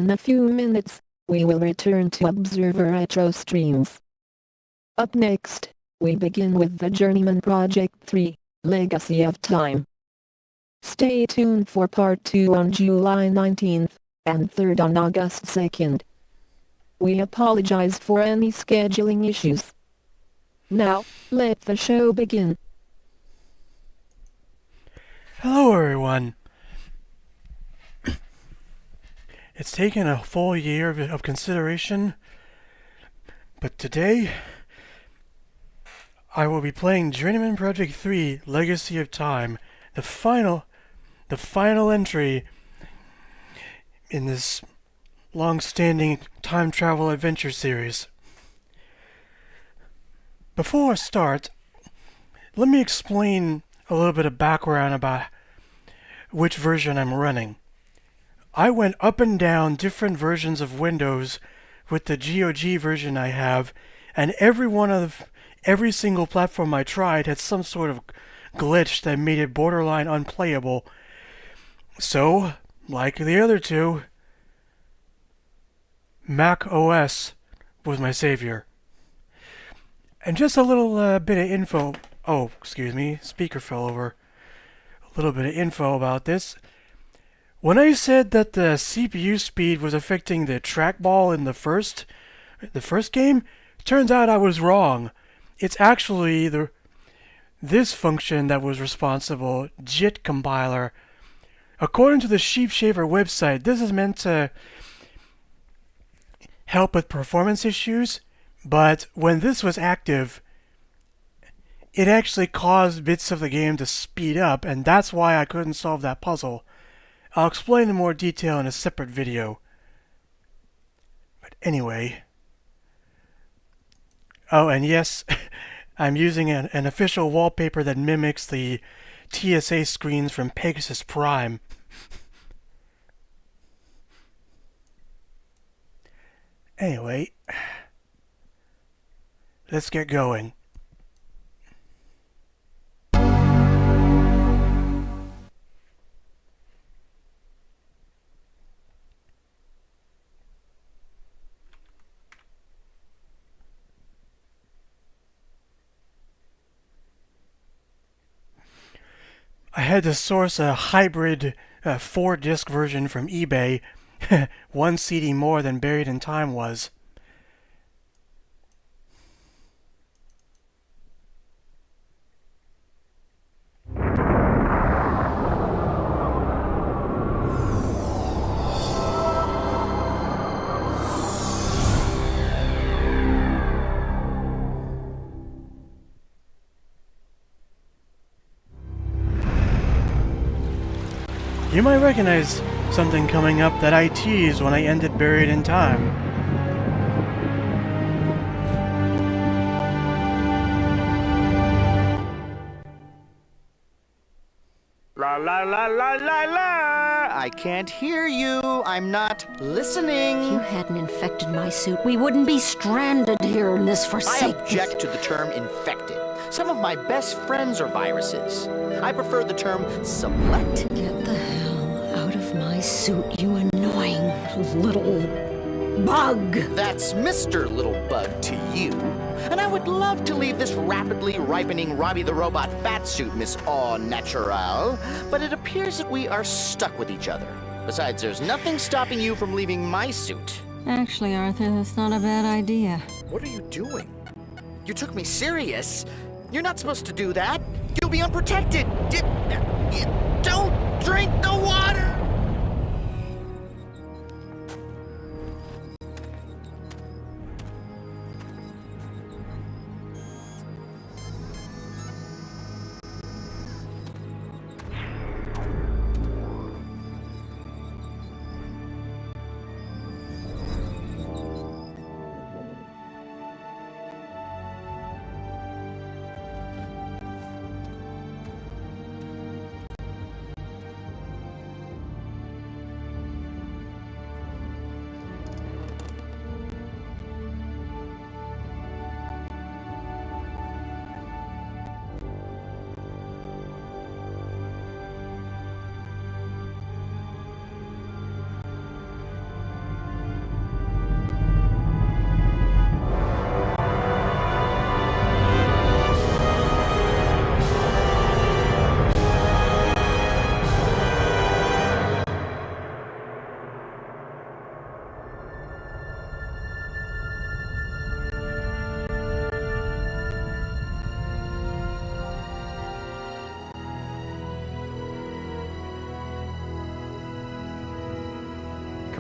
In a few minutes, we will return to Observer Retro Streams. Up next, we begin with the Journeyman Project 3, Legacy of Time. Stay tuned for Part 2 on July 19th, and 3rd on August 2nd. We apologize for any scheduling issues. Now, let the show begin. Hello everyone. It's taken a full year of consideration, but today I will be playing Journeyman Project 3 Legacy of Time, the final entry in this long-standing time travel adventure series. Before I start, let me explain a little bit of background about which version I'm running. I went up and down different versions of Windows with the GOG version I have, and every single platform I tried had some sort of glitch that made it borderline unplayable. So, like the other two, Mac OS was my savior. And just a little bit of info. Oh, excuse me, speaker fell over. A little bit of info about this. When I said that the CPU speed was affecting the trackball in the first game, turns out I was wrong. It's actually this function that was responsible, JIT Compiler. According to the Sheepshaver website, this is meant to help with performance issues, but when this was active, it actually caused bits of the game to speed up, and that's why I couldn't solve that puzzle. I'll explain in more detail in a separate video. But anyway. Oh, and yes, I'm using an official wallpaper that mimics the TSA screens from Pegasus Prime. Anyway, let's get going. I had to source a hybrid 4-disc version from eBay, one CD more than Buried in Time was. You might recognize something coming up that I teased when I ended Buried in Time. La la la la la la! I can't hear you. I'm not listening. If you hadn't infected my suit, we wouldn't be stranded here in this I forsaken... object to the term infected. Some of my best friends are viruses. I prefer the term select. Get the hell out of my suit, you annoying little bug. That's Mr. Little Bug to you. And I would love to leave this rapidly ripening Robbie the Robot fat suit, Miss Au Naturelle, but it appears that we are stuck with each other. Besides, there's nothing stopping you from leaving my suit. Actually, Arthur, that's not a bad idea. What are you doing? You took me serious. You're not supposed to do that. You'll be unprotected. Don't drink the water!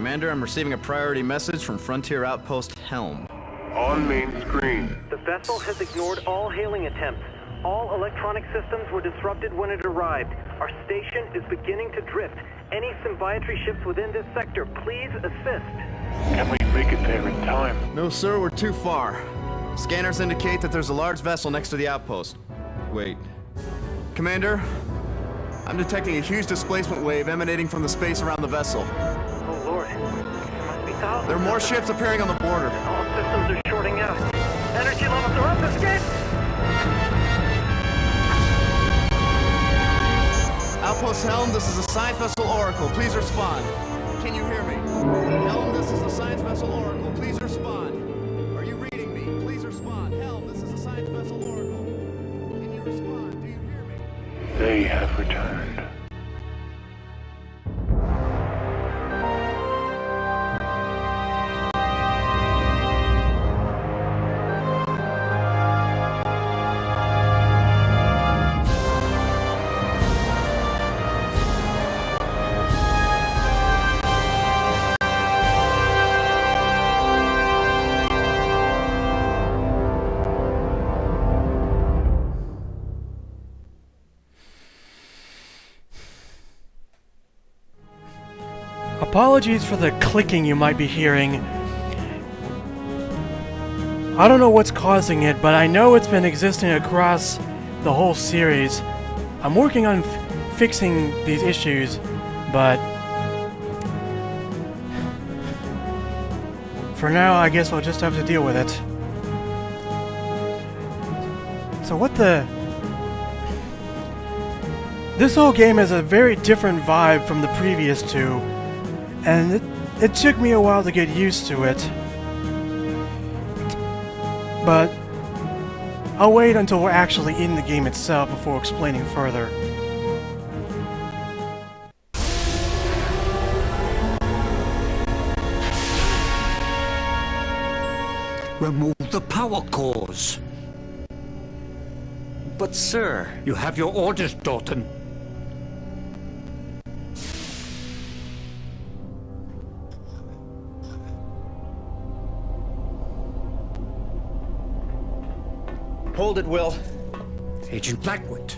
Commander, I'm receiving a priority message from Frontier Outpost Helm. On main screen. The vessel has ignored all hailing attempts. All electronic systems were disrupted when it arrived. Our station is beginning to drift. Any symbiometry ships within this sector, please assist. Can we make it there in time? No, sir, we're too far. Scanners indicate that there's a large vessel next to the outpost. Wait. Commander, I'm detecting a huge displacement wave emanating from the space around the vessel. Oh, Lord. There must be thousands. There are more ships appearing on the border. All systems are shorting out. Energy levels are up. Escape! Outpost Helm, this is a science vessel Oracle. Please respond. Can you hear me? Helm, this is a science vessel Oracle. Please respond. Are you reading me? Please respond. Helm, this is a science vessel Oracle. Can you respond? Do you hear me? They have returned. Apologies for the clicking you might be hearing. I don't know what's causing it, but I know it's been existing across the whole series. I'm working on fixing these issues, but for now I guess I'll just have to deal with it. So what the... This whole game has a very different vibe from the previous two, and it took me a while to get used to it. But I'll wait until we're actually in the game itself before explaining further. Remove the power cores. But sir... You have your orders, Dalton. Hold it, Will. Agent Blackwood.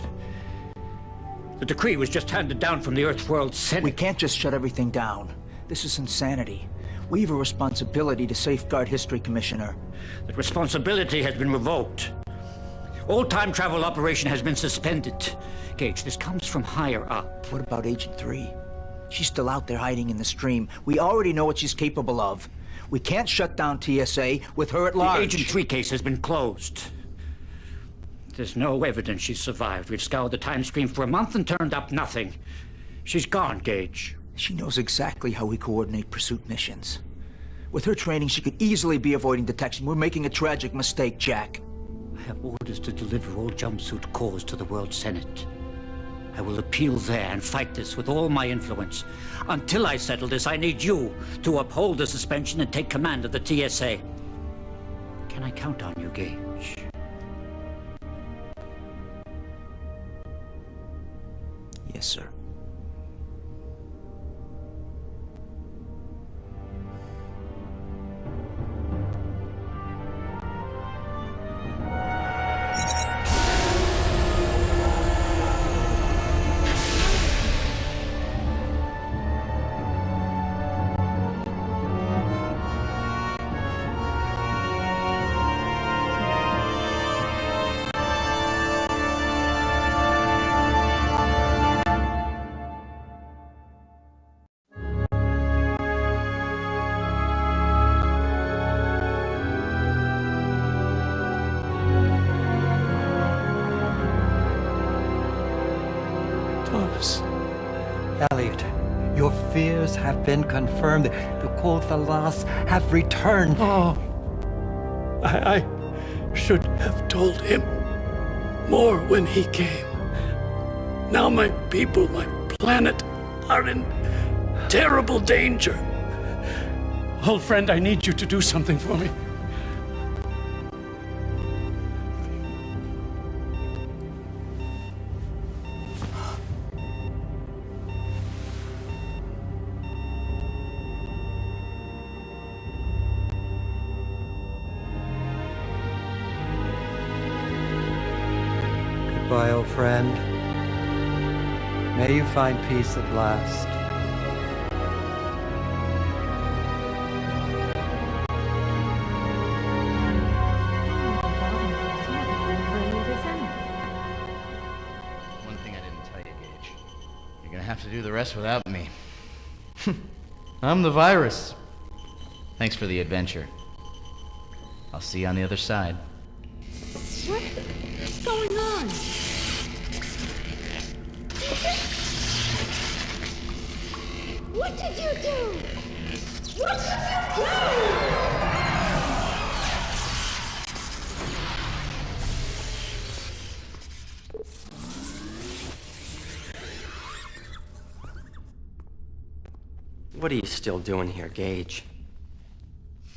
The decree was just handed down from the Earthworld Senate. We can't just shut everything down. This is insanity. We have a responsibility to safeguard history, Commissioner. That responsibility has been revoked. All time travel operation has been suspended. Gage, this comes from higher up. What about Agent 3? She's still out there hiding in the stream. We already know what she's capable of. We can't shut down TSA with her at large. The Agent 3 case has been closed. There's no evidence she survived. We've scoured the time stream for a month and turned up nothing. She's gone, Gage. She knows exactly how we coordinate pursuit missions. With her training, she could easily be avoiding detection. We're making a tragic mistake, Jack. I have orders to deliver all jumpsuit cores to the World Senate. I will appeal there and fight this with all my influence. Until I settle this, I need you to uphold the suspension and take command of the TSA. Can I count on you, Gage? Yes, sir. Elliot, your fears have been confirmed. The Kothalas have returned. Oh, I should have told him more when he came. Now my people, my planet, are in terrible danger. Old friend, I need you to do something for me. goodbye, old friend. May you find peace at last. One thing I didn't tell you, Gage. You're gonna have to do the rest without me. I'm the virus. Thanks for the adventure. I'll see you on the other side. What's going on? What did you do? What did you do? What are you still doing here, Gage? I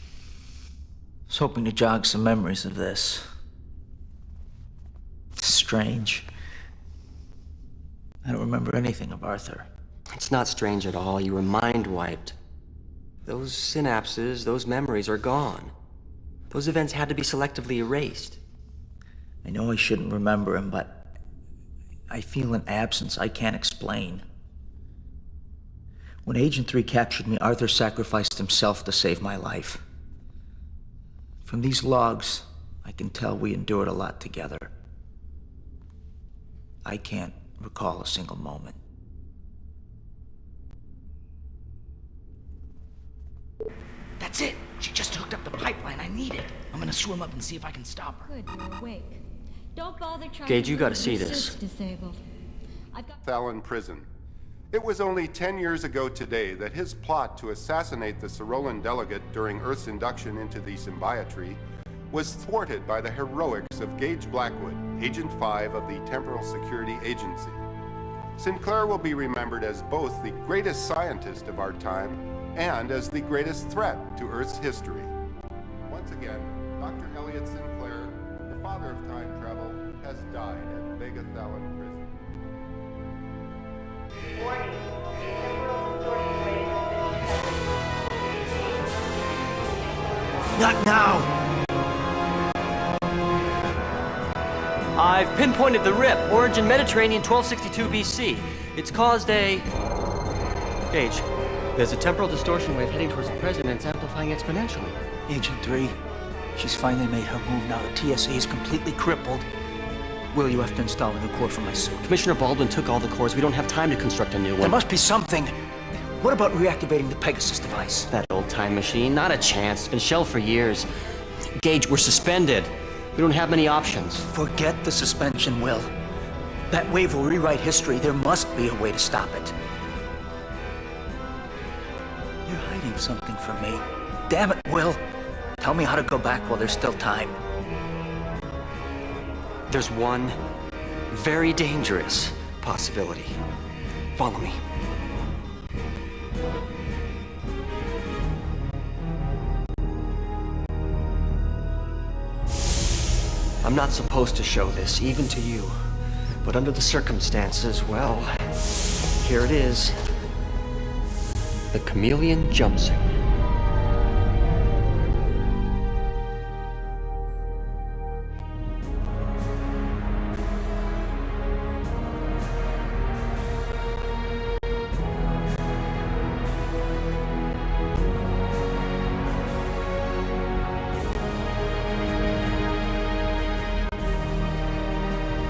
was hoping to jog some memories of this. It's strange. I don't remember anything of Arthur. It's not strange at all. You were mind-wiped. Those synapses, those memories are gone. Those events had to be selectively erased. I know I shouldn't remember him, but I feel an absence I can't explain. When Agent 3 captured me, Arthur sacrificed himself to save my life. From these logs, I can tell we endured a lot together. I can't recall a single moment. That's it! She just hooked up the pipeline I needed. I'm gonna swim up and see if I can stop her. Good, you're awake. Don't bother trying Gage, to you gotta move, see your this. suit's disabled. I've got Fallon Prison. It was only 10 years ago today that his plot to assassinate the Cyrolan delegate during Earth's induction into the symbiotree was thwarted by the heroics of Gage Blackwood, Agent 5 of the Temporal Security Agency. Sinclair will be remembered as both the greatest scientist of our time and as the greatest threat to Earth's history. Once again, Dr. Elliot Sinclair, the father of time travel, has died at Vegathalon Prison. Not now! I've pinpointed the rip. Origin Mediterranean 1262 BC. It's caused a... Gage, there's a temporal distortion wave heading towards the present and it's amplifying exponentially. Agent 3, she's finally made her move now. The TSA is completely crippled. Will, you have to install a new core for my suit. Commissioner Baldwin took all the cores. We don't have time to construct a new one. There must be something. What about reactivating the Pegasus device? That old time machine? Not a chance. It's been shelved for years. Gage, we're suspended. We don't have many options. Forget the suspension, Will. That wave will rewrite history. There must be a way to stop it. You're hiding something from me. Damn it, Will. Tell me how to go back while there's still time. There's one very dangerous possibility. Follow me. I'm not supposed to show this, even to you. But under the circumstances, well, here it is. The chameleon jumpsuit.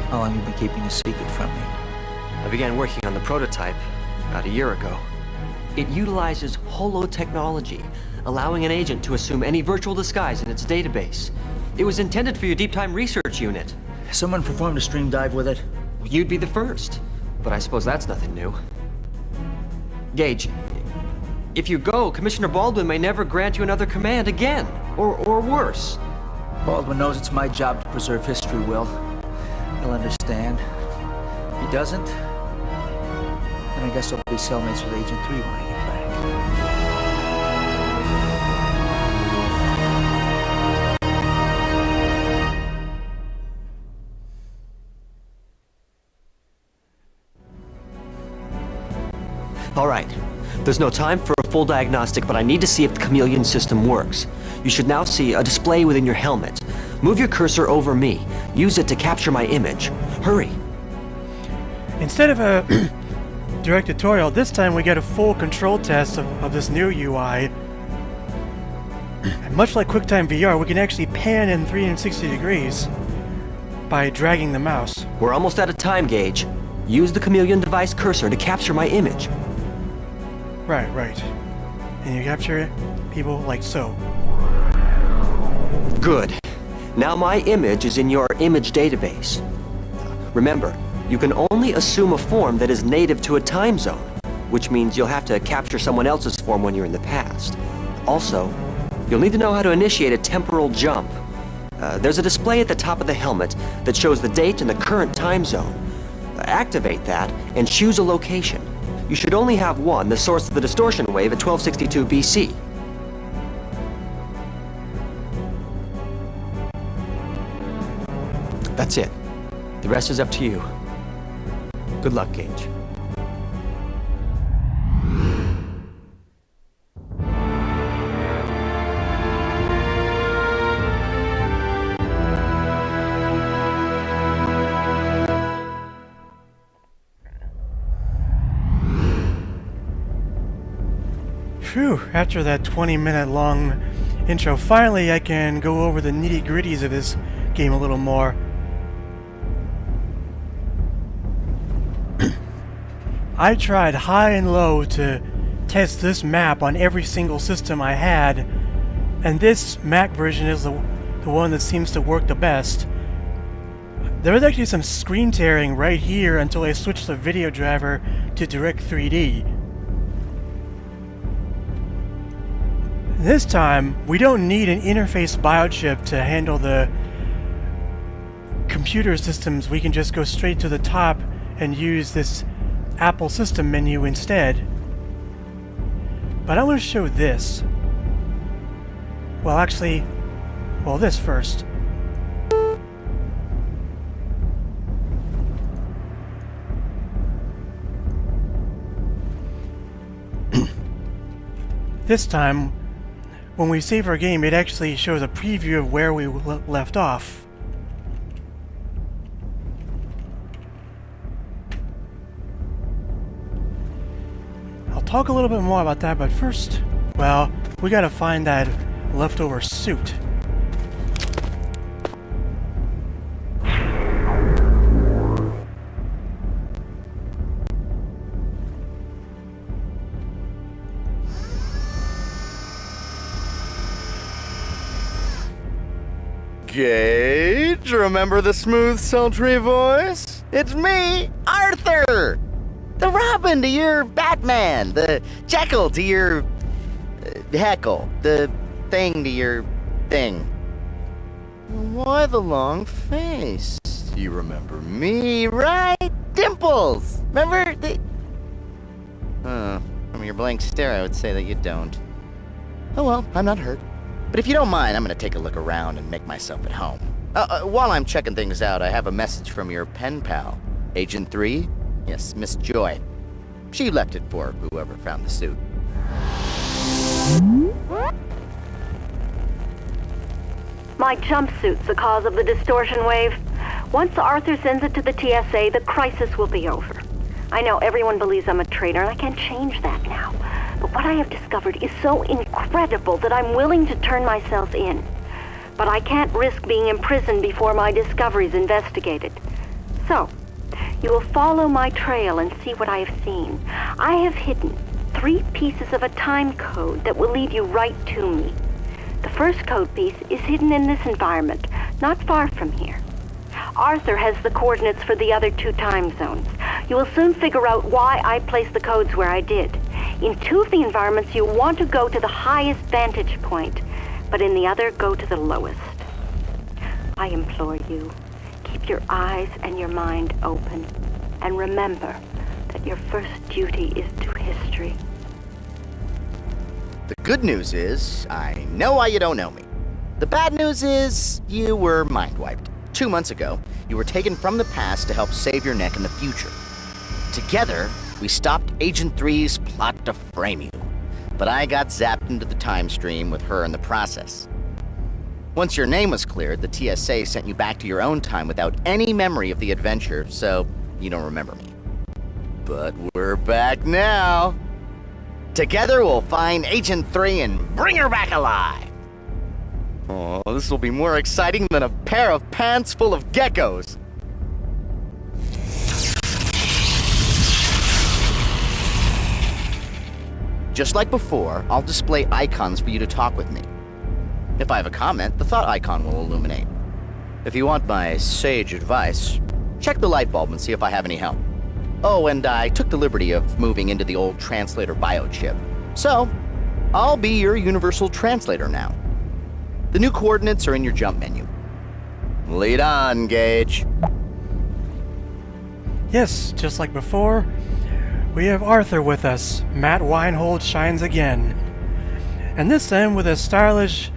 How long have you been keeping a secret from me? I began working on the prototype about a year ago. It utilizes holotechnology, allowing an agent to assume any virtual disguise in its database. It was intended for your deep time research unit. Someone performed a stream dive with it? You'd be the first, but I suppose that's nothing new. Gage, if you go, Commissioner Baldwin may never grant you another command again, or worse. Baldwin knows it's my job to preserve history, Will. He'll understand. If he doesn't, then I guess I'll be cellmates with Agent 3 when I get back. All right. There's no time for a full diagnostic, but I need to see if the chameleon system works. You should now see a display within your helmet. Move your cursor over me. Use it to capture my image. Hurry. Instead of a direct tutorial, this time we get a full control test of this new UI. And much like QuickTime VR, we can actually pan in 360 degrees by dragging the mouse. We're almost out of time, Gage. Use the chameleon device cursor to capture my image. Right. And you capture people like so. Good. Now my image is in your image database. Remember, you can only assume a form that is native to a time zone, which means you'll have to capture someone else's form when you're in the past. Also, you'll need to know how to initiate a temporal jump. There's a display at the top of the helmet that shows the date and the current time zone. Activate that and choose a location. You should only have one, the source of the distortion wave at 1262 BC. That's it. The rest is up to you. Good luck, Gage. Phew, after that 20-minute long intro, finally I can go over the nitty-gritties of this game a little more. I tried high and low to test this map on every single system I had, and this Mac version is the one that seems to work the best. There was actually some screen tearing right here until I switched the video driver to Direct 3D. This time, we don't need an interface biochip to handle the computer systems. We can just go straight to the top and use this Apple system menu instead. But I want to show this. Well, actually, this first. This time, when we save our game, it actually shows a preview of where we left off. I'll talk a little bit more about that, but first, well, we gotta find that leftover suit. Gage, remember the smooth, sultry voice? It's me, Arthur! The Robin to your Batman, the Jekyll to your Heckle, the Thing to your Thing. Why the long face? You remember me, right? Dimples! Remember the... From your blank stare, I would say that you don't. Oh well, I'm not hurt. But if you don't mind, I'm gonna take a look around and make myself at home. While I'm checking things out, I have a message from your pen pal, Agent 3. Yes, Miss Joy. She left it for whoever found the suit. My jumpsuit's the cause of the distortion wave. Once Arthur sends it to the TSA, the crisis will be over. I know everyone believes I'm a traitor, and I can't change that now. But what I have discovered is so incredible that I'm willing to turn myself in. But I can't risk being imprisoned before my discovery's investigated. So, you will follow my trail and see what I have seen. I have hidden 3 pieces of a time code that will lead you right to me. The first code piece is hidden in this environment, not far from here. Arthur has the coordinates for the other 2 time zones. You will soon figure out why I placed the codes where I did. In 2 of the environments, you want to go to the highest vantage point, but in the other, go to the lowest. I implore you, keep your eyes and your mind open, and remember that your first duty is to history. The good news is, I know why you don't know me. The bad news is, you were mind-wiped. 2 months ago, you were taken from the past to help save your neck in the future. Together, we stopped Agent 3's plot to frame you. But I got zapped into the time stream with her in the process. Once your name was cleared, the TSA sent you back to your own time without any memory of the adventure, so you don't remember me. But we're back now. Together we'll find Agent 3 and bring her back alive. Oh, this will be more exciting than a pair of pants full of geckos. Just like before, I'll display icons for you to talk with me. If I have a comment, the thought icon will illuminate. If you want my sage advice, check the light bulb and see if I have any help. Oh, and I took the liberty of moving into the old translator biochip. So, I'll be your universal translator now. The new coordinates are in your jump menu. Lead on, Gage. Yes, just like before, we have Arthur with us. Matt Weinhold shines again. And this time with a stylish,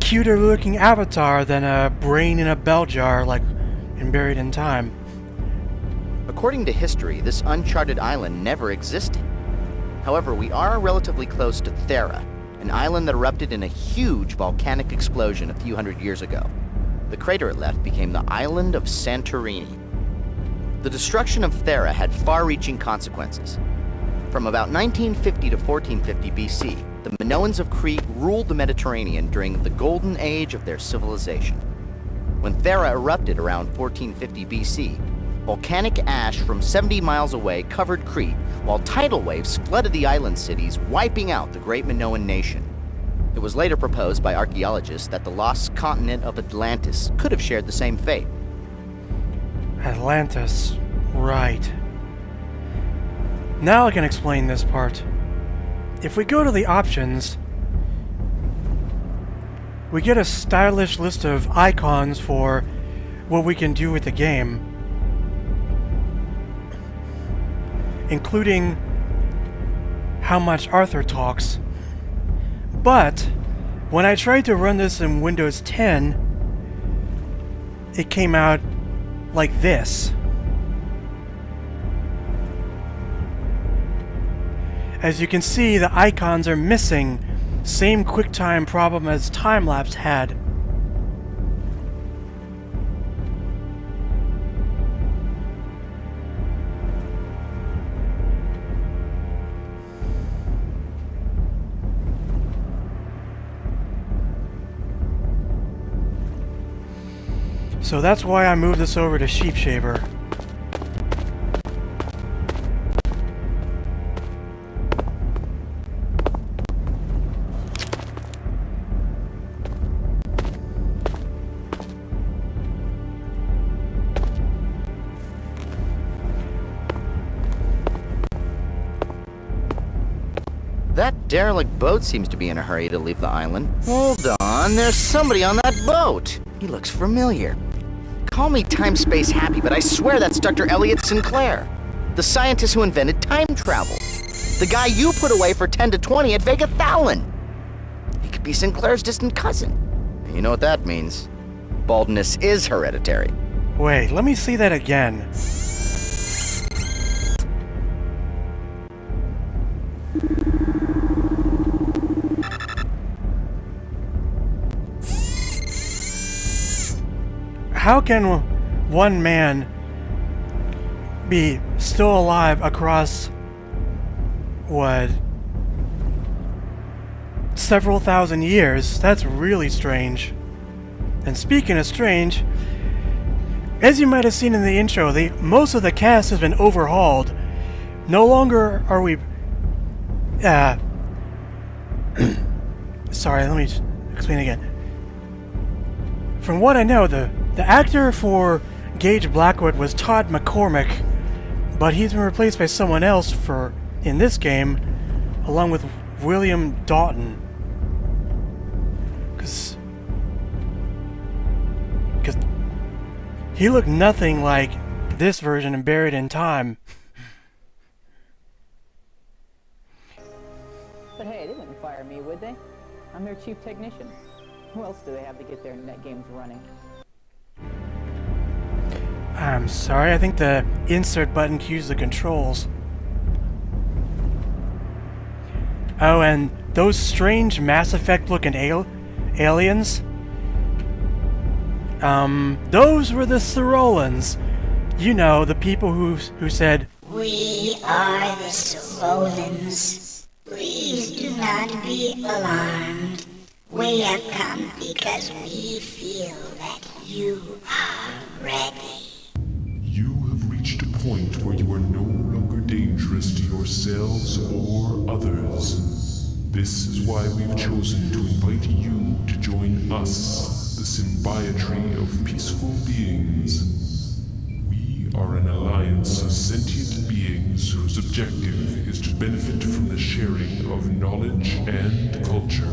cuter looking avatar than a brain in a bell jar like in Buried in Time. According to history, this uncharted island never existed. However, we are relatively close to Thera, an island that erupted in a huge volcanic explosion a few hundred years ago. The crater it left became the island of Santorini. The destruction of Thera had far-reaching consequences. From about 1950 to 1450 BC, the Minoans of Crete ruled the Mediterranean during the golden age of their civilization. When Thera erupted around 1450 BC, volcanic ash from 70 miles away covered Crete, while tidal waves flooded the island cities, wiping out the great Minoan nation. It was later proposed by archaeologists that the lost continent of Atlantis could have shared the same fate. Atlantis, right. Now I can explain this part. If we go to the options, we get a stylish list of icons for what we can do with the game, including how much Arthur talks. But when I tried to run this in Windows 10, it came out like this. As you can see, the icons are missing. Same QuickTime problem as time-lapse had. So that's why I moved this over to Sheepshaver. That derelict boat seems to be in a hurry to leave the island. Hold on, there's somebody on that boat. He looks familiar. Call me time-space happy, but I swear that's Dr. Elliot Sinclair, the scientist who invented time travel. The guy you put away for 10 to 20 at Vega Thowlin. He could be Sinclair's distant cousin. You know what that means. Baldness is hereditary. Wait, let me see that again. How can one man be still alive across, what, several thousand years? That's really strange. And speaking of strange, as you might have seen in the intro, most of the cast has been overhauled. No longer are we... Sorry, let me explain again. From what I know, the actor for Gage Blackwood was Todd McCormick, but he's been replaced by someone else in this game, along with William Doughton. Because he looked nothing like this version in Buried in Time. But hey, they wouldn't fire me, would they? I'm their chief technician. Who else do they have to get their net games running? I'm sorry, I think the insert button cues the controls. Oh, and those strange Mass Effect looking aliens, those were the Sorolans. You know, the people who said, "We are the Sorolans. Please do not be alarmed. We have come because we feel that you are ready." You have reached a point where you are no longer dangerous to yourselves or others. This is why we've chosen to invite you to join us, the Symbiotry of Peaceful Beings. We are an alliance of sentient beings whose objective is to benefit from the sharing of knowledge and culture.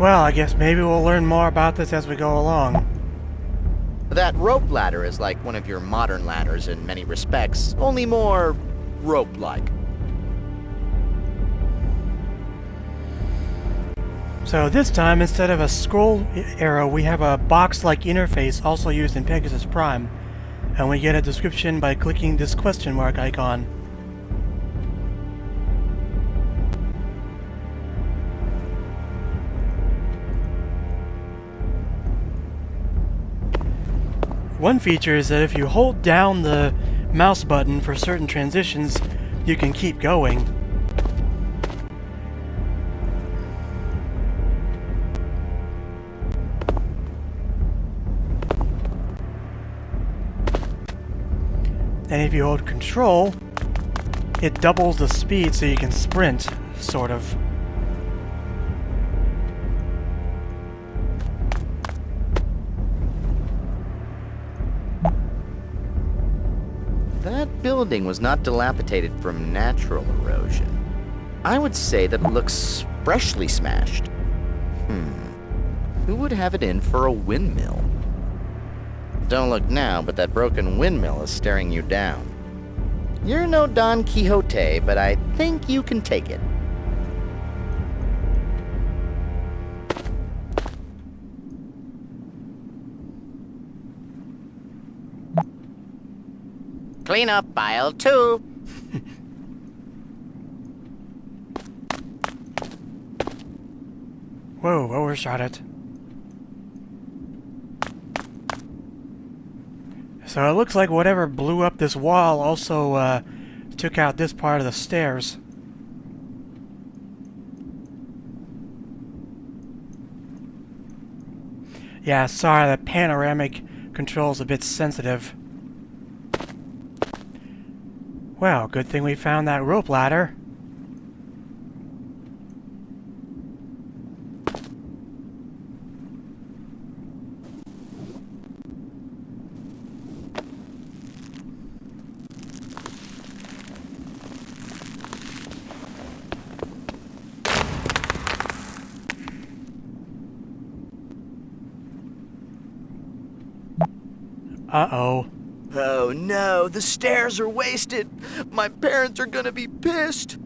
well, I guess maybe we'll learn more about this as we go along. That rope ladder is like one of your modern ladders in many respects, only more rope-like. So this time, instead of a scroll arrow, we have a box-like interface also used in Pegasus Prime, and we get a description by clicking this question mark icon. One feature is that if you hold down the mouse button for certain transitions, you can keep going. And if you hold Control, it doubles the speed so you can sprint, sort of. That building was not dilapidated from natural erosion. I would say that it looks freshly smashed. Who would have it in for a windmill? Don't look now, but that broken windmill is staring you down. You're no Don Quixote, but I think you can take it. Clean up aisle 2. Whoa, overshot it. So it looks like whatever blew up this wall also took out this part of the stairs. Yeah, sorry, the panoramic control's a bit sensitive. Well, good thing we found that rope ladder. Uh-oh. Oh no, the stairs are wasted. My parents are gonna be pissed.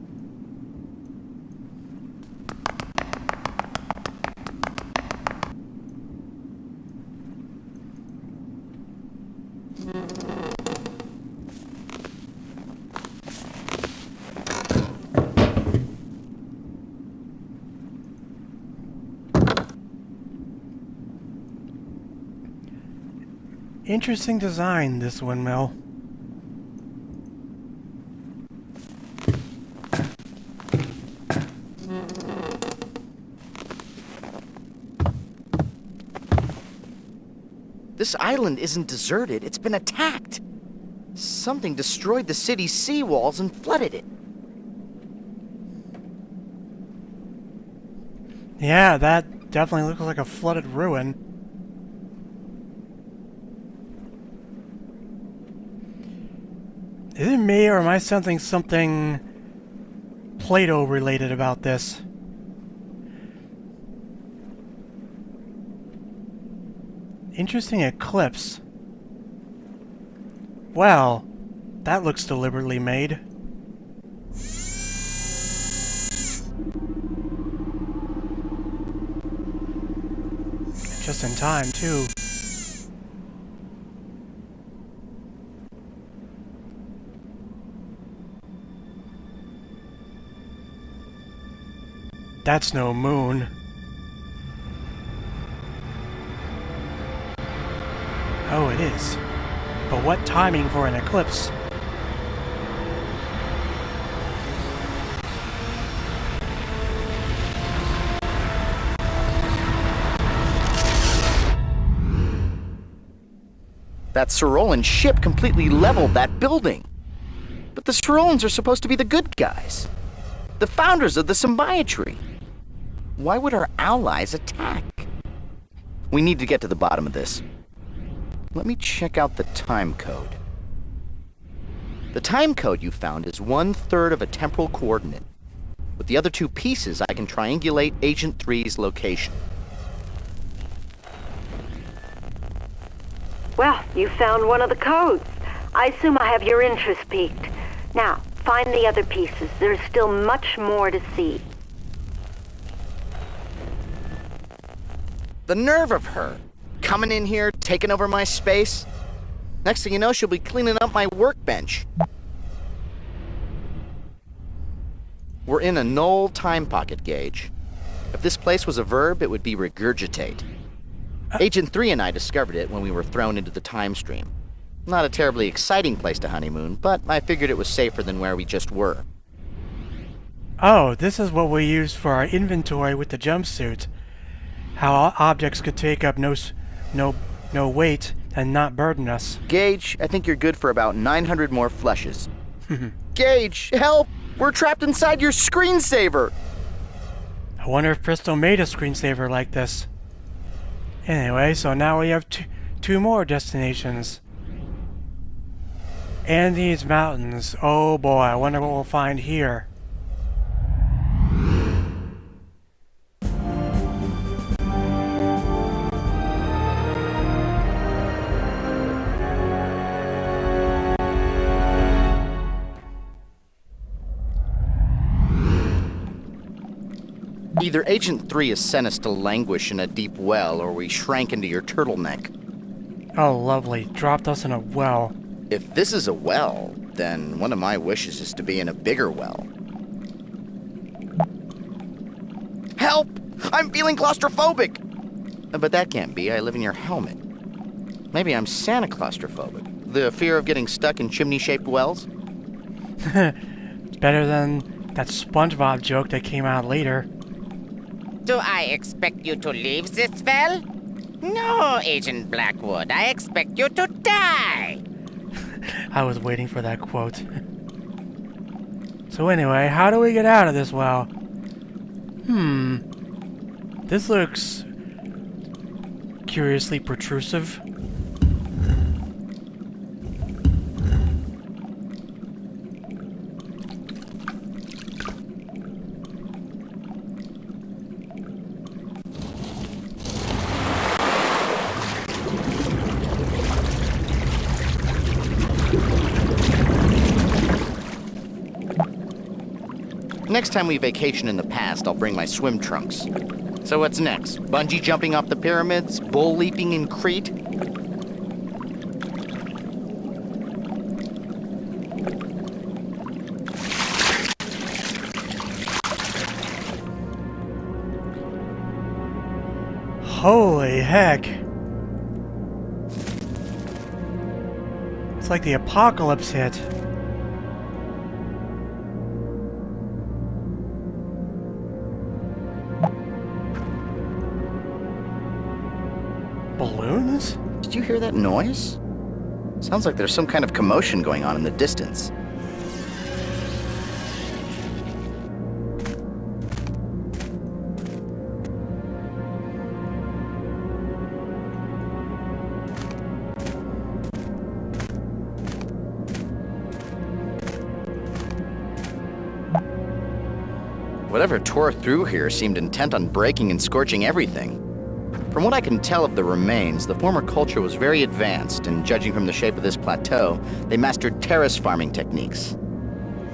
Interesting design, this windmill. This island isn't deserted, it's been attacked. Something destroyed the city's seawalls and flooded it. Yeah, that definitely looks like a flooded ruin. Is it me, or am I sensing something Plato related about this? Interesting eclipse. Well, that looks deliberately made. Just in time, too. That's no moon. Oh, it is. But what timing for an eclipse? That Cyrolan ship completely leveled that building. But the Cyrolans are supposed to be the good guys. The founders of the symbiotree. Why would our allies attack? We need to get to the bottom of this. Let me check out the time code. The time code you found is 1/3 of a temporal coordinate. With the other 2 pieces, I can triangulate Agent 3's location. Well, you found one of the codes. I assume I have your interest piqued. Now, find the other pieces. There's still much more to see. The nerve of her! Coming in here, taking over my space. Next thing you know, she'll be cleaning up my workbench. We're in a null time pocket, Gage. If this place was a verb, it would be regurgitate. Agent 3 and I discovered it when we were thrown into the time stream. Not a terribly exciting place to honeymoon, but I figured it was safer than where we just were. Oh, this is what we used for our inventory with the jumpsuit. How objects could take up no weight and not burden us. Gage, I think you're good for about 900 more flushes. Gage, help! We're trapped inside your screensaver! I wonder if Bristol made a screensaver like this. Anyway, so now we have two more destinations. Andes Mountains. Oh boy, I wonder what we'll find here. Either Agent 3 has sent us to languish in a deep well, or we shrank into your turtleneck. Oh, lovely. Dropped us in a well. If this is a well, then one of my wishes is to be in a bigger well. Help! I'm feeling claustrophobic! But that can't be. I live in your helmet. Maybe I'm Santa claustrophobic. The fear of getting stuck in chimney-shaped wells? It's better than that SpongeBob joke that came out later. Do I expect you to leave this well? No, Agent Blackwood. I expect you to die. I was waiting for that quote. So anyway, how do we get out of this well? This looks curiously protrusive. Next time we vacation in the past, I'll bring my swim trunks. So what's next? Bungee jumping off the pyramids? Bull leaping in Crete? Holy heck. It's like the apocalypse hit. Balloons? Did you hear that noise? Sounds like there's some kind of commotion going on in the distance. Whatever tore through here seemed intent on breaking and scorching everything. From what I can tell of the remains, the former culture was very advanced, and judging from the shape of this plateau, they mastered terrace farming techniques.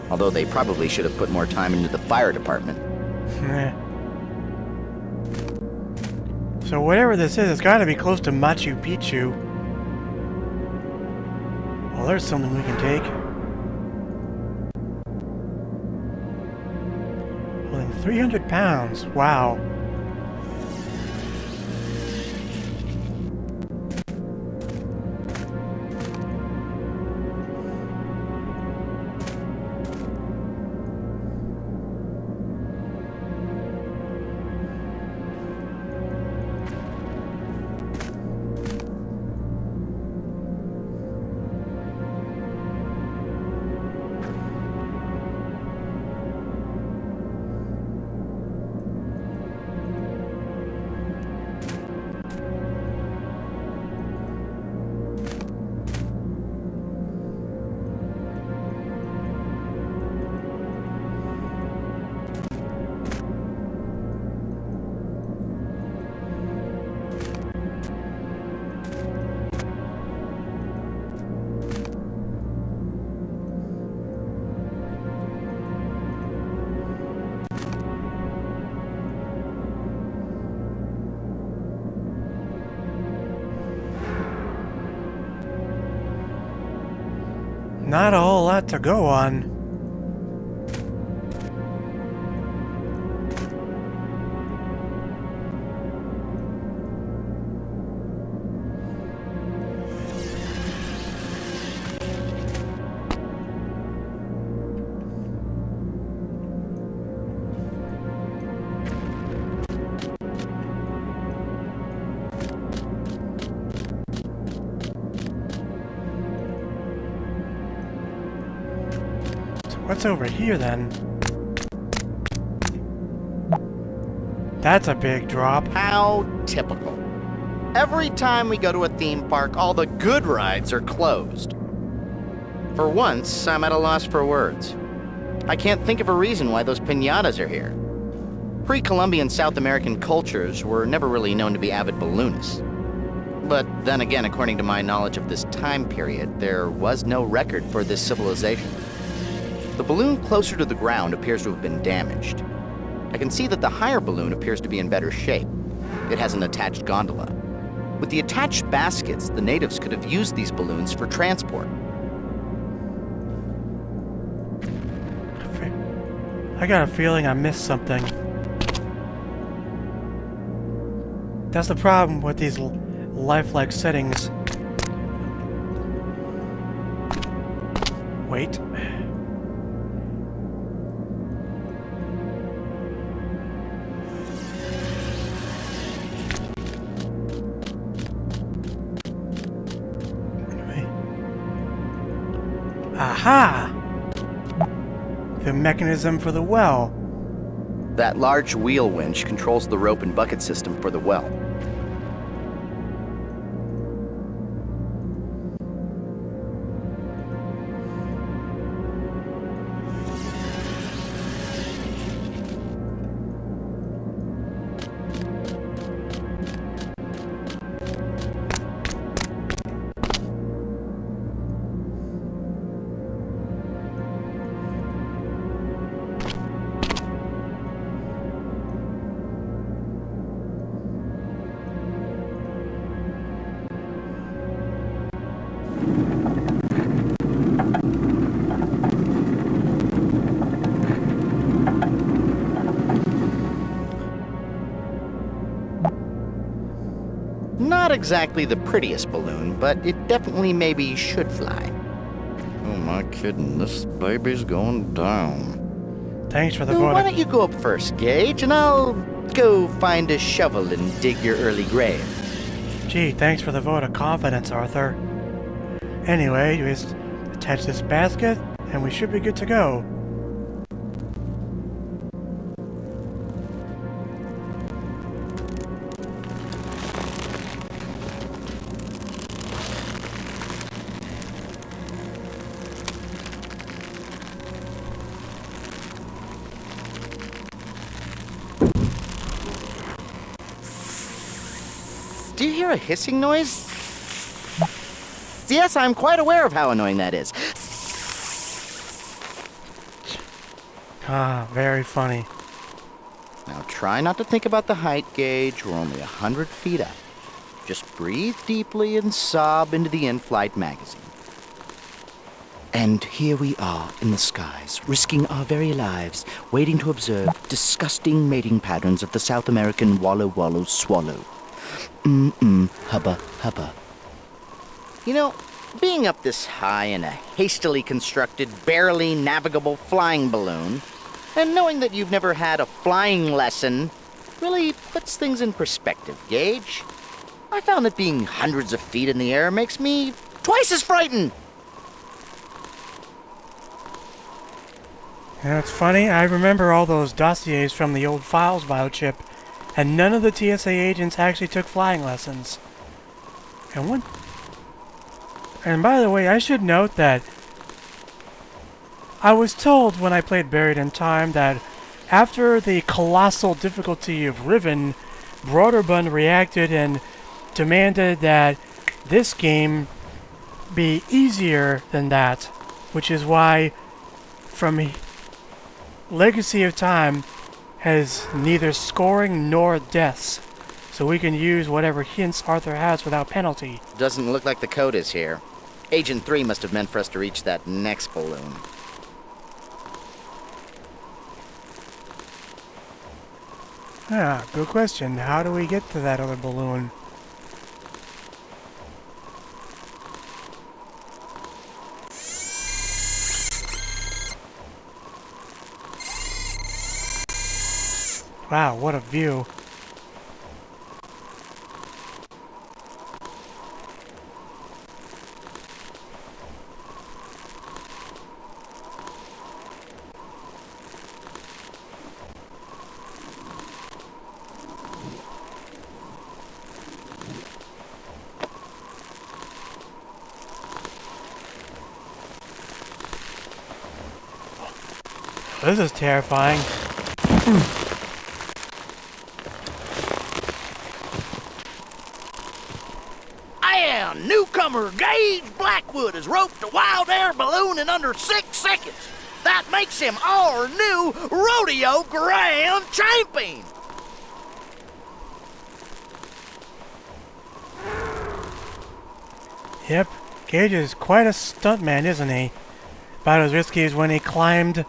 Although they probably should have put more time into the fire department. So whatever this is, it's gotta be close to Machu Picchu. Well, there's something we can take. Holding 300 pounds, wow. not a whole lot to go on. What's over here, then? That's a big drop. How typical. Every time we go to a theme park, all the good rides are closed. For once, I'm at a loss for words. I can't think of a reason why those piñatas are here. Pre-Columbian South American cultures were never really known to be avid balloonists. But then again, according to my knowledge of this time period, there was no record for this civilization. The balloon closer to the ground appears to have been damaged. I can see that the higher balloon appears to be in better shape. It has an attached gondola. With the attached baskets, the natives could have used these balloons for transport. I got a feeling I missed something. That's the problem with these lifelike settings. Wait. Aha! The mechanism for the well. That large wheel winch controls the rope and bucket system for the well. Not exactly the prettiest balloon, but it definitely maybe should fly. Oh my kidding, this baby's going down. Thanks for the Why vote. don't you go up first, Gage, and I'll go find a shovel and dig your early grave. Gee, thanks for the vote of confidence, Arthur. Anyway, you just attach this basket, and we should be good to go. Do you hear a hissing noise? Yes, I'm quite aware of how annoying that is. Ah, very funny. Now try not to think about the height, Gage. We're only 100 feet up. Just breathe deeply and sob into the in-flight magazine. And here we are in the skies, risking our very lives, waiting to observe disgusting mating patterns of the South American wallow-wallow swallow. Hubba, hubba. You know, being up this high in a hastily constructed, barely navigable flying balloon, and knowing that you've never had a flying lesson, really puts things in perspective, Gage. I found that being hundreds of feet in the air makes me twice as frightened. Yeah, it's funny, I remember all those dossiers from the old files biochip, and none of the TSA agents actually took flying lessons. And by the way, I should note that I was told when I played Buried in Time that after the colossal difficulty of Riven, Broderbund reacted and demanded that this game be easier than that, which is why from Legacy of Time has neither scoring nor deaths, so we can use whatever hints Arthur has without penalty. Doesn't look like the code is here. Agent 3 must have meant for us to reach that next balloon. Ah, good question. How do we get to that other balloon? Wow, what a view. This is terrifying. Newcomer Gage Blackwood has roped a wild air balloon in under 6 seconds. That makes him our new rodeo grand champion. Yep, Gage is quite a stuntman, isn't he? About as risky as when he climbed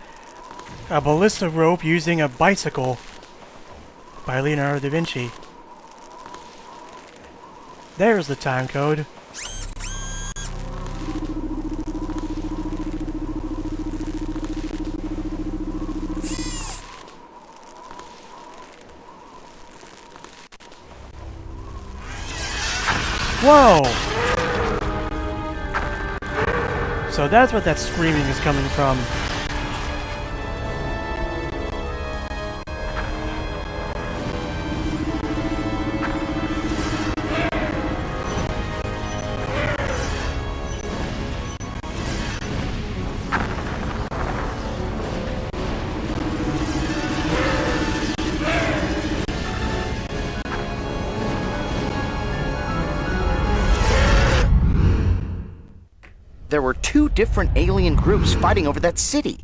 a ballista rope using a bicycle by Leonardo da Vinci. There's the time code. Whoa! So that's what that screaming is coming from. There were 2 different alien groups fighting over that city.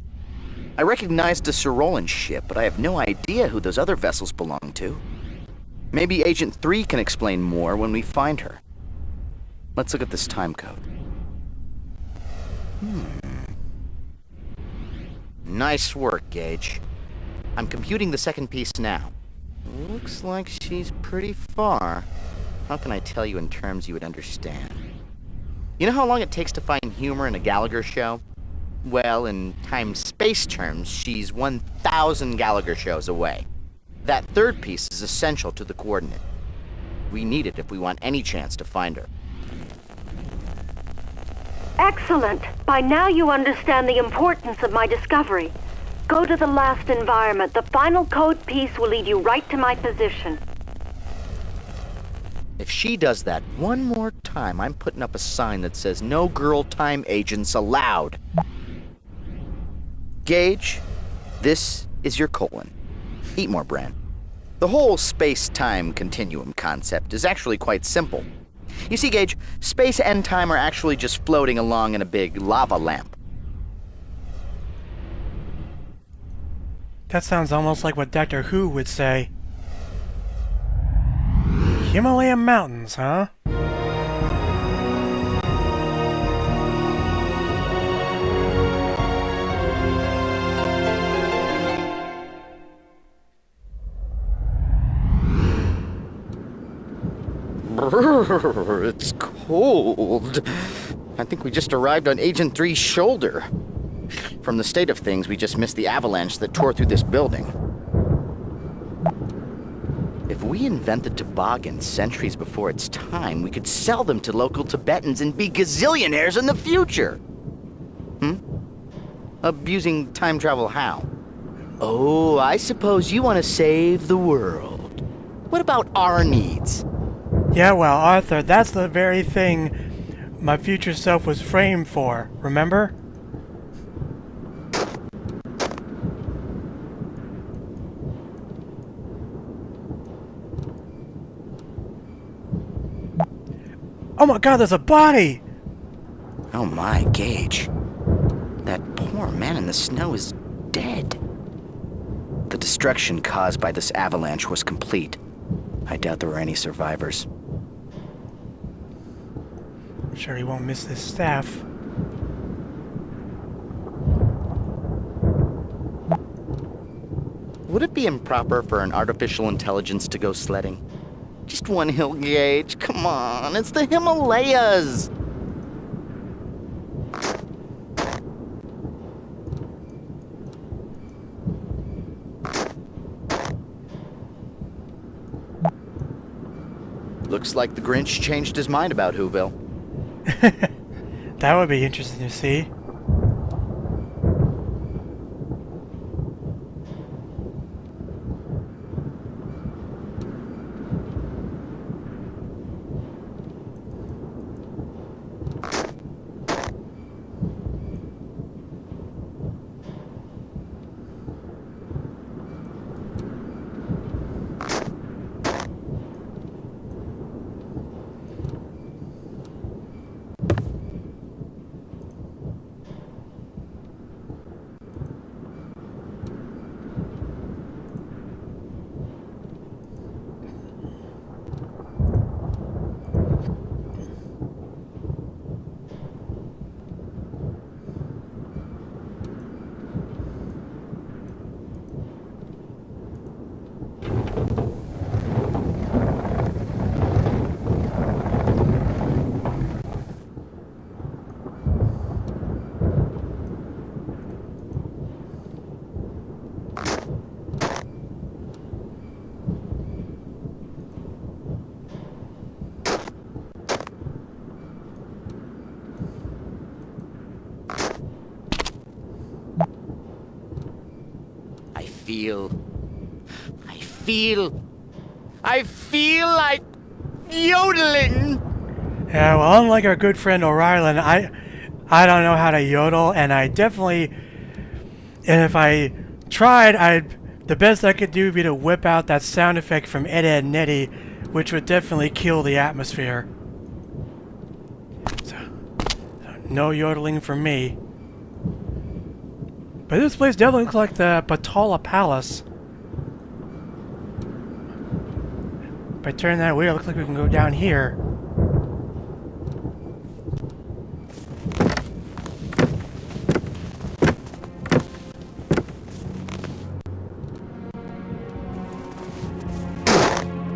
I recognized the Cyrolan ship, but I have no idea who those other vessels belong to. Maybe Agent 3 can explain more when we find her. Let's look at this time code. Nice work, Gage. I'm computing the second piece now. Looks like she's pretty far. How can I tell you in terms you would understand? You know how long it takes to find humor in a Gallagher show? Well, in time-space terms, she's 1,000 Gallagher shows away. That third piece is essential to the coordinate. We need it if we want any chance to find her. Excellent. By now you understand the importance of my discovery. Go to the last environment. The final code piece will lead you right to my position. If she does that one more time, I'm putting up a sign that says no girl time agents allowed. Gage, this is your colon. Eat more, Bran. The whole space-time continuum concept is actually quite simple. You see, Gage, space and time are actually just floating along in a big lava lamp. That sounds almost like what Doctor Who would say. Himalayan mountains, huh? Brrr, it's cold. I think we just arrived on Agent 3's shoulder. From the state of things, we just missed the avalanche that tore through this building. If we invented toboggans centuries before its time, we could sell them to local Tibetans and be gazillionaires in the future. Using time travel how? Oh, I suppose you want to save the world. What about our needs? Yeah, well, Arthur, that's the very thing my future self was framed for, remember? Oh my god, there's a body! Oh my, Gage. That poor man in the snow is dead. The destruction caused by this avalanche was complete. I doubt there were any survivors. sure he won't miss this staff. Would it be improper for an artificial intelligence to go sledding? Just one hill, Gage. Come on, it's the Himalayas. Looks like the Grinch changed his mind about Whoville. That would be interesting to see. I feel like yodeling. Yeah, well, unlike our good friend O'Reilly, I don't know how to yodel, and I definitely, and if I tried, the best I could do would be to whip out that sound effect from Ed, Edd n Eddy, which would definitely kill the atmosphere. So no yodeling from me. But this place definitely looks like the Patala Palace. If I turn that wheel, it looks like we can go down here.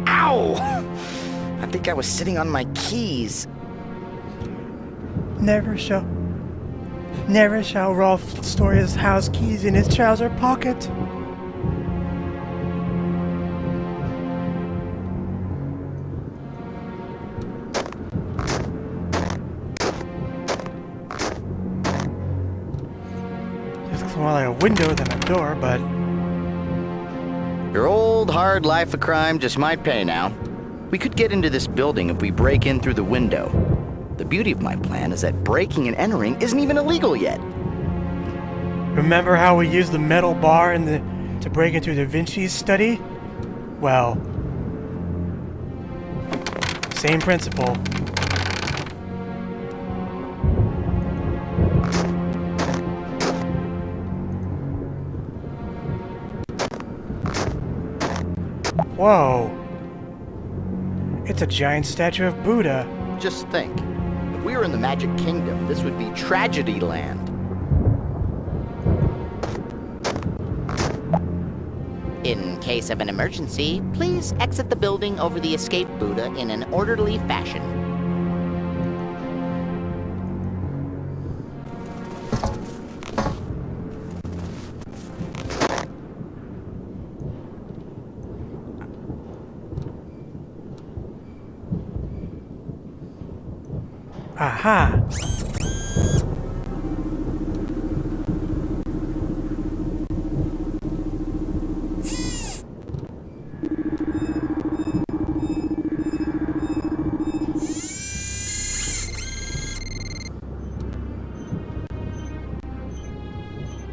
Ow! I think I was sitting on my keys. Never shall Rolf store his house keys in his trouser pocket. More like a window than a door, but... Your old hard life of crime just might pay now. We could get into this building if we break in through the window. The beauty of my plan is that breaking and entering isn't even illegal yet. Remember how we used the metal bar to break into Da Vinci's study? Well, same principle. Whoa! It's a giant statue of Buddha. Just think, if we were in the Magic Kingdom, this would be Tragedy Land. In case of an emergency, please exit the building over the escaped Buddha in an orderly fashion. Aha!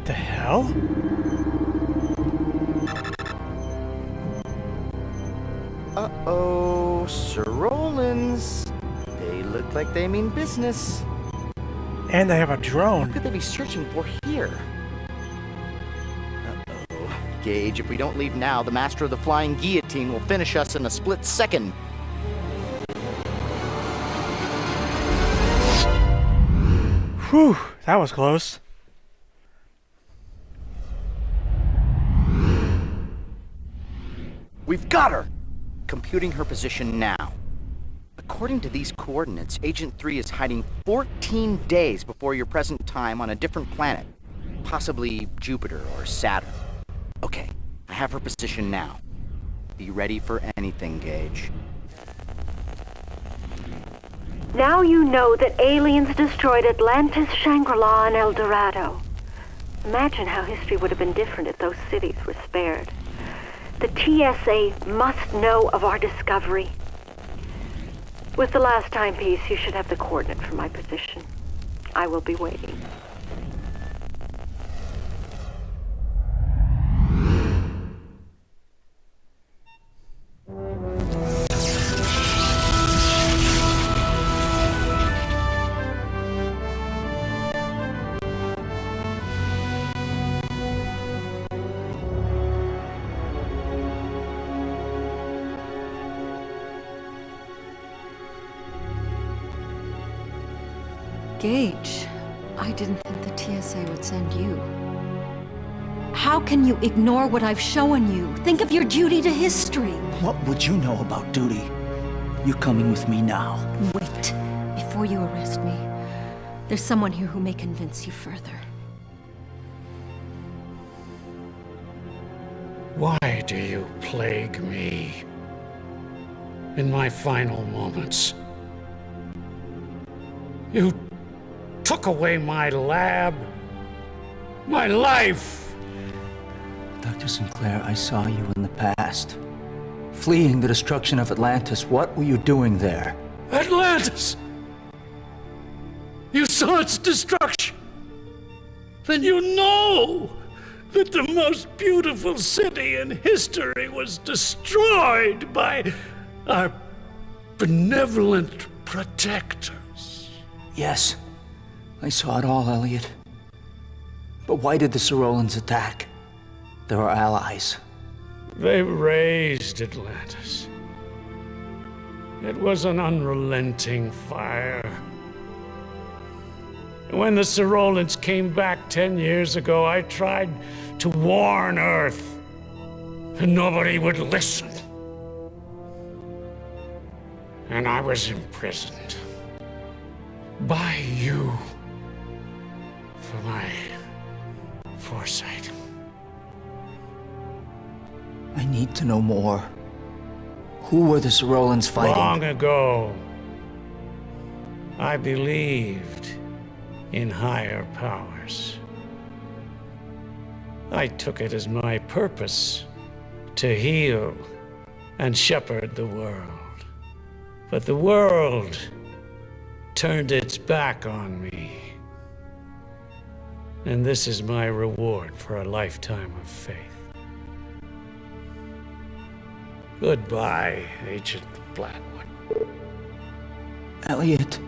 The hell? Uh-oh, Sir Rollins. They look like they mean business. And they have a drone. What could they be searching for here? Uh-oh. Gage, if we don't leave now, the master of the flying guillotine will finish us in a split second. Whew, that was close. We've got her! Computing her position now. According to these coordinates, Agent 3 is hiding 14 days before your present time on a different planet. Possibly Jupiter or Saturn. Okay, I have her position now. Be ready for anything, Gage. Now you know that aliens destroyed Atlantis, Shangri-La, and El Dorado. Imagine how history would have been different if those cities were spared. The TSA must know of our discovery. With the last timepiece, you should have the coordinate for my position. I will be waiting. Gage, I didn't think the TSA would send you. How can you ignore what I've shown you? Think of your duty to history. What would you know about duty? You're coming with me now. Wait, before you arrest me. There's someone here who may convince you further. Why do you plague me in my final moments? You took away my lab, my life. Dr. Sinclair, I saw you in the past. Fleeing the destruction of Atlantis, what were you doing there? Atlantis! You saw its destruction. Then you know that the most beautiful city in history was destroyed by our benevolent protectors. Yes, I saw it all, Elliot. But why did the Sorolans attack? They're our allies. They razed Atlantis. It was an unrelenting fire. When the Sorolans came back 10 years ago, I tried to warn Earth, and nobody would listen. And I was imprisoned by you for my foresight. I need to know more. Who were the Sorolans fighting? Long ago, I believed in higher powers. I took it as my purpose to heal and shepherd the world. But the world turned its back on me. And this is my reward for a lifetime of faith. Goodbye, Agent Blackwood. Elliot.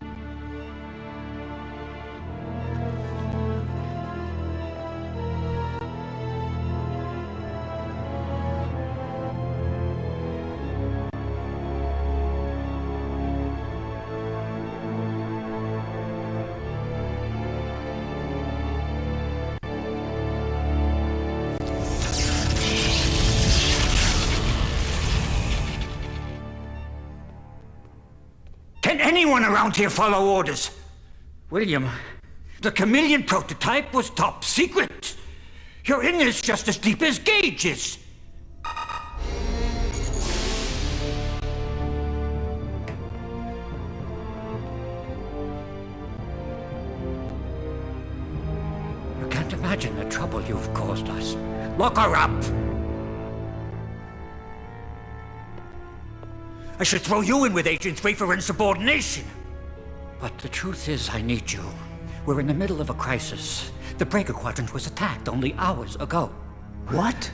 Can anyone around here follow orders? William, the chameleon prototype was top secret. You're in this just as deep as Gage is. You can't imagine the trouble you've caused us. Lock her up! I should throw you in with Agent 3 for insubordination. But the truth is, I need you. We're in the middle of a crisis. The Breaker Quadrant was attacked only hours ago. What?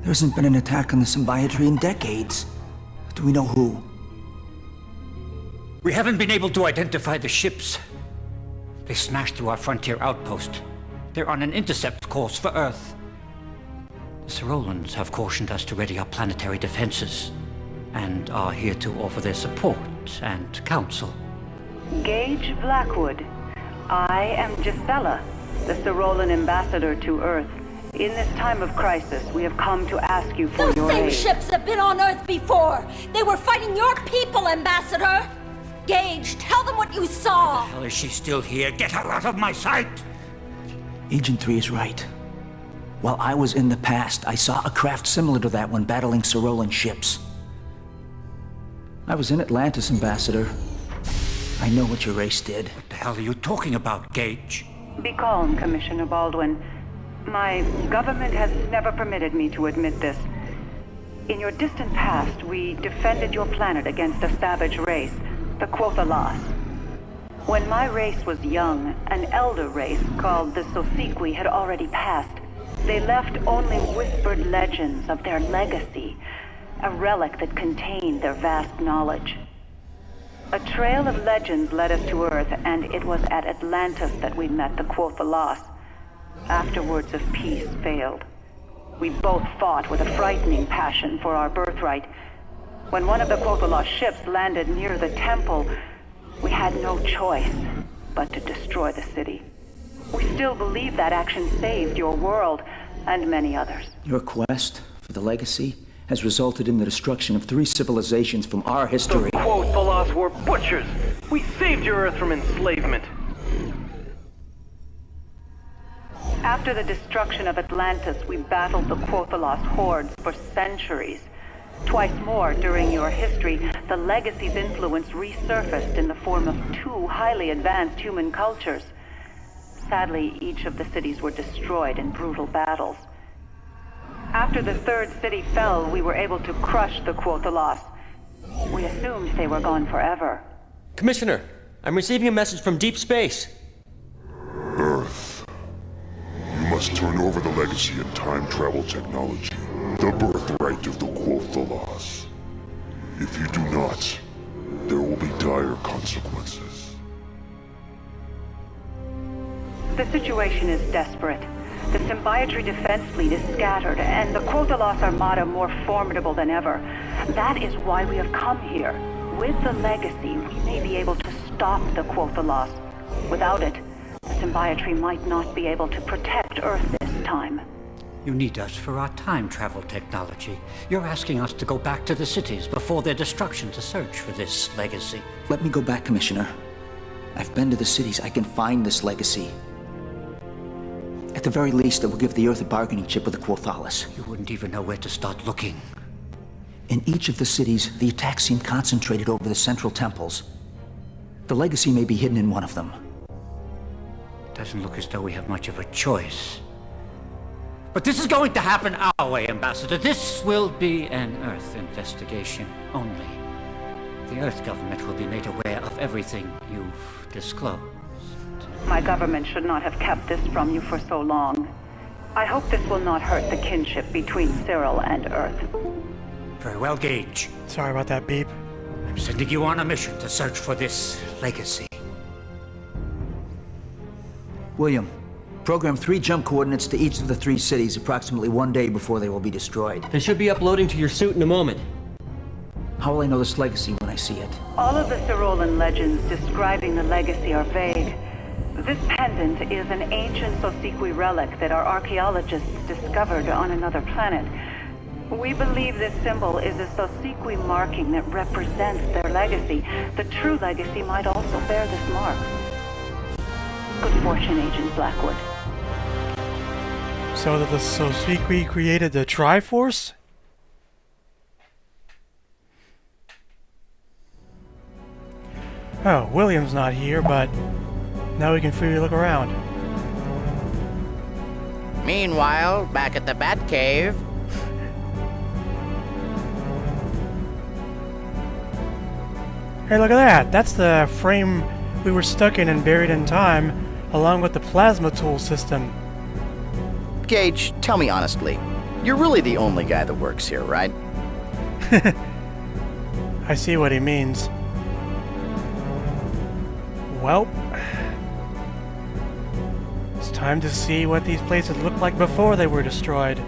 There hasn't been an attack on the Symbiotry in decades. Do we know who? We haven't been able to identify the ships. They smashed through our frontier outpost. They're on an intercept course for Earth. The Sorolans have cautioned us to ready our planetary defenses, and are here to offer their support and counsel. Gage Blackwood, I am Gisela, the Cyrolan ambassador to Earth. In this time of crisis, we have come to ask you for your Same aid. ships have been on Earth before! They were fighting your people, Ambassador! Gage, tell them what you saw! Hell, is she still here? Get her out of my sight! Agent 3 is right. While I was in the past, I saw a craft similar to that one battling Cyrolan ships. I was in Atlantis, Ambassador. I know what your race did. What the hell are you talking about, Gage? Be calm, Commissioner Baldwin. My government has never permitted me to admit this. In your distant past, we defended your planet against a savage race, the Quothalas. When my race was young, an elder race called the Sosequi had already passed. They left only whispered legends of their legacy, a relic that contained their vast knowledge. A trail of legends led us to Earth, and it was at Atlantis that we met the Quothalas. After words of peace failed. We both fought with a frightening passion for our birthright. When one of the Quothalas ships landed near the temple, we had no choice but to destroy the city. We still believe that action saved your world and many others. Your quest for the legacy has resulted in the destruction of 3 civilizations from our history. The Quothalas were butchers! We saved your Earth from enslavement! After the destruction of Atlantis, we battled the Quothalas hordes for centuries. Twice more during your history, the Legacy's influence resurfaced in the form of 2 highly advanced human cultures. Sadly, each of the cities were destroyed in brutal battles. After the 3rd city fell, we were able to crush the Quothalas. We assumed they were gone forever. Commissioner, I'm receiving a message from deep space. Earth. You must turn over the legacy and time travel technology, the birthright of the Quothalas. If you do not, there will be dire consequences. The situation is desperate. The Symbiotree defense fleet is scattered, and the Quothalas Armada more formidable than ever. That is why we have come here. With the legacy, we may be able to stop the Quothalas. Without it, the Symbiotree might not be able to protect Earth this time. You need us for our time travel technology. You're asking us to go back to the cities before their destruction to search for this legacy. Let me go back, Commissioner. I've been to the cities. I can find this legacy. At the very least, it will give the Earth a bargaining chip with the Quothalas. You wouldn't even know where to start looking. In each of the cities, the attacks seem concentrated over the central temples. The legacy may be hidden in one of them. Doesn't look as though we have much of a choice. But this is going to happen our way, Ambassador. This will be an Earth investigation only. The Earth government will be made aware of everything you've disclosed. My government should not have kept this from you for so long. I hope this will not hurt the kinship between Cyril and Earth. Very well, Gage. Sorry about that beep. I'm sending you on a mission to search for this legacy. William, program 3 jump coordinates to each of the 3 cities approximately 1 day before they will be destroyed. They should be uploading to your suit in a moment. How will I know this legacy when I see it? All of the Cyrolan legends describing the legacy are vague. This pendant is an ancient Sosequi relic that our archaeologists discovered on another planet. We believe this symbol is a Sosequi marking that represents their legacy. The true legacy might also bear this mark. Good fortune, Agent Blackwood. So that the Sosequi created the Triforce? Oh, William's not here, but now we can freely look around. Meanwhile, back at the Batcave. Hey, look at that! That's the frame we were stuck in and buried in time, along with the plasma tool system. Gage, tell me honestly, you're really the only guy that works here, right? I see what he means. Well, it's time to see what these places looked like before they were destroyed.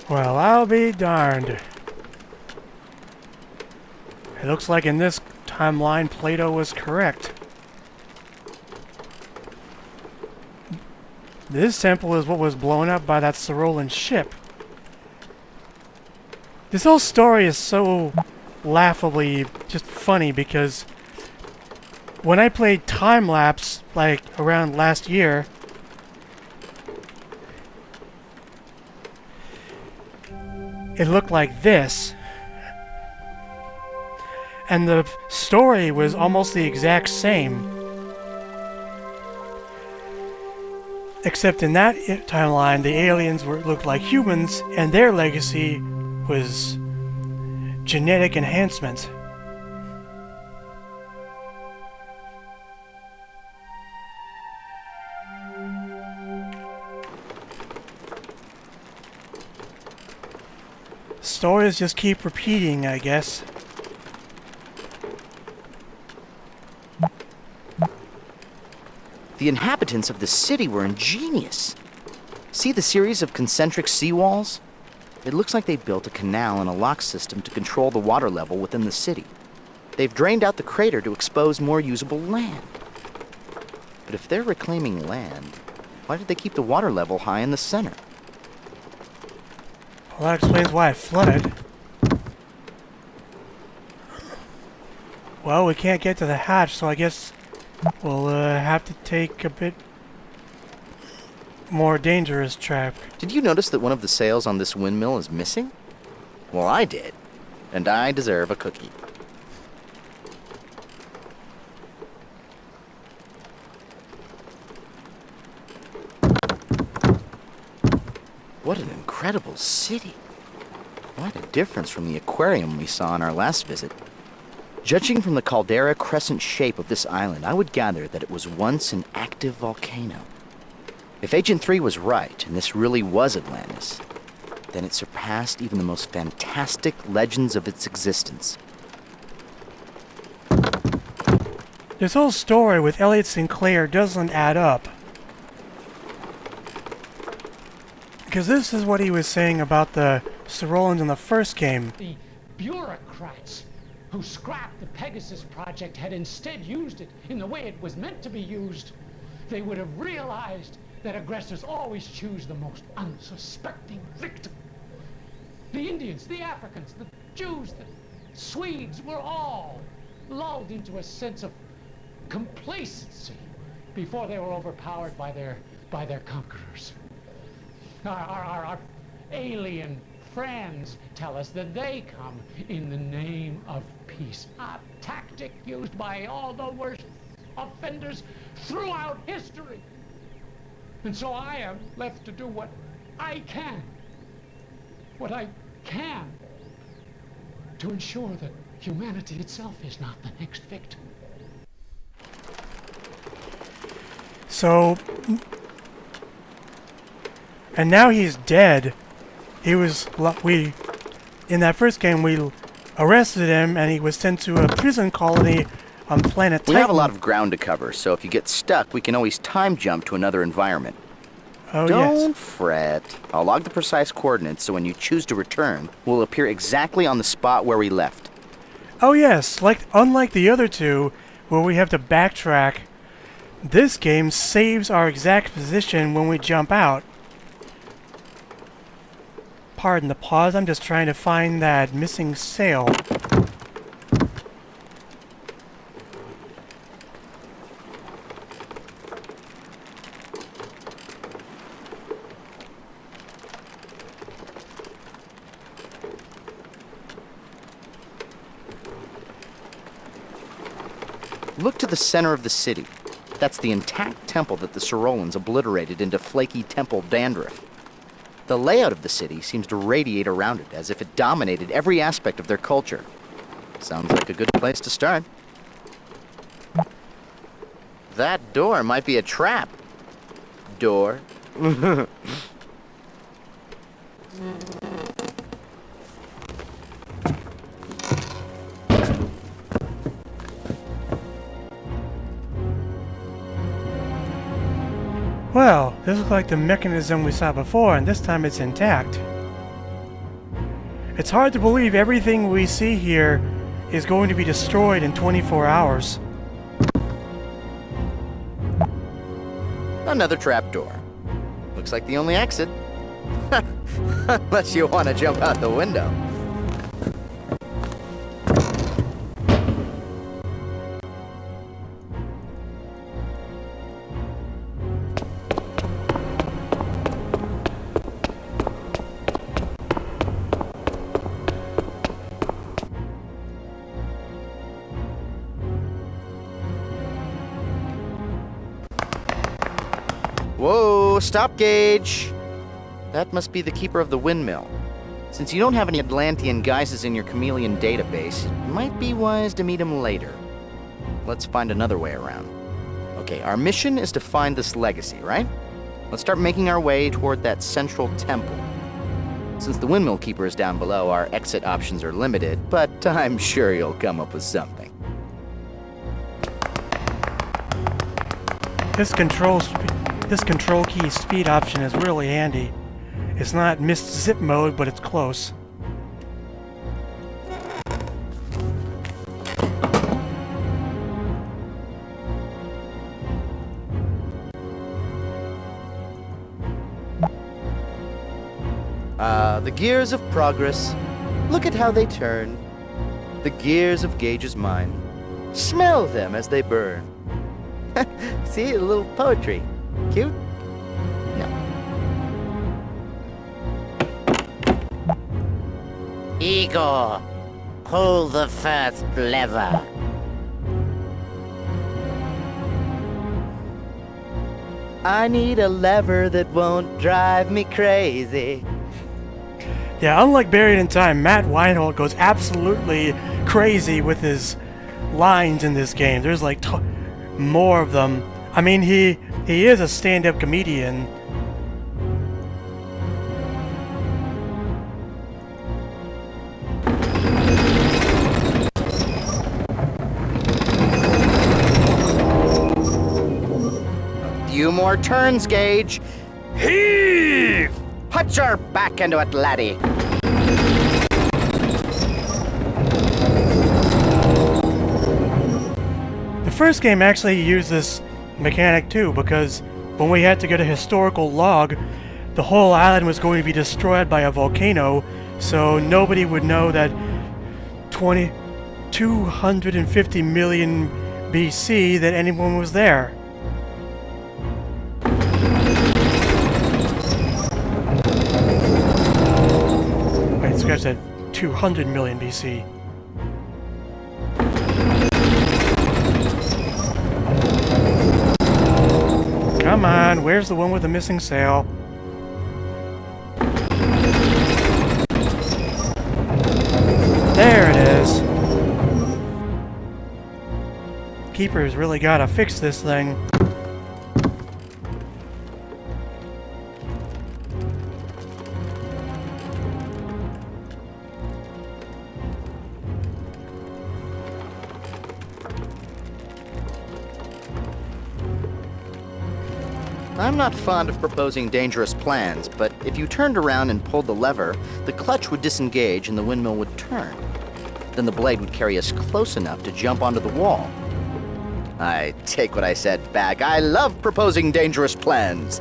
Well, I'll be darned. It looks like in this timeline, Plato was correct. This temple is what was blown up by that Sarolan ship. This whole story is so laughably just funny because when I played time-lapse, like around last year, it looked like this. And the story was almost the exact same. Except in that timeline, the aliens looked like humans, and their legacy was genetic enhancement. Stories just keep repeating, I guess. The inhabitants of the city were ingenious. See the series of concentric seawalls? It looks like they built a canal and a lock system to control the water level within the city. They've drained out the crater to expose more usable land. But if they're reclaiming land, why did they keep the water level high in the center? Well, that explains why it flooded. Well, we can't get to the hatch, so I guess we'll have to take a bit more dangerous track. Did you notice that one of the sails on this windmill is missing? Well, I did. And I deserve a cookie. What an incredible city. Quite a difference from the aquarium we saw on our last visit. Judging from the caldera crescent shape of this island, I would gather that it was once an active volcano. If Agent 3 was right, and this really was Atlantis, then it surpassed even the most fantastic legends of its existence. This whole story with Elliot Sinclair doesn't add up. Because this is what he was saying about the Sarolans in the first game. The bureaucrats who scrapped the Pegasus project had instead used it in the way it was meant to be used. They would have realized that aggressors always choose the most unsuspecting victim. The Indians, the Africans, the Jews, the Swedes were all lulled into a sense of complacency before they were overpowered by their conquerors. Our alien friends tell us that they come in the name of peace, a tactic used by all the worst offenders throughout history. And so I am left to do what I can to ensure that humanity itself is not the next victim. So, and now he's dead. He was, in that first game, we arrested him and he was sent to a prison colony on planet Titan. We have a lot of ground to cover, so if you get stuck, we can always time jump to another environment. Oh, Don't fret. I'll log the precise coordinates so when you choose to return, we'll appear exactly on the spot where we left. Oh yes, unlike the other two, where we have to backtrack, this game saves our exact position when we jump out. Pardon the pause, I'm just trying to find that missing sail. Look to the center of the city. That's the intact temple that the Sarolans obliterated into flaky temple dandruff. The layout of the city seems to radiate around it, as if it dominated every aspect of their culture. Sounds like a good place to start. That door might be a trap. Door. Well, this looks like the mechanism we saw before, and this time it's intact. It's hard to believe everything we see here is going to be destroyed in 24 hours. Another trapdoor. Looks like the only exit. Unless you want to jump out the window. Whoa, stop, Gage. That must be the keeper of the windmill. Since you don't have any Atlantean guises in your chameleon database, it might be wise to meet him later. Let's find another way around. Okay, our mission is to find this legacy, right? Let's start making our way toward that central temple. Since the windmill keeper is down below, our exit options are limited, but I'm sure you'll come up with something. This control key speed option is really handy. It's not missed zip mode, but it's close. The gears of progress. Look at how they turn. The gears of Gage's mind. Smell them as they burn. See, a little poetry. Cute? No. Igor, pull the first lever. I need a lever that won't drive me crazy. Yeah, unlike Buried in Time, Matt Weinhold goes absolutely crazy with his lines in this game. There's like more of them. I mean, he is a stand-up comedian. A few more turns, Gage. Heave! Put your back into it, laddie. The first game actually used this mechanic too, because when we had to get a historical log, the whole island was going to be destroyed by a volcano, so nobody would know that 250 million BC that anyone was there. Wait, this guy said 200 million BC. Come on, where's the one with the missing sail? There it is. Keeper's really gotta fix this thing. I'm not fond of proposing dangerous plans, but if you turned around and pulled the lever, the clutch would disengage and the windmill would turn. Then the blade would carry us close enough to jump onto the wall. I take what I said back. I love proposing dangerous plans.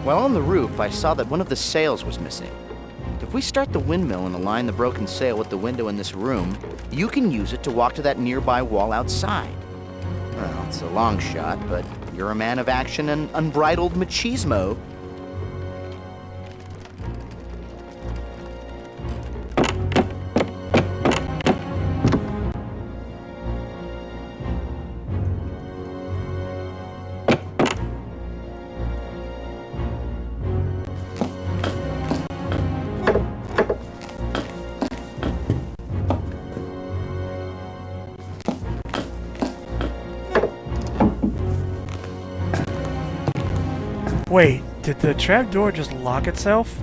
While on the roof, I saw that one of the sails was missing. If we start the windmill and align the broken sail with the window in this room, you can use it to walk to that nearby wall outside. Well, it's a long shot, but you're a man of action and unbridled machismo. Wait, did the trapdoor just lock itself?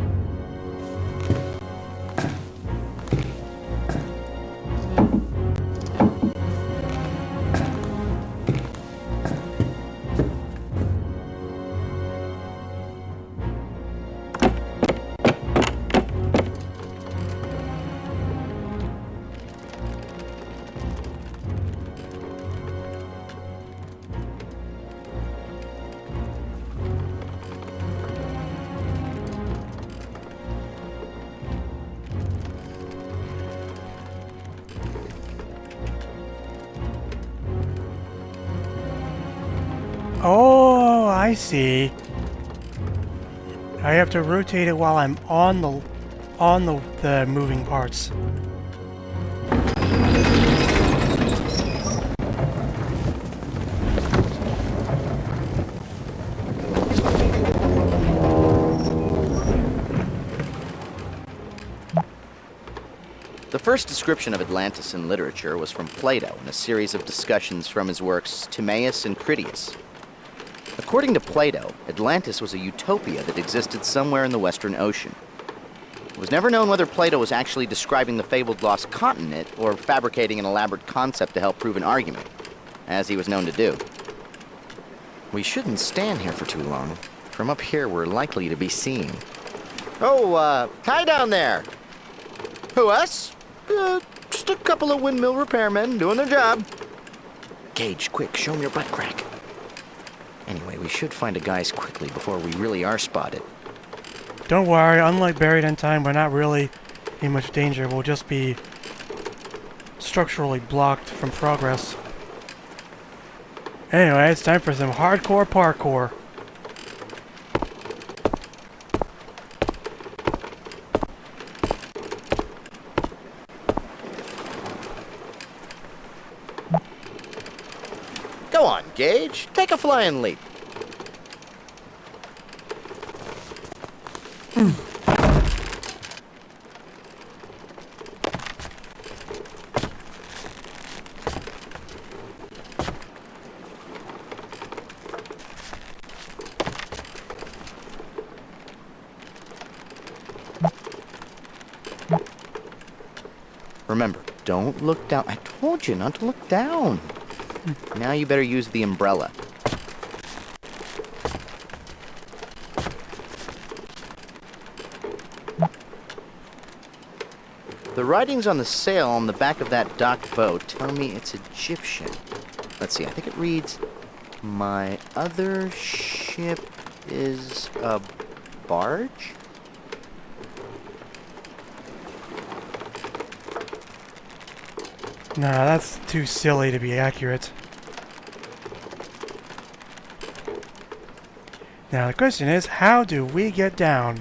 Oh, I see. I have to rotate it while I'm on the moving parts. The first description of Atlantis in literature was from Plato in a series of discussions from his works Timaeus and Critias. According to Plato, Atlantis was a utopia that existed somewhere in the Western Ocean. It was never known whether Plato was actually describing the fabled lost continent or fabricating an elaborate concept to help prove an argument, as he was known to do. We shouldn't stand here for too long. From up here, we're likely to be seen. Oh, hi down there! Who, us? Just a couple of windmill repairmen doing their job. Gage, quick, show him your butt crack. Anyway, we should find a guise quickly before we really are spotted. Don't worry, unlike Buried in Time, we're not really in much danger. We'll just be structurally blocked from progress. Anyway, it's time for some hardcore parkour. Go on, Gage. Take a flying leap. Remember, don't look down. I told you not to look down. Now you better use the umbrella. The writings on the sail on the back of that docked boat tell me it's Egyptian. Let's see, I think it reads, "My other ship is a barge?" Nah, that's too silly to be accurate. Now the question is, how do we get down?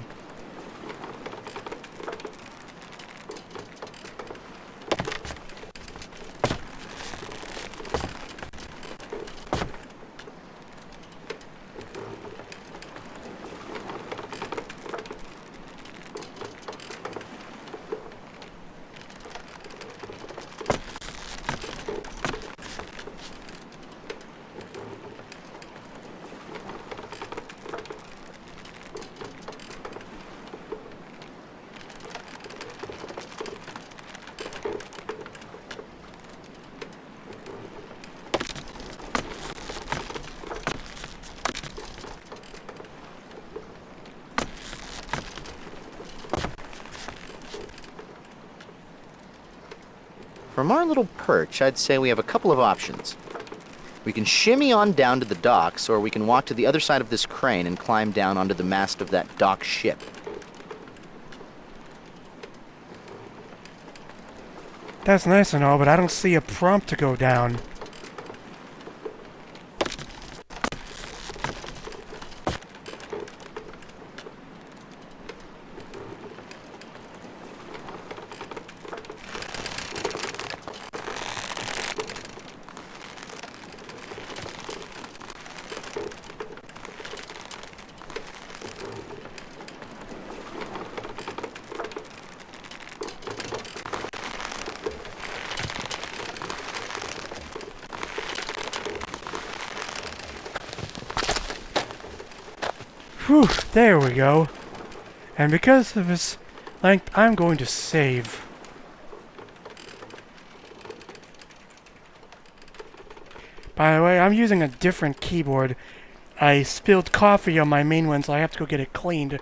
From our little perch, I'd say we have a couple of options. We can shimmy on down to the docks, or we can walk to the other side of this crane and climb down onto the mast of that dock ship. That's nice and all, but I don't see a prompt to go down. Whew, there we go. And because of its length, I'm going to save. By the way, I'm using a different keyboard. I spilled coffee on my main one, so I have to go get it cleaned.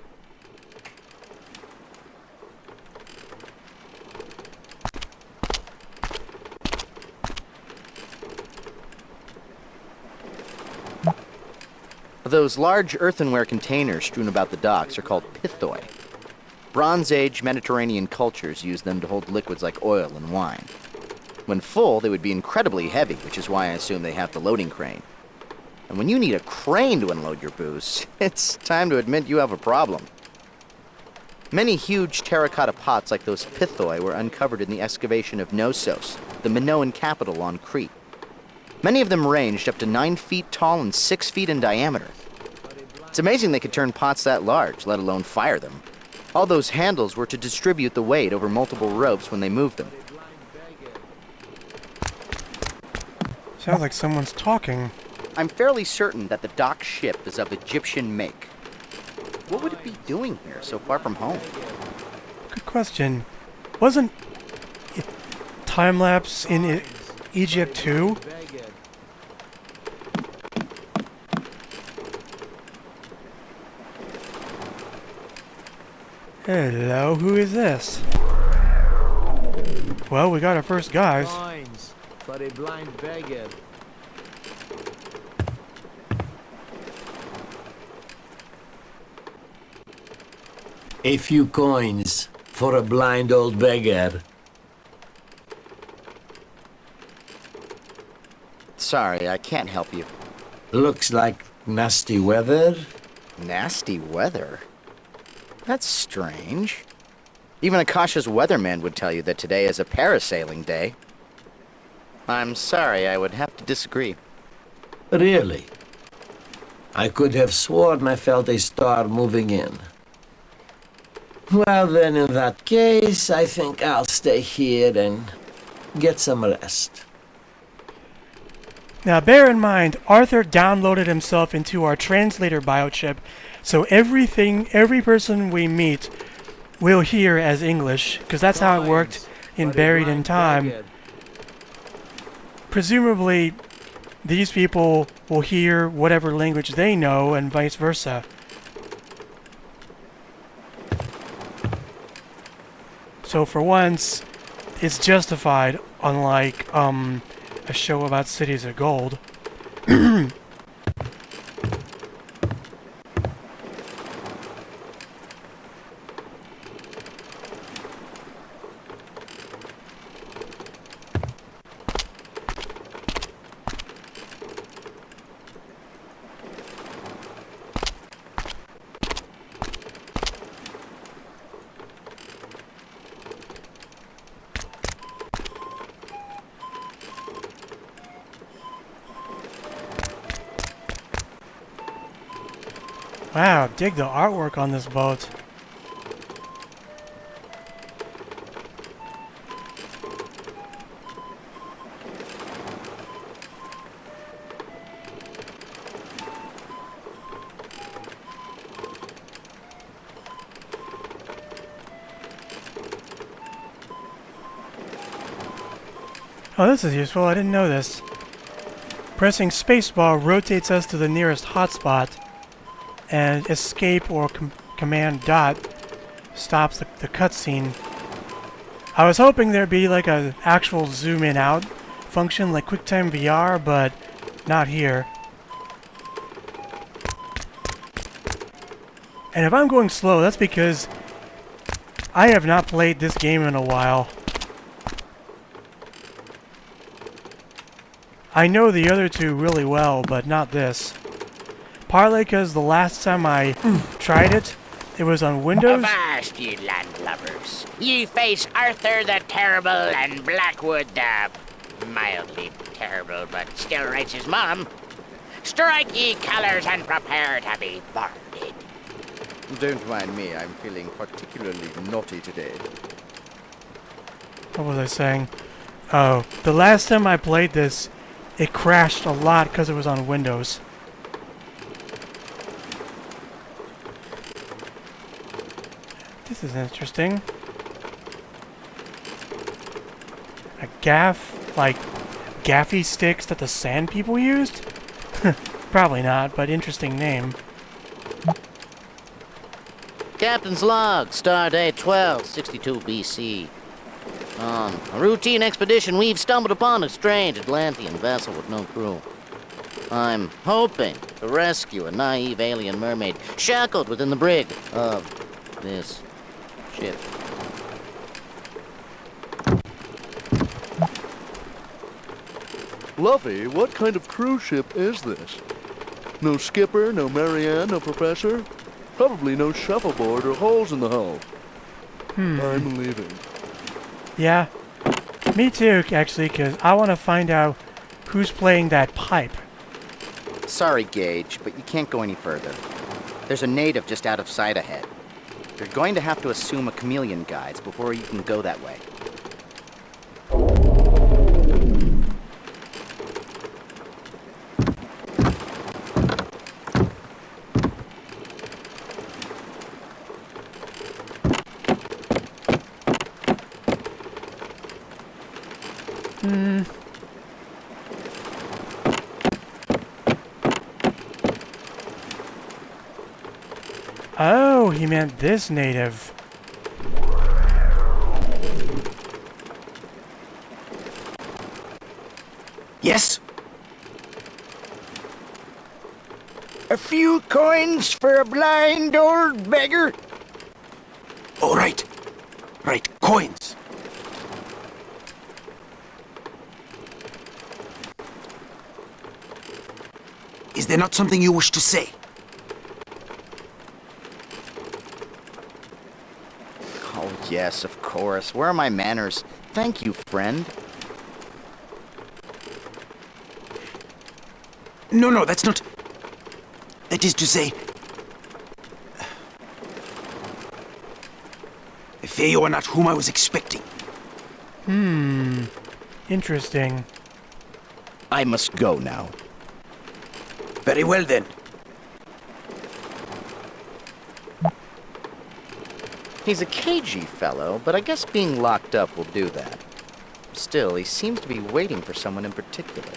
Those large earthenware containers strewn about the docks are called pithoi. Bronze Age Mediterranean cultures used them to hold liquids like oil and wine. When full, they would be incredibly heavy, which is why I assume they have the loading crane. And when you need a crane to unload your booze, it's time to admit you have a problem. Many huge terracotta pots like those pithoi were uncovered in the excavation of Knossos, the Minoan capital on Crete. Many of them ranged up to 9 feet tall and 6 feet in diameter. It's amazing they could turn pots that large, let alone fire them. All those handles were to distribute the weight over multiple ropes when they moved them. Sounds like someone's talking. I'm fairly certain that the docked ship is of Egyptian make. What would it be doing here so far from home? Good question. Wasn't time-lapse in Egypt too? Hello, who is this? Well, we got our first guys. Coins for a blind beggar. A few coins for a blind old beggar. Sorry, I can't help you. Looks like nasty weather. Nasty weather? That's strange. Even a cautious weatherman would tell you that today is a parasailing day. I'm sorry, I would have to disagree. Really? I could have sworn I felt a star moving in. Well then, in that case, I think I'll stay here and get some rest. Now bear in mind, Arthur downloaded himself into our translator biochip, so every person we meet will hear as English, because that's how it worked in Buried in Time. Presumably, these people will hear whatever language they know, and vice versa. So for once, it's justified, unlike a show about cities of gold. Wow, dig the artwork on this boat. Oh, this is useful. I didn't know this. Pressing spacebar rotates us to the nearest hotspot, and escape or command dot stops the cutscene. I was hoping there'd be like an actual zoom in out function like QuickTime VR, but not here. And if I'm going slow, that's because I have not played this game in a while. I know the other two really well, but not this. Partly because the last time I tried it, it was on Windows. Avast, ye landlubbers. Ye face Arthur the Terrible and Blackwood the mildly terrible but still righteous mom. Strike ye colors and prepare to be boarded. Don't mind me, I'm feeling particularly naughty today. What was I saying? Oh, the last time I played this, it crashed a lot because it was on Windows. This is interesting. A gaff, like gaffy sticks that the sand people used? Probably not, but interesting name. Captain's log, stardate 1262 BC. On a routine expedition, we've stumbled upon a strange Atlantean vessel with no crew. I'm hoping to rescue a naive alien mermaid shackled within the brig of this ship. Luffy, what kind of cruise ship is this? No skipper, no Marianne, no professor. Probably no shuffleboard or holes in the hull. I'm leaving. Yeah, me too, actually, because I want to find out who's playing that pipe. Sorry, Gage, but you can't go any further. There's a native just out of sight ahead. You're going to have to assume a chameleon guides before you can go that way. Oh, he meant this native. Yes? A few coins for a blind old beggar? All right. Right, coins. Is there not something you wish to say? Oh, yes, of course. Where are my manners? Thank you, friend. No, that's not... That is to say... I fear you are not whom I was expecting. Interesting. I must go now. Very well, then. He's a cagey fellow, but I guess being locked up will do that. Still, he seems to be waiting for someone in particular.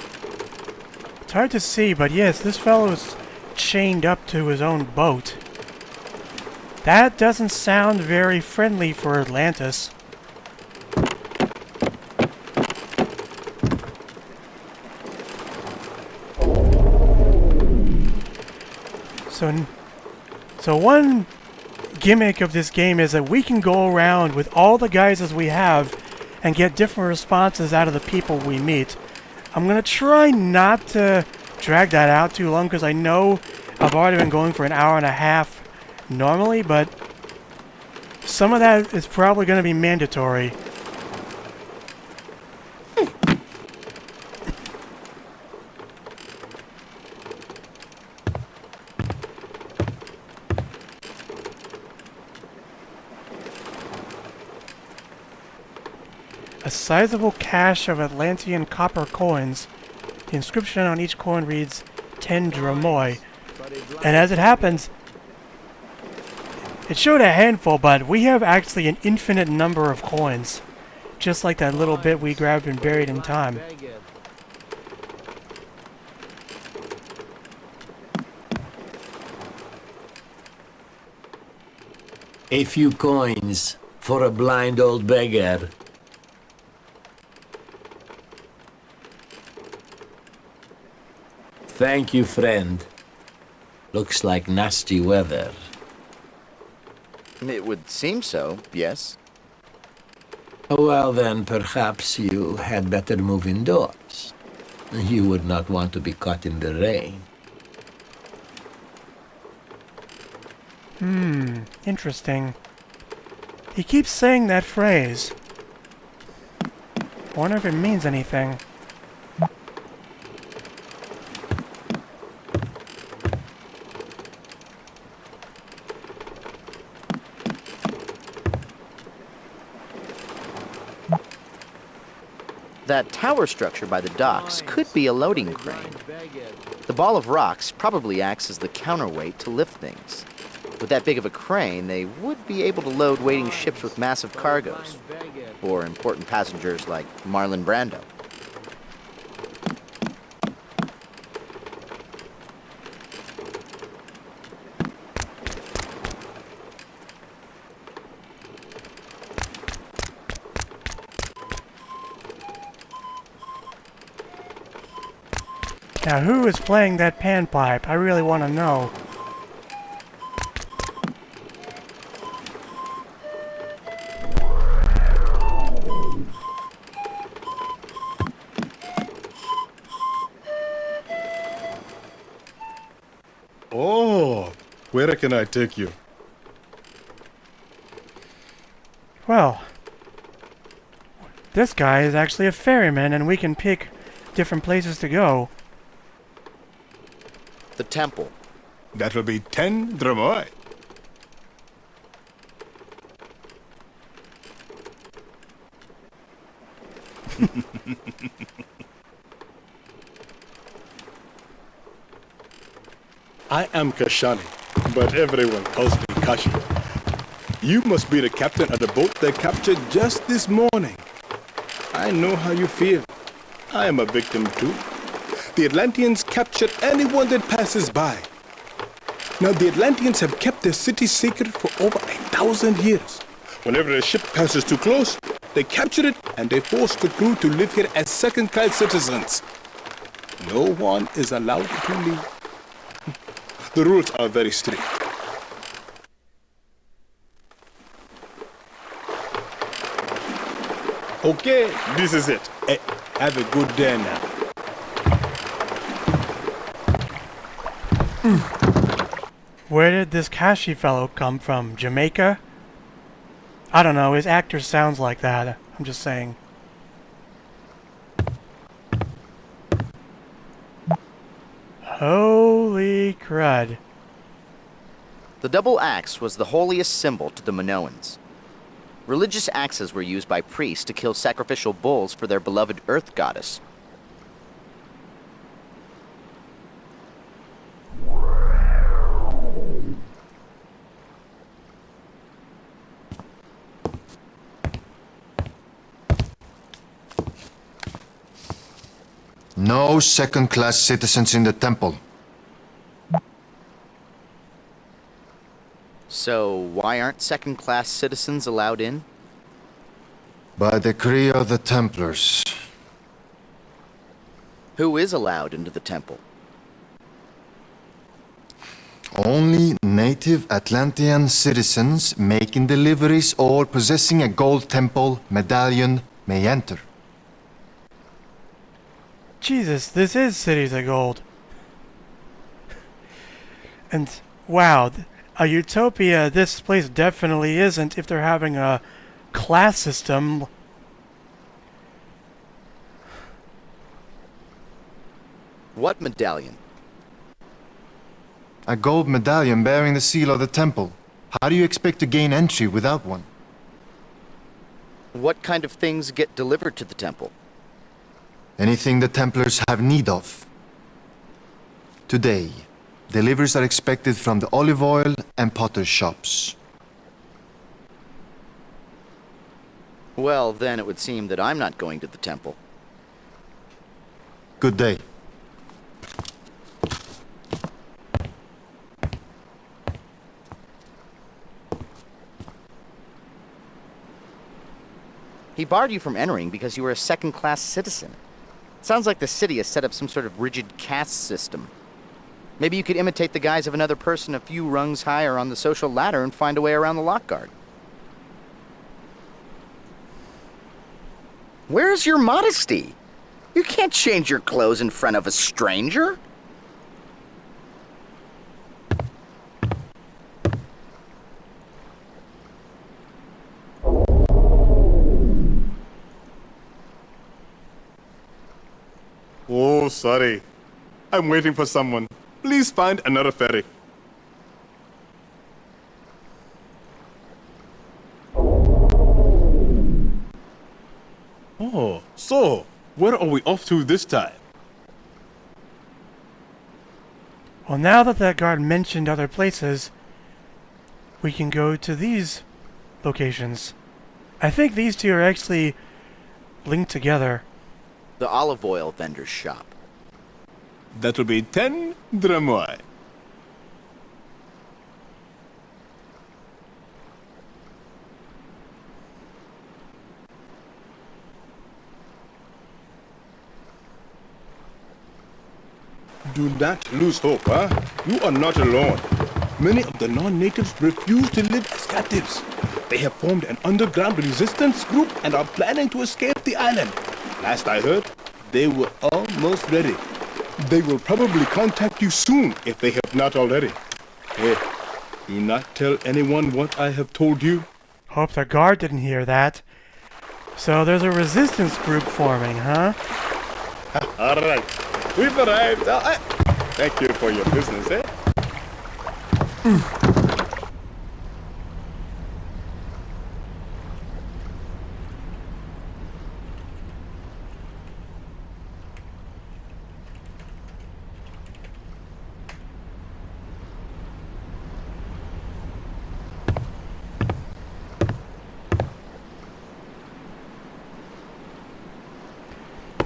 It's hard to see, but yes, this fellow is chained up to his own boat. That doesn't sound very friendly for Atlantis. So one gimmick of this game is that we can go around with all the guises we have and get different responses out of the people we meet. I'm gonna try not to drag that out too long because I know I've already been going for an hour and a half normally, but some of that is probably gonna be mandatory. A sizable cache of Atlantean copper coins. The inscription on each coin reads 10 dromoi. And as it happens, it showed a handful, but we have actually an infinite number of coins. Just like that little bit we grabbed and buried in time. A few coins for a blind old beggar. Thank you, friend. Looks like nasty weather. It would seem so, yes. Well then, perhaps you had better move indoors. You would not want to be caught in the rain. Interesting. He keeps saying that phrase. I wonder if it means anything. That tower structure by the docks could be a loading crane. The ball of rocks probably acts as the counterweight to lift things. With that big of a crane, they would be able to load waiting ships with massive cargoes, or important passengers like Marlon Brando. Now, who is playing that panpipe? I really want to know. Oh, where can I take you? Well, this guy is actually a ferryman, and we can pick different places to go. The temple. That will be 10 dromoi. I am Kashani, but everyone calls me Kashi. You must be the captain of the boat they captured just this morning. I know how you feel. I am a victim too. The Atlanteans capture anyone that passes by. Now the Atlanteans have kept their city secret for over 1,000 years. Whenever a ship passes too close, they capture it and they force the crew to live here as second-class citizens. No one is allowed to leave. The rules are very strict. Okay, this is it. Have a good day now. Where did this Kashi fellow come from? Jamaica? I don't know, his actor sounds like that. I'm just saying. Holy crud. The double axe was the holiest symbol to the Minoans. Religious axes were used by priests to kill sacrificial bulls for their beloved earth goddess. No second-class citizens in the temple. So, why aren't second-class citizens allowed in? By decree of the Templars. Who is allowed into the temple? Only native Atlantean citizens making deliveries or possessing a gold temple medallion may enter. Jesus, this is Cities of Gold. And, wow, a utopia this place definitely isn't if they're having a class system. What medallion? A gold medallion bearing the seal of the temple. How do you expect to gain entry without one? What kind of things get delivered to the temple? Anything the Templars have need of. Today, deliveries are expected from the olive oil and potter shops. Well, then it would seem that I'm not going to the temple. Good day. He barred you from entering because you were a second-class citizen. Sounds like the city has set up some sort of rigid caste system. Maybe you could imitate the guise of another person a few rungs higher on the social ladder and find a way around the lock guard. Where's your modesty? You can't change your clothes in front of a stranger. Oh, sorry. I'm waiting for someone. Please find another ferry. Oh, so, where are we off to this time? Well, now that that guard mentioned other places, we can go to these locations. I think these two are actually linked together. The olive oil vendor's shop. That will be 10 dromoi. Do not lose hope, huh? You are not alone. Many of the non-natives refuse to live as captives. They have formed an underground resistance group and are planning to escape the island. Last I heard, they were almost ready. They will probably contact you soon if they have not already. Hey, do not tell anyone what I have told you. Hope the guard didn't hear that. So there's a resistance group forming, huh? All right, we've arrived. Thank you for your business, eh?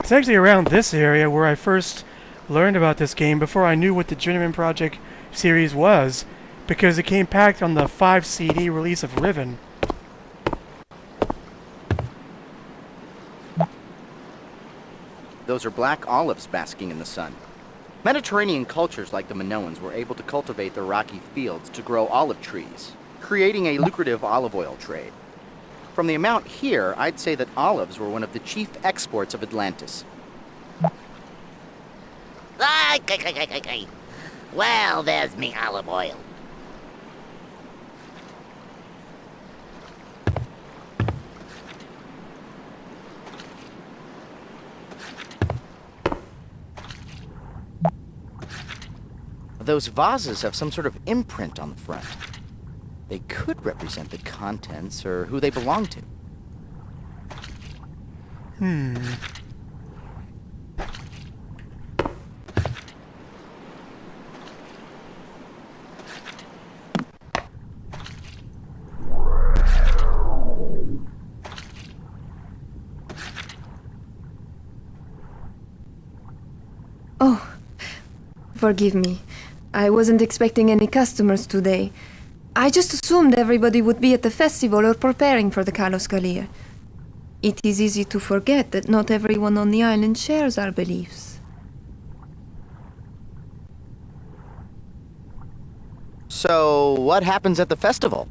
It's actually around this area where I first learned about this game before I knew what the Journeyman Project series was, because it came packed on the 5 CD release of Riven. Those are black olives basking in the sun. Mediterranean cultures like the Minoans were able to cultivate the rocky fields to grow olive trees, creating a lucrative olive oil trade. From the amount here, I'd say that olives were one of the chief exports of Atlantis. Well, there's me olive oil. Those vases have some sort of imprint on the front. They could represent the contents or who they belong to. Oh, forgive me. I wasn't expecting any customers today. I just assumed everybody would be at the festival or preparing for the Kalos Kalir. It is easy to forget that not everyone on the island shares our beliefs. So, what happens at the festival?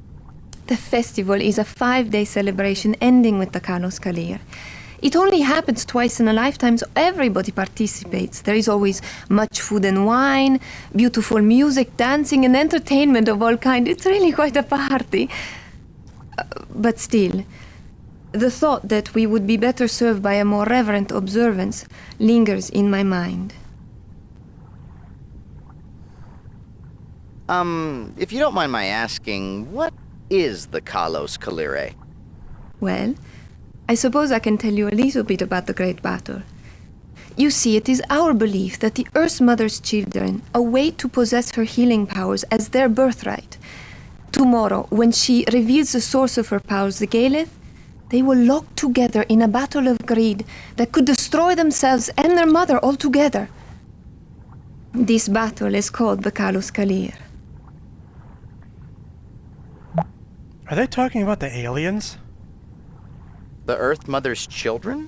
The festival is a 5-day celebration ending with the Kalos Kalir. It only happens twice in a lifetime, so everybody participates. There is always much food and wine, beautiful music, dancing, and entertainment of all kinds. It's really quite a party. But still, the thought that we would be better served by a more reverent observance lingers in my mind. If you don't mind my asking, what is the Kalos Kalire? Well, I suppose I can tell you a little bit about the Great Battle. You see, it is our belief that the Earth Mother's children await to possess her healing powers as their birthright. Tomorrow, when she reveals the source of her powers, the Galeth, they will lock together in a battle of greed that could destroy themselves and their mother altogether. This battle is called the Kalos Kalir. Are they talking about the aliens? The Earth Mother's children?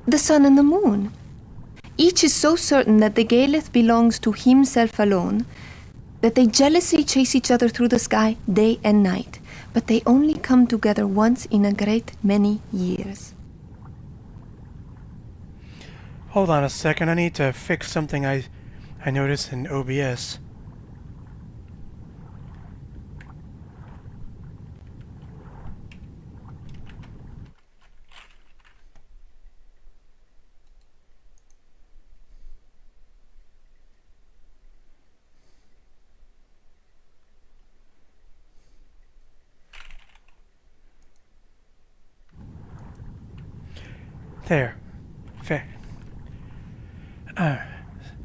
The sun and the moon. Each is so certain that the Galeth belongs to himself alone that they jealously chase each other through the sky day and night, but they only come together once in a great many years. Hold on a second, I need to fix something I noticed in OBS. There. Fair.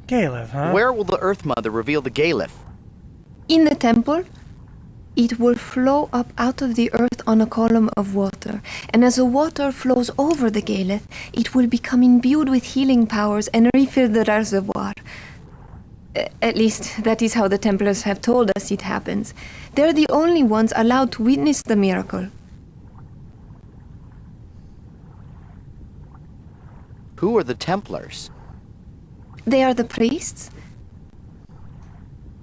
Galeth, huh? Where will the Earth Mother reveal the Galeth? In the temple, it will flow up out of the earth on a column of water, and as the water flows over the Galeth, it will become imbued with healing powers and refill the reservoir. At least, that is how the Templars have told us it happens. They're the only ones allowed to witness the miracle. Who are the Templars? They are the priests.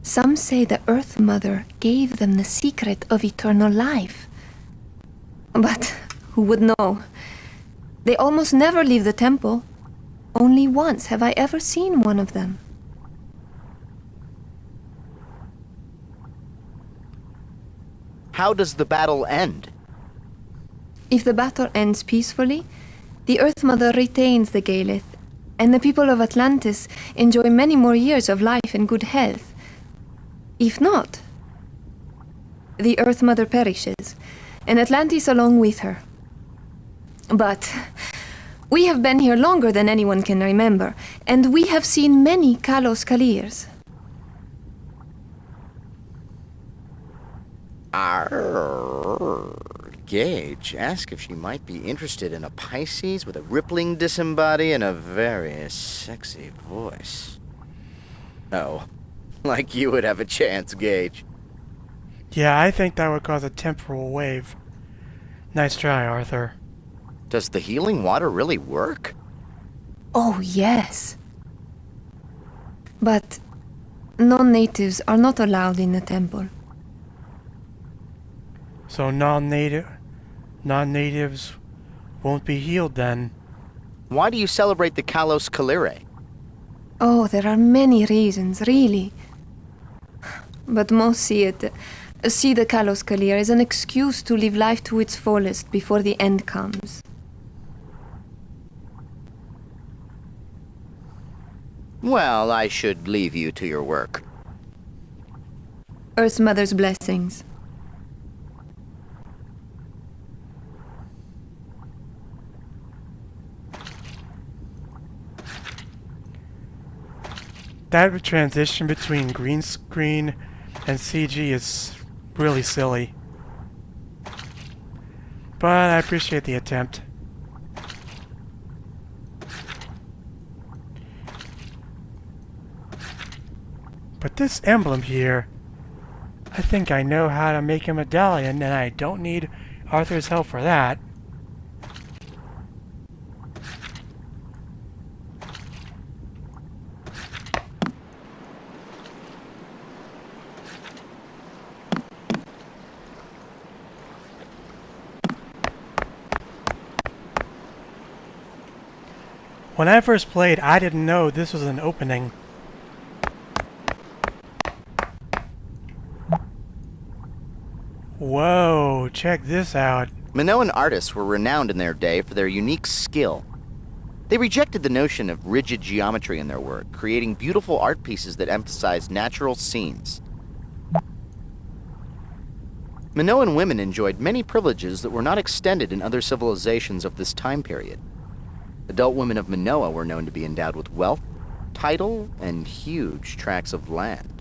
Some say the Earth Mother gave them the secret of eternal life. But who would know? They almost never leave the temple. Only only once have I ever seen one of them. How does the battle end? If the battle ends peacefully, the Earth Mother retains the Galeth, and the people of Atlantis enjoy many more years of life and good health. If not, the Earth Mother perishes, and Atlantis along with her. But we have been here longer than anyone can remember, and we have seen many Kalos Kalirs. Gage, ask if she might be interested in a Pisces with a rippling disembody and a very sexy voice. Oh, like you would have a chance, Gage. Yeah, I think that would cause a temporal wave. Nice try, Arthur. Does the healing water really work? Oh, yes. But non-natives are not allowed in the temple. So non-natives won't be healed then. Why do you celebrate the Kalos Kalire? Oh, there are many reasons, really. But most see the Kalos Kalir as an excuse to live life to its fullest before the end comes. Well, I should leave you to your work. Earth Mother's blessings. That transition between green screen and CG is really silly. But I appreciate the attempt. But this emblem here, I think I know how to make a medallion, and I don't need Arthur's help for that. When I first played, I didn't know this was an opening. Whoa, check this out. Minoan artists were renowned in their day for their unique skill. They rejected the notion of rigid geometry in their work, creating beautiful art pieces that emphasized natural scenes. Minoan women enjoyed many privileges that were not extended in other civilizations of this time period. Adult women of Minoa were known to be endowed with wealth, title, and huge tracts of land.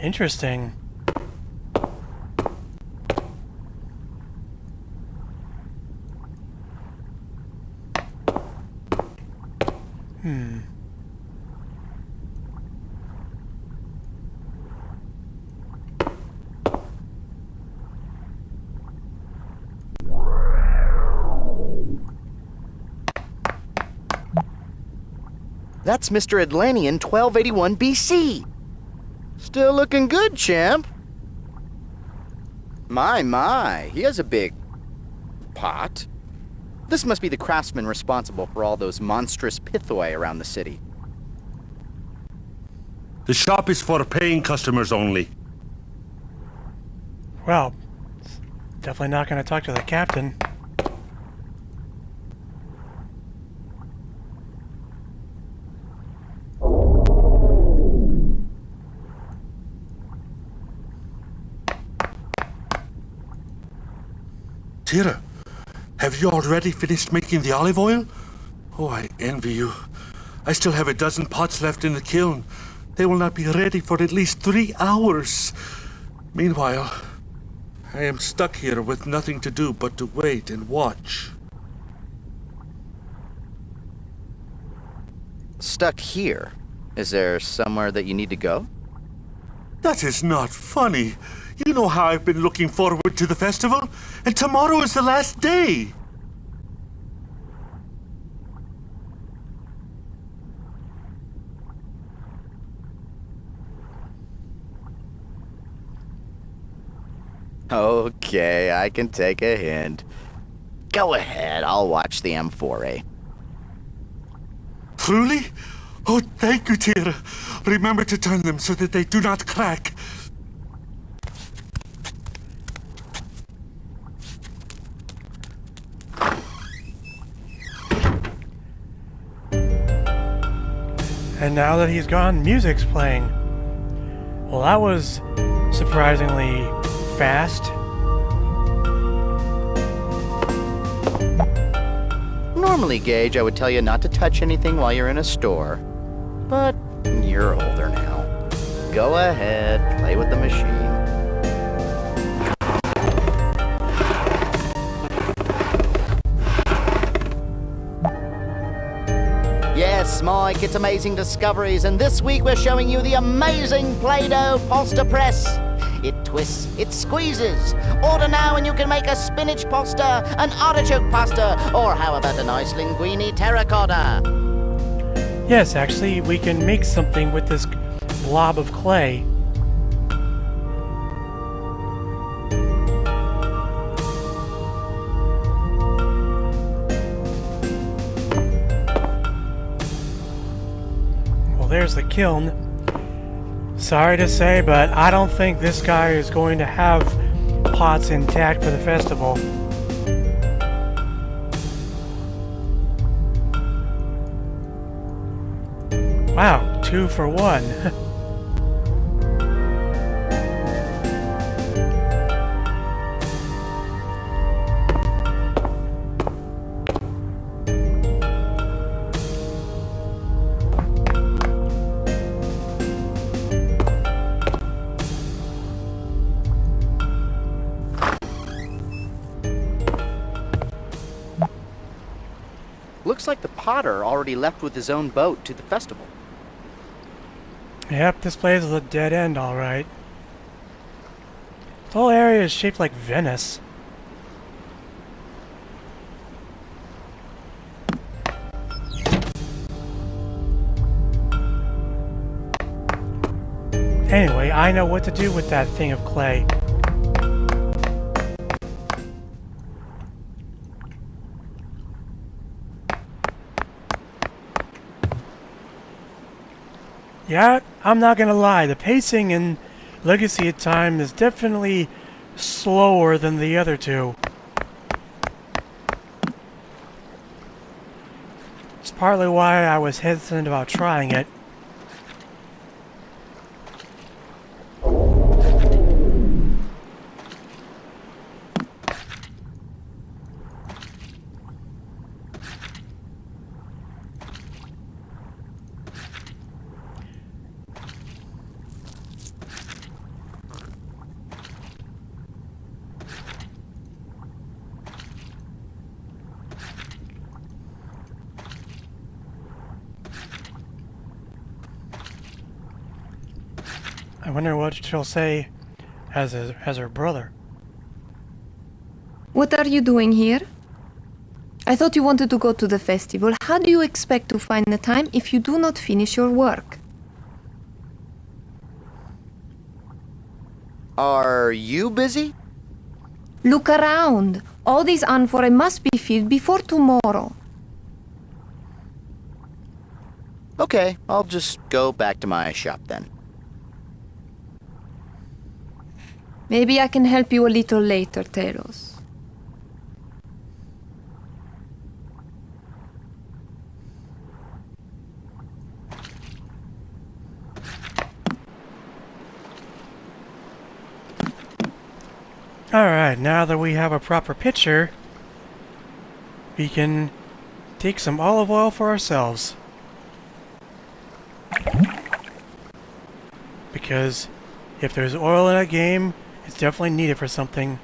Interesting. That's Mr. Atlantean 1281 BC. Still looking good, champ. My, he has a big pot. This must be the craftsman responsible for all those monstrous pithoi around the city. The shop is for paying customers only. Well, definitely not going to talk to the captain. Tira, have you already finished making the olive oil? Oh, I envy you. I still have a dozen pots left in the kiln. They will not be ready for at least 3 hours. Meanwhile, I am stuck here with nothing to do but to wait and watch. Stuck here? Is there somewhere that you need to go? That is not funny. You know how I've been looking forward to the festival, and tomorrow is the last day. Okay, I can take a hint. Go ahead, I'll watch the M4A. Truly? Oh, thank you, Tira. Remember to turn them so that they do not crack. And now that he's gone, music's playing. Well, that was surprisingly fast. Normally, Gage, I would tell you not to touch anything while you're in a store. But you're older now. Go ahead, play with the machine. Yes, Mike, it's Amazing Discoveries, and this week we're showing you the amazing Play-Doh Pasta Press. It twists, it squeezes. Order now and you can make a spinach pasta, an artichoke pasta, or how about a nice linguine terracotta? Yes, actually, we can make something with this blob of clay. Well, there's the kiln. Sorry to say, but I don't think this guy is going to have pots intact for the festival. Wow, 2 for 1. Looks like the potter already left with his own boat to the festival. Yep, this place is a dead end, alright. The whole area is shaped like Venice. Anyway, I know what to do with that thing of clay. Yeah, I'm not gonna lie, the pacing in Legacy of Time is definitely slower than the other two. It's partly why I was hesitant about trying it. I wonder what she'll say as her brother. What are you doing here? I thought you wanted to go to the festival. How do you expect to find the time if you do not finish your work? Are you busy? Look around. All these amphorae must be filled before tomorrow. Okay, I'll just go back to my shop then. Maybe I can help you a little later, Teros. Alright, now that we have a proper picture, we can take some olive oil for ourselves. Because if there's oil in a game, it's definitely needed for something.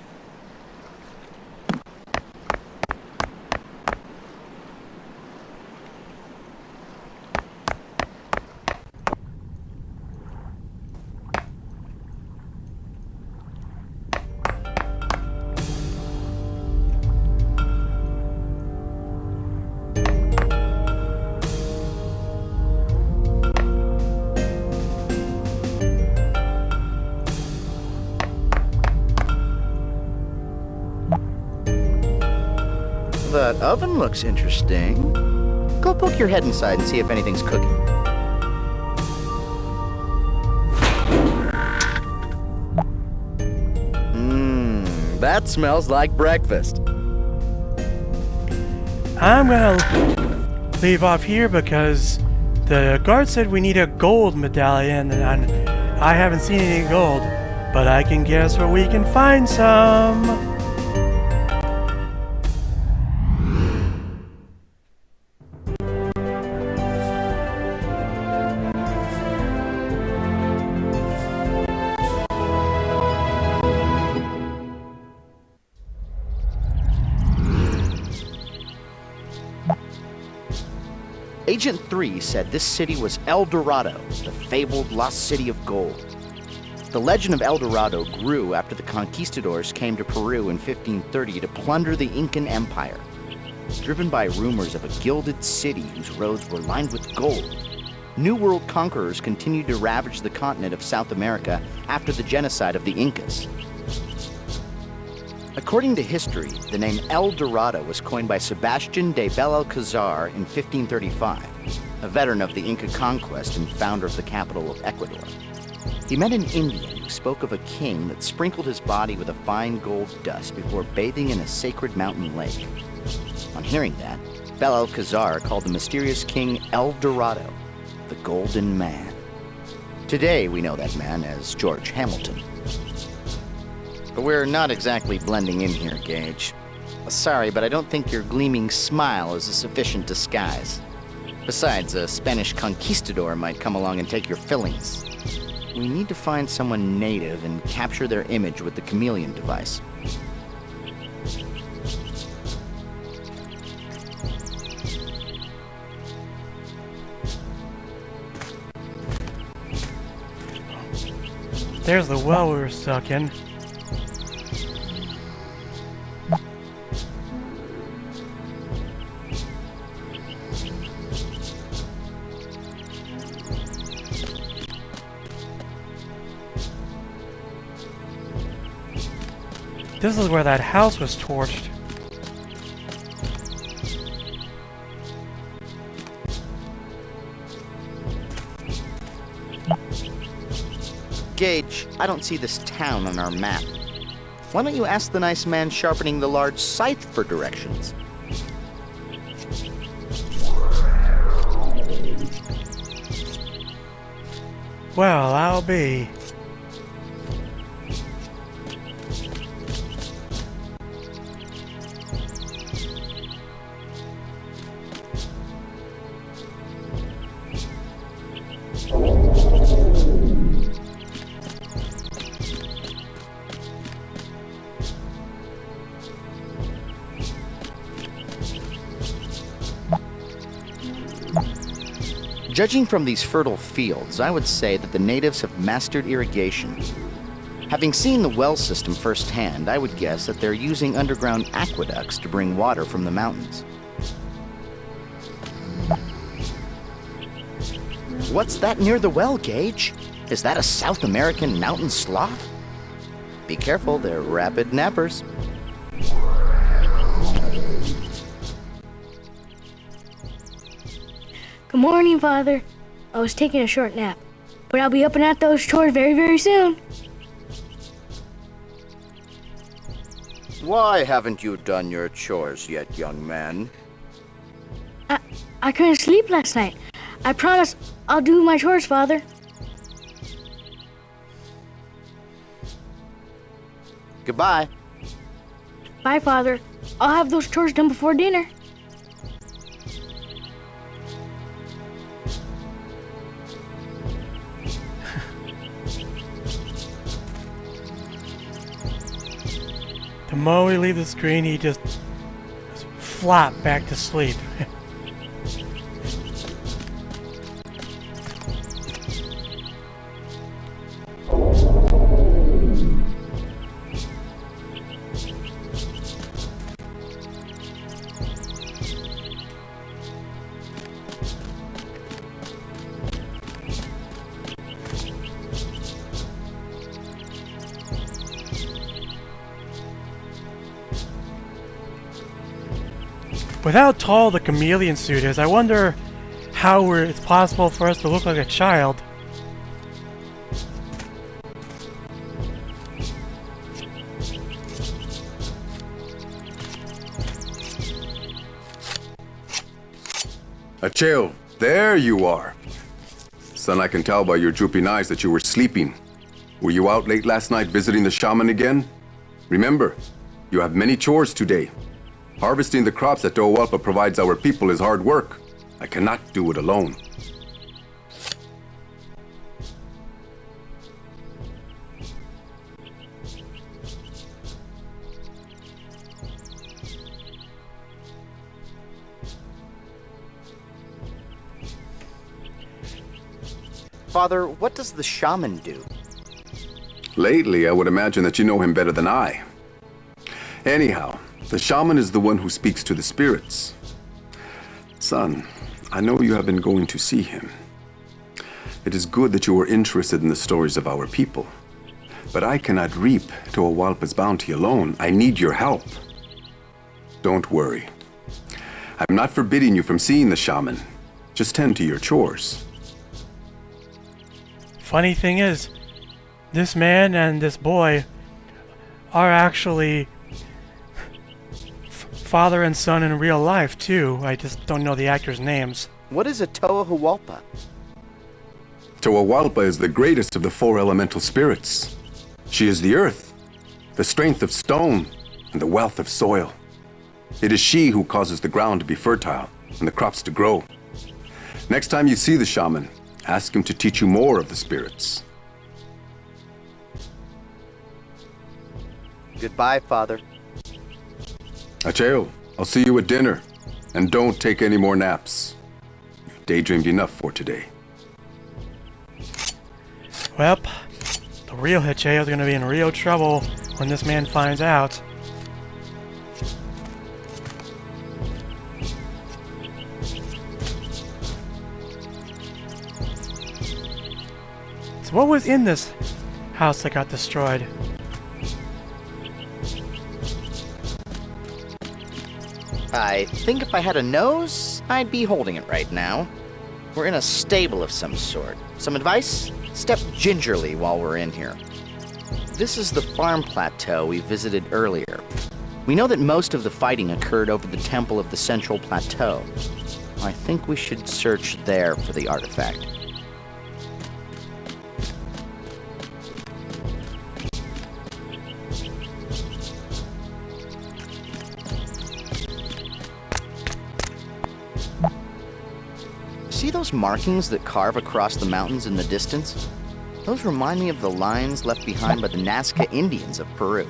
That oven looks interesting. Go poke your head inside and see if anything's cooking. That smells like breakfast. I'm gonna leave off here because the guard said we need a gold medallion, and I haven't seen any gold, but I can guess where we can find some. Agent 3 said this city was El Dorado, the fabled lost city of gold. The legend of El Dorado grew after the conquistadors came to Peru in 1530 to plunder the Incan Empire. Driven by rumors of a gilded city whose roads were lined with gold, New World conquerors continued to ravage the continent of South America after the genocide of the Incas. According to history, the name El Dorado was coined by Sebastian de Belalcazar in 1535, a veteran of the Inca conquest and founder of the capital of Ecuador. He met an Indian who spoke of a king that sprinkled his body with a fine gold dust before bathing in a sacred mountain lake. On hearing that, Belalcazar called the mysterious king El Dorado, the Golden Man. Today we know that man as George Hamilton. But we're not exactly blending in here, Gage. Sorry, but I don't think your gleaming smile is a sufficient disguise. Besides, a Spanish conquistador might come along and take your fillings. We need to find someone native and capture their image with the chameleon device. There's the well we were stuck in. This is where that house was torched. Gage, I don't see this town on our map. Why don't you ask the nice man sharpening the large scythe for directions? Well, I'll be. Judging from these fertile fields, I would say that the natives have mastered irrigation. Having seen the well system firsthand, I would guess that they're using underground aqueducts to bring water from the mountains. What's that near the well, Gage? Is that a South American mountain sloth? Be careful, they're rapid nappers. Good morning, Father. I was taking a short nap, but I'll be up and at those chores very, very soon. Why haven't you done your chores yet, young man? I couldn't sleep last night. I promise I'll do my chores, Father. Goodbye. Bye, Father. I'll have those chores done before dinner. The moment we leave the screen, he just flop back to sleep. With how tall the chameleon suit is, I wonder how it's possible for us to look like a child. Acheo, there you are. Son, I can tell by your drooping eyes that you were sleeping. Were you out late last night visiting the shaman again? Remember, you have many chores today. Harvesting the crops that Toawalpa provides our people is hard work. I cannot do it alone. Father, what does the shaman do? Lately, I would imagine that you know him better than I. Anyhow, the shaman is the one who speaks to the spirits. Son, I know you have been going to see him. It is good that you are interested in the stories of our people. But I cannot reap Toawalpa's bounty alone. I need your help. Don't worry. I'm not forbidding you from seeing the shaman. Just tend to your chores. Funny thing is, this man and this boy are actually father and son in real life, too. I just don't know the actors' names. What is a Toawalpa? Toawalpa is the greatest of the four elemental spirits. She is the earth, the strength of stone, and the wealth of soil. It is she who causes the ground to be fertile and the crops to grow. Next time you see the shaman, ask him to teach you more of the spirits. Goodbye, Father. Acheo, I'll see you at dinner. And don't take any more naps. You've daydreamed enough for today. Well, the real Hitcheo is going to be in real trouble when this man finds out. So what was in this house that got destroyed? I think if I had a nose, I'd be holding it right now. We're in a stable of some sort. Some advice? Step gingerly while we're in here. This is the farm plateau we visited earlier. We know that most of the fighting occurred over the temple of the central plateau. I think we should search there for the artifact. See those markings that carve across the mountains in the distance? Those remind me of the lines left behind by the Nazca Indians of Peru.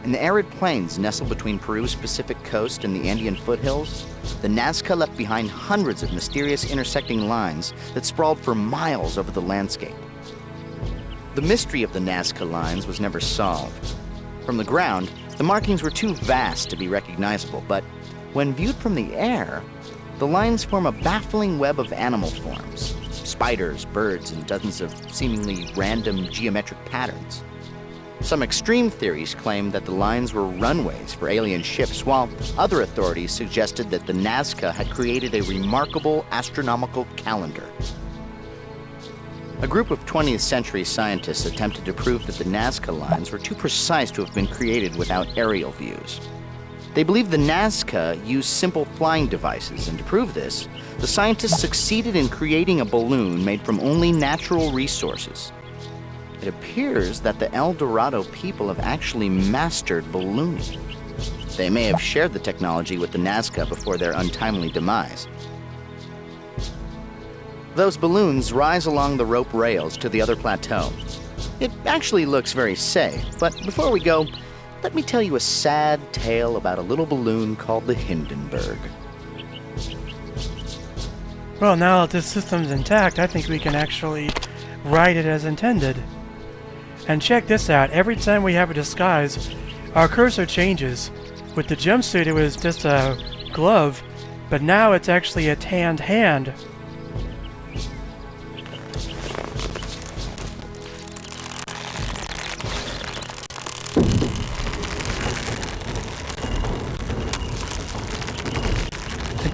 In the arid plains nestled between Peru's Pacific coast and the Andean foothills, the Nazca left behind hundreds of mysterious intersecting lines that sprawled for miles over the landscape. The mystery of the Nazca lines was never solved. From the ground, the markings were too vast to be recognizable, but when viewed from the air, the lines form a baffling web of animal forms. Spiders, birds, and dozens of seemingly random geometric patterns. Some extreme theories claim that the lines were runways for alien ships, while other authorities suggested that the Nazca had created a remarkable astronomical calendar. A group of 20th century scientists attempted to prove that the Nazca lines were too precise to have been created without aerial views. They believed the Nazca used simple flying devices, and to prove this, the scientists succeeded in creating a balloon made from only natural resources. It appears that the El Dorado people have actually mastered ballooning. They may have shared the technology with the Nazca before their untimely demise. Those balloons rise along the rope rails to the other plateau. It actually looks very safe, but before we go, let me tell you a sad tale about a little balloon called the Hindenburg. Well, now that this system's intact, I think we can actually write it as intended. And check this out, every time we have a disguise, our cursor changes. With the jumpsuit, it was just a glove, but now it's actually a tanned hand.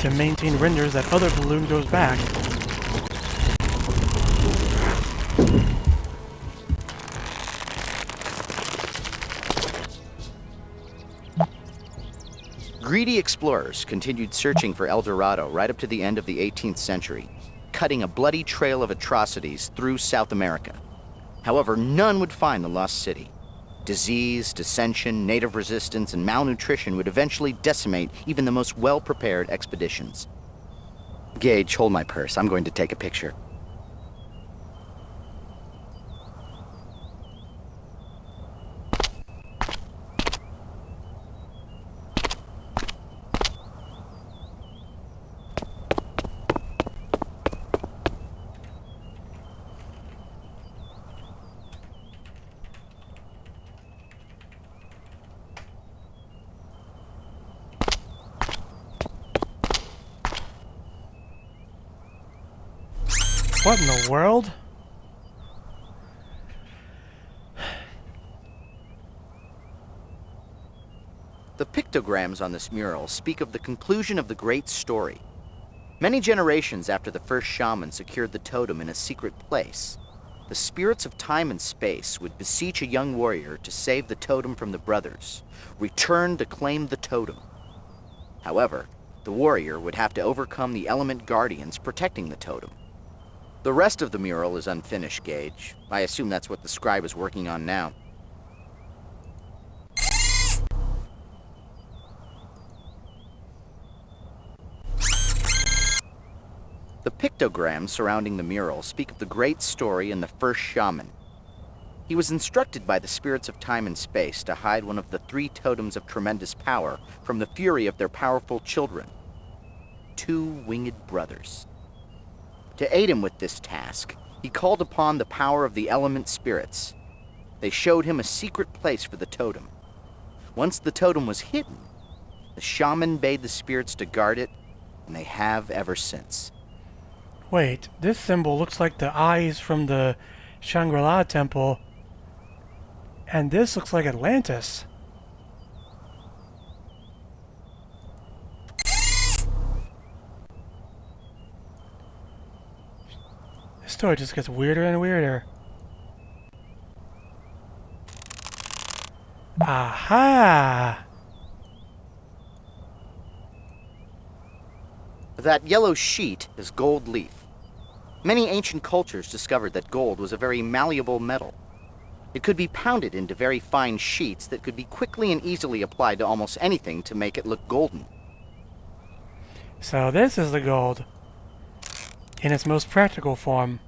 to maintain renders that other balloon goes back. Greedy explorers continued searching for El Dorado right up to the end of the 18th century, cutting a bloody trail of atrocities through South America. However, none would find the lost city. Disease, dissension, native resistance, and malnutrition would eventually decimate even the most well-prepared expeditions. Gage, hold my purse. I'm going to take a picture. What in the world? The pictograms on this mural speak of the conclusion of the great story. Many generations after the first shaman secured the totem in a secret place, the spirits of time and space would beseech a young warrior to save the totem from the brothers, return to claim the totem. However, the warrior would have to overcome the element guardians protecting the totem. The rest of the mural is unfinished, Gage. I assume that's what the scribe is working on now. The pictograms surrounding the mural speak of the great story and the first shaman. He was instructed by the spirits of time and space to hide one of the 3 totems of tremendous power from the fury of their powerful children, 2 winged brothers. To aid him with this task, he called upon the power of the element spirits. They showed him a secret place for the totem. Once the totem was hidden, the shaman bade the spirits to guard it, and they have ever since. Wait, this symbol looks like the eyes from the Shangri-La temple, and this looks like Atlantis. This story just gets weirder and weirder. Aha! That yellow sheet is gold leaf. Many ancient cultures discovered that gold was a very malleable metal. It could be pounded into very fine sheets that could be quickly and easily applied to almost anything to make it look golden. So this is the gold, in its most practical form.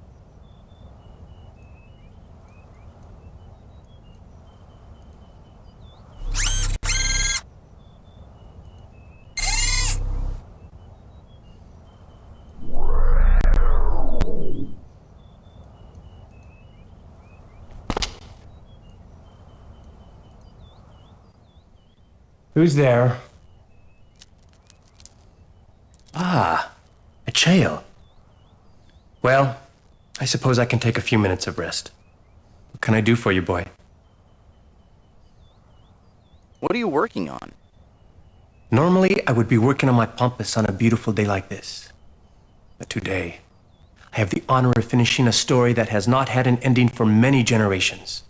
Who's there? Ah, a chail. Well, I suppose I can take a few minutes of rest. What can I do for you, boy? What are you working on? Normally, I would be working on my pampas on a beautiful day like this. But today, I have the honor of finishing a story that has not had an ending for many generations.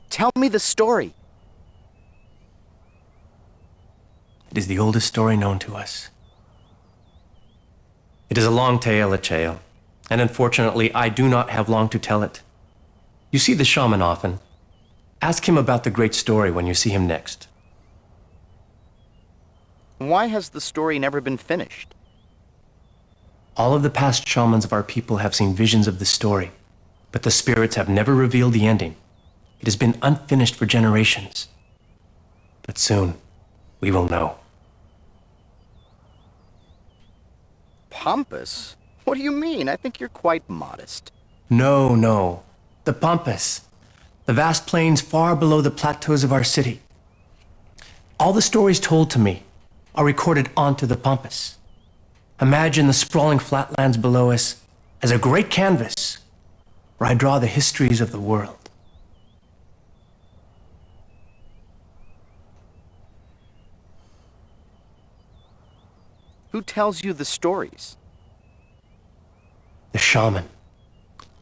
Tell me the story. It is the oldest story known to us. It is a long tale, Acheo, and unfortunately, I do not have long to tell it. You see the shaman often. Ask him about the great story when you see him next. Why has the story never been finished? All of the past shamans of our people have seen visions of the story, but the spirits have never revealed the ending. It has been unfinished for generations. But soon, we will know. Pompous? What do you mean? I think you're quite modest. No. The Pampas. The vast plains far below the plateaus of our city. All the stories told to me are recorded onto the Pampas. Imagine the sprawling flatlands below us as a great canvas where I draw the histories of the world. Who tells you the stories? The shaman.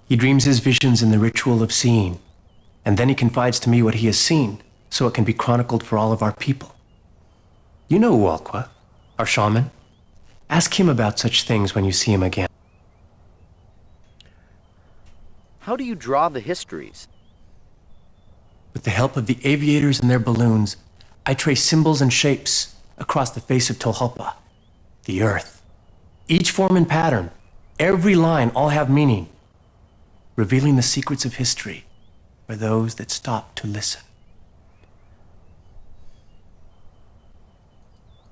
He dreams his visions in the ritual of seeing, and then he confides to me what he has seen, so it can be chronicled for all of our people. You know Walqua, our shaman. Ask him about such things when you see him again. How do you draw the histories? With the help of the aviators and their balloons, I trace symbols and shapes across the face of Tolhopa, the earth. Each form and pattern, every line, all have meaning, revealing the secrets of history for those that stop to listen.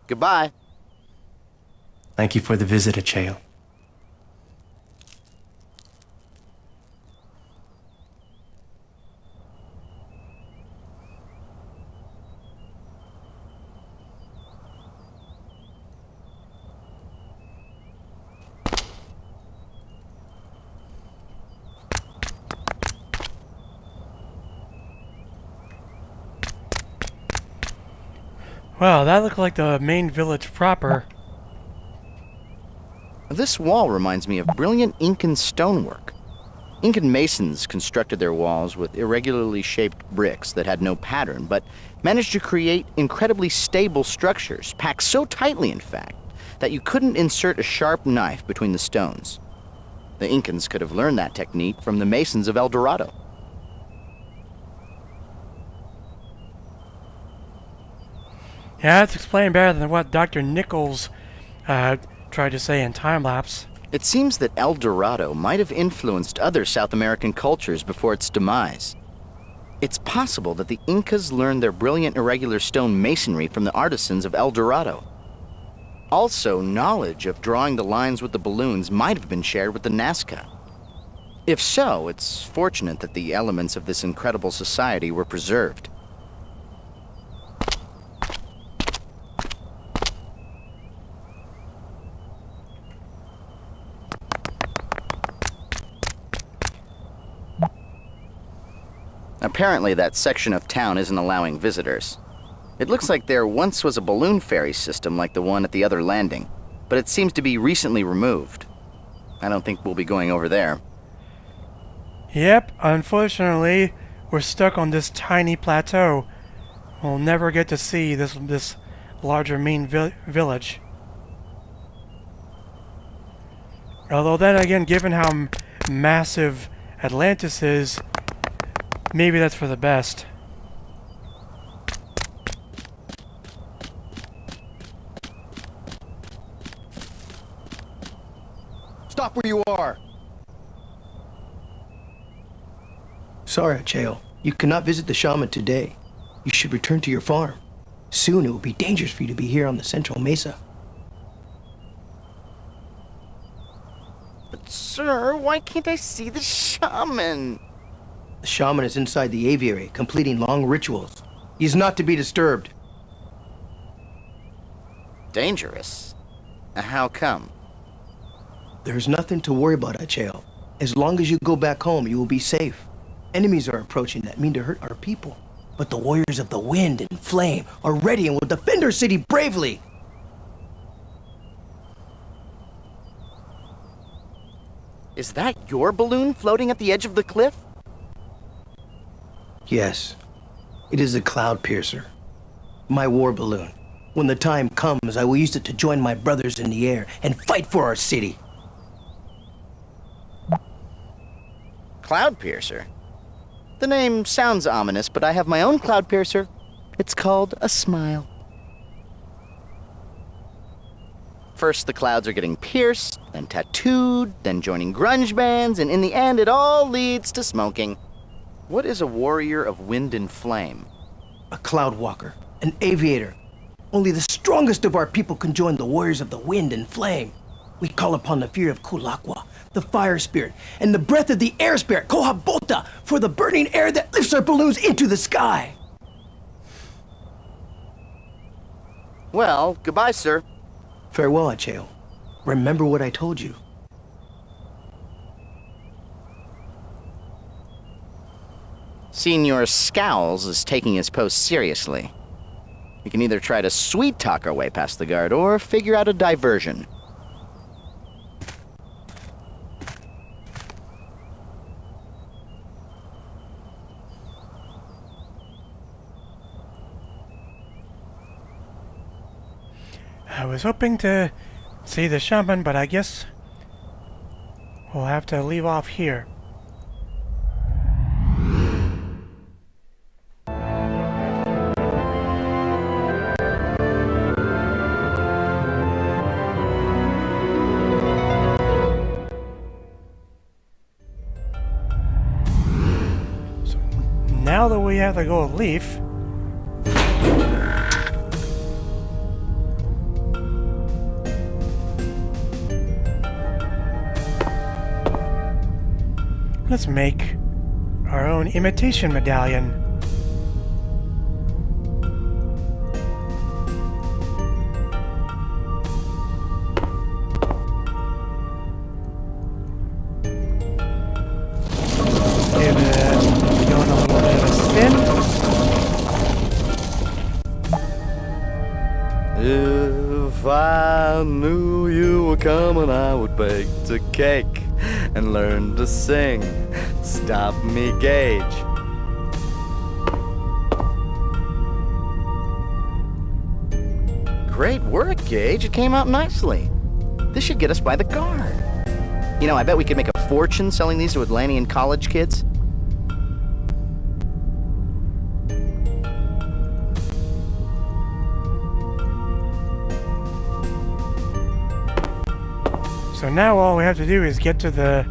Goodbye. Thank you for the visit, Acheo. Wow, that looked like the main village proper. This wall reminds me of brilliant Incan stonework. Incan masons constructed their walls with irregularly shaped bricks that had no pattern, but managed to create incredibly stable structures, packed so tightly, in fact, that you couldn't insert a sharp knife between the stones. The Incans could have learned that technique from the masons of El Dorado. Yeah, that's explained better than what Dr. Nichols tried to say in time-lapse. It seems that El Dorado might have influenced other South American cultures before its demise. It's possible that the Incas learned their brilliant irregular stone masonry from the artisans of El Dorado. Also, knowledge of drawing the lines with the balloons might have been shared with the Nazca. If so, it's fortunate that the elements of this incredible society were preserved. Apparently, that section of town isn't allowing visitors. It looks like there once was a balloon ferry system like the one at the other landing, but it seems to be recently removed. I don't think we'll be going over there. Yep, unfortunately, we're stuck on this tiny plateau. We'll never get to see this larger main village. Although then again, given how massive Atlantis is, maybe that's for the best. Stop where you are! Sorry, Acheo. You cannot visit the shaman today. You should return to your farm. Soon it will be dangerous for you to be here on the Central Mesa. But sir, why can't I see the shaman? The shaman is inside the aviary, completing long rituals. He is not to be disturbed. Dangerous? How come? There's nothing to worry about, Acheo. As long as you go back home, you will be safe. Enemies are approaching that mean to hurt our people. But the warriors of the wind and flame are ready and will defend our city bravely. Is that your balloon floating at the edge of the cliff? Yes. It is a cloud piercer. My war balloon. When the time comes, I will use it to join my brothers in the air and fight for our city. Cloud piercer? The name sounds ominous, but I have my own cloud piercer. It's called a smile. First, the clouds are getting pierced, then tattooed, then joining grunge bands, and in the end, it all leads to smoking. What is a warrior of wind and flame? A cloud walker, an aviator. Only the strongest of our people can join the warriors of the wind and flame. We call upon the fear of Kulakwa, the fire spirit, and the breath of the air spirit, Kohabota, for the burning air that lifts our balloons into the sky. Well, goodbye, sir. Farewell, Acheo. Remember what I told you. Senor Scowls is taking his post seriously. We can either try to sweet-talk our way past the guard or figure out a diversion. I was hoping to see the shaman, but I guess we'll have to leave off here. So now that we have to go leave, let's make our own imitation medallion. Give it going a little bit of a spin. If I knew you were coming, I would bake a cake and learn to sing. Stop me, Gage. Great work, Gage. It came out nicely. This should get us by the guard. You know, I bet we could make a fortune selling these to Atlantean college kids. So now all we have to do is get to the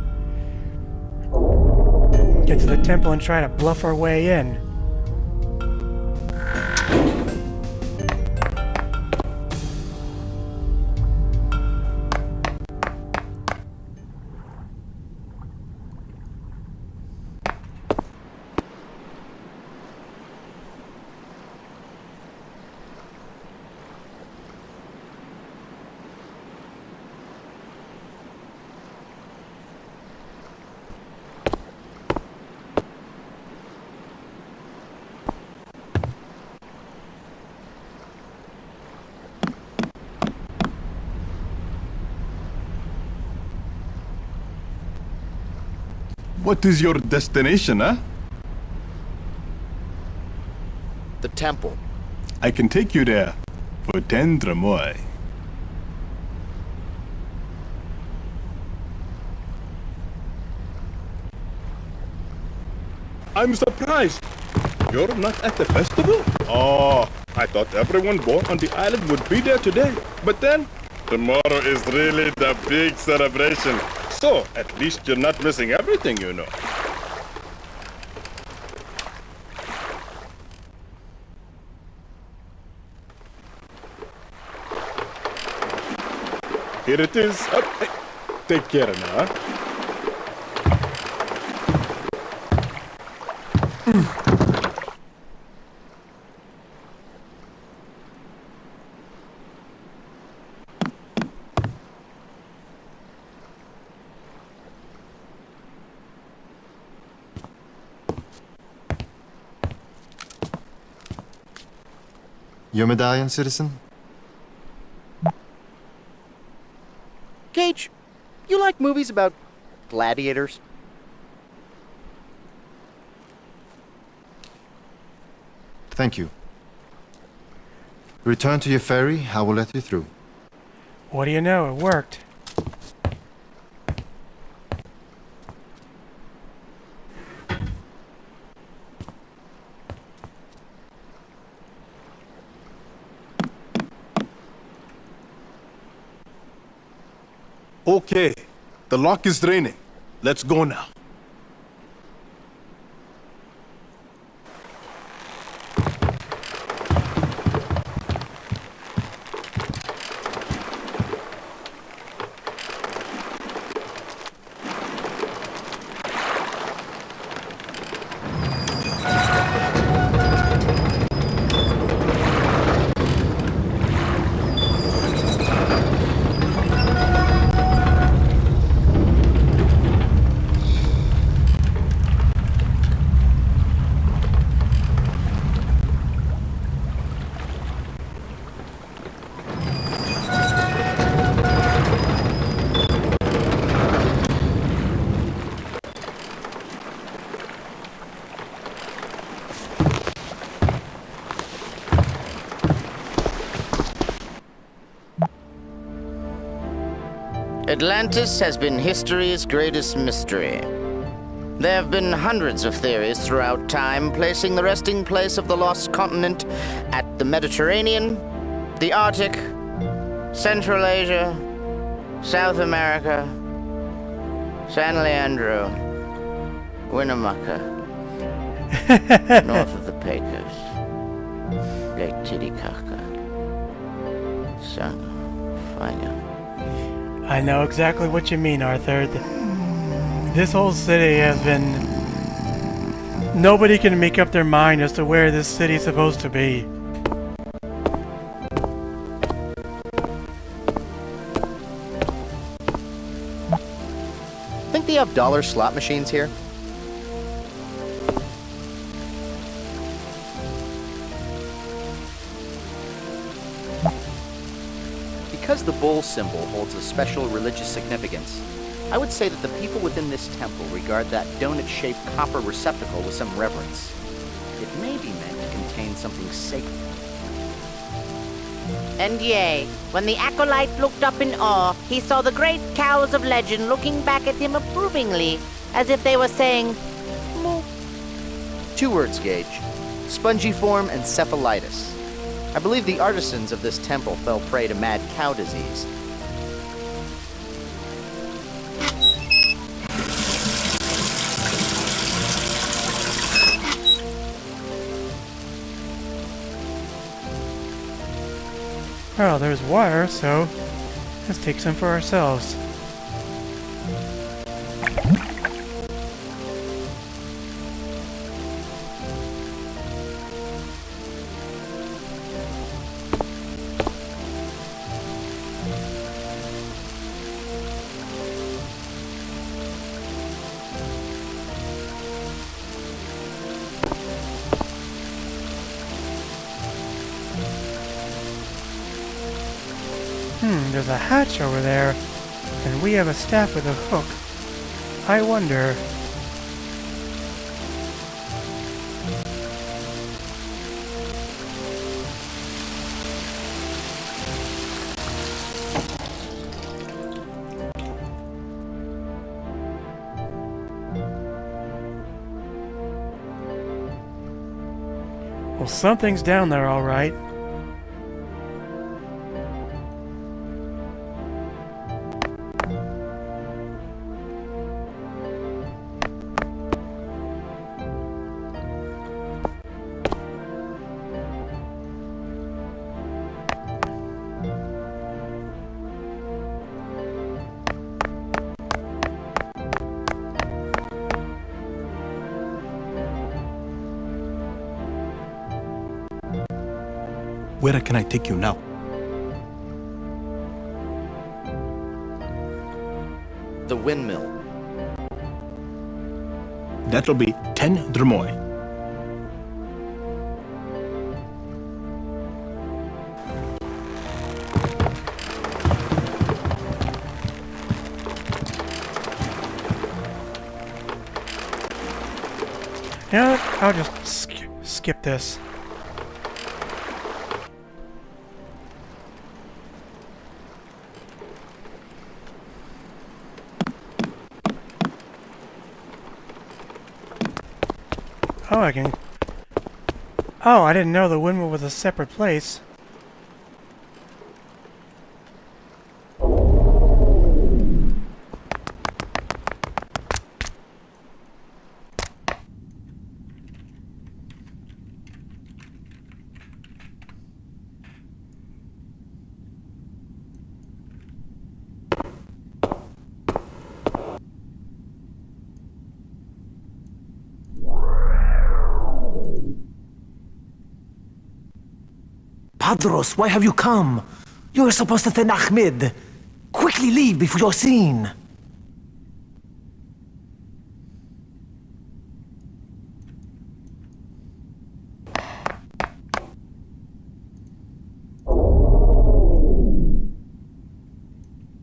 temple and try to bluff our way in. What is your destination, huh? The temple. I can take you there for 10 dramoy. I'm surprised. You're not at the festival? Oh, I thought everyone born on the island would be there today. But then, tomorrow is really the big celebration. So, at least you're not missing everything, you know. Here it is. Take care now. Your medallion, citizen? Gage, you like movies about gladiators? Thank you. Return to your ferry, I will let you through. What do you know? It worked. Okay, the lock is draining. Let's go now. Atlantis has been history's greatest mystery. There have been hundreds of theories throughout time, placing the resting place of the lost continent at the Mediterranean, the Arctic, Central Asia, South America, San Leandro, Winnemucca, north of the Pecos, Lake Titicaca, Saga, Fire. I know exactly what you mean, Arthur. This whole city has been... Nobody can make up their mind as to where this city's supposed to be. Think they have dollar slot machines here? Because the bull symbol holds a special religious significance, I would say that the people within this temple regard that donut-shaped copper receptacle with some reverence. It may be meant to contain something sacred. And yea, when the acolyte looked up in awe, he saw the great cows of legend looking back at him approvingly, as if they were saying, "Moo." 2 words, Gage. Spongiform encephalitis. I believe the artisans of this temple fell prey to mad cow disease. Well, there's water, so let's take some for ourselves. There's a hatch over there, and we have a staff with a hook. I wonder... Well, something's down there, all right. Where can I take you now? The windmill. That'll be 10 dromoi. Yeah, I'll just skip this. Oh, I can... Oh, I didn't know the windmill was a separate place. Padros, why have you come? You were supposed to send Ahmed. Quickly leave before you're seen.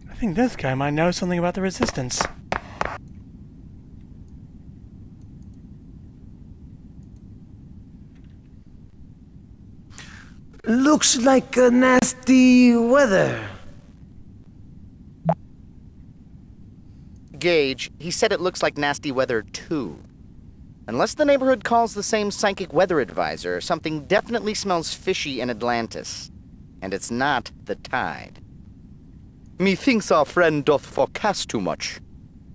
I think this guy might know something about the Resistance. Looks like nasty weather. Gage, he said it looks like nasty weather too. Unless the neighborhood calls the same psychic weather advisor, something definitely smells fishy in Atlantis. And it's not the tide. Methinks our friend doth forecast too much.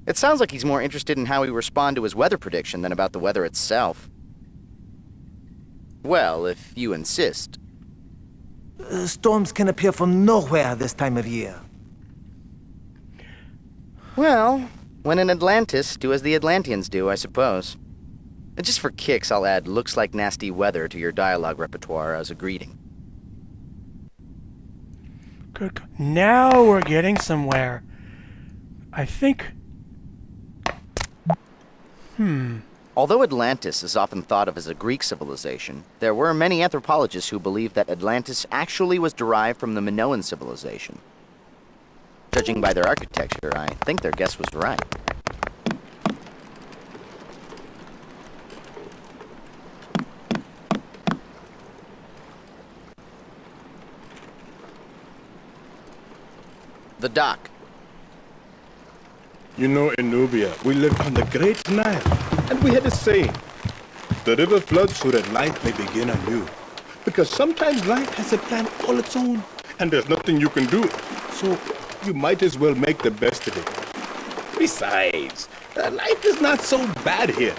It sounds like he's more interested in how we respond to his weather prediction than about the weather itself. Well, if you insist. Storms can appear from nowhere this time of year. Well, when in Atlantis, do as the Atlanteans do, I suppose. And just for kicks, I'll add looks like nasty weather to your dialogue repertoire as a greeting. Good. Now we're getting somewhere. I think... Although Atlantis is often thought of as a Greek civilization, there were many anthropologists who believed that Atlantis actually was derived from the Minoan civilization. Judging by their architecture, I think their guess was right. The dock. You know, in Nubia, we lived on the Great Nile, and we had a saying, the river floods so that life may begin anew. Because sometimes life has a plan all its own, and there's nothing you can do. So you might as well make the best of it. Besides, life is not so bad here.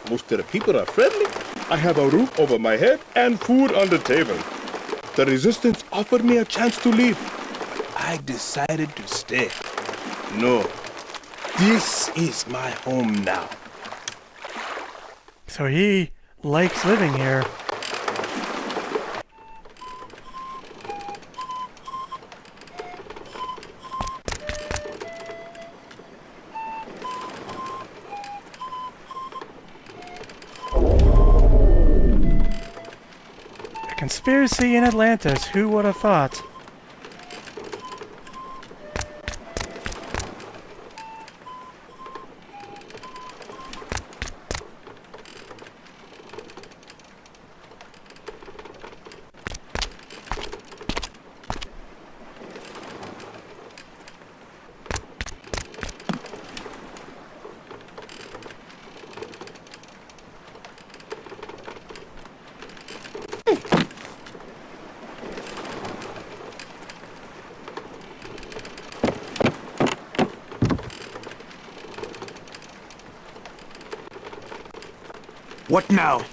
Most of the people are friendly. I have a roof over my head and food on the table. The resistance offered me a chance to leave, but I decided to stay. No. This is my home now. So he likes living here. A conspiracy in Atlantis, who would have thought? What now?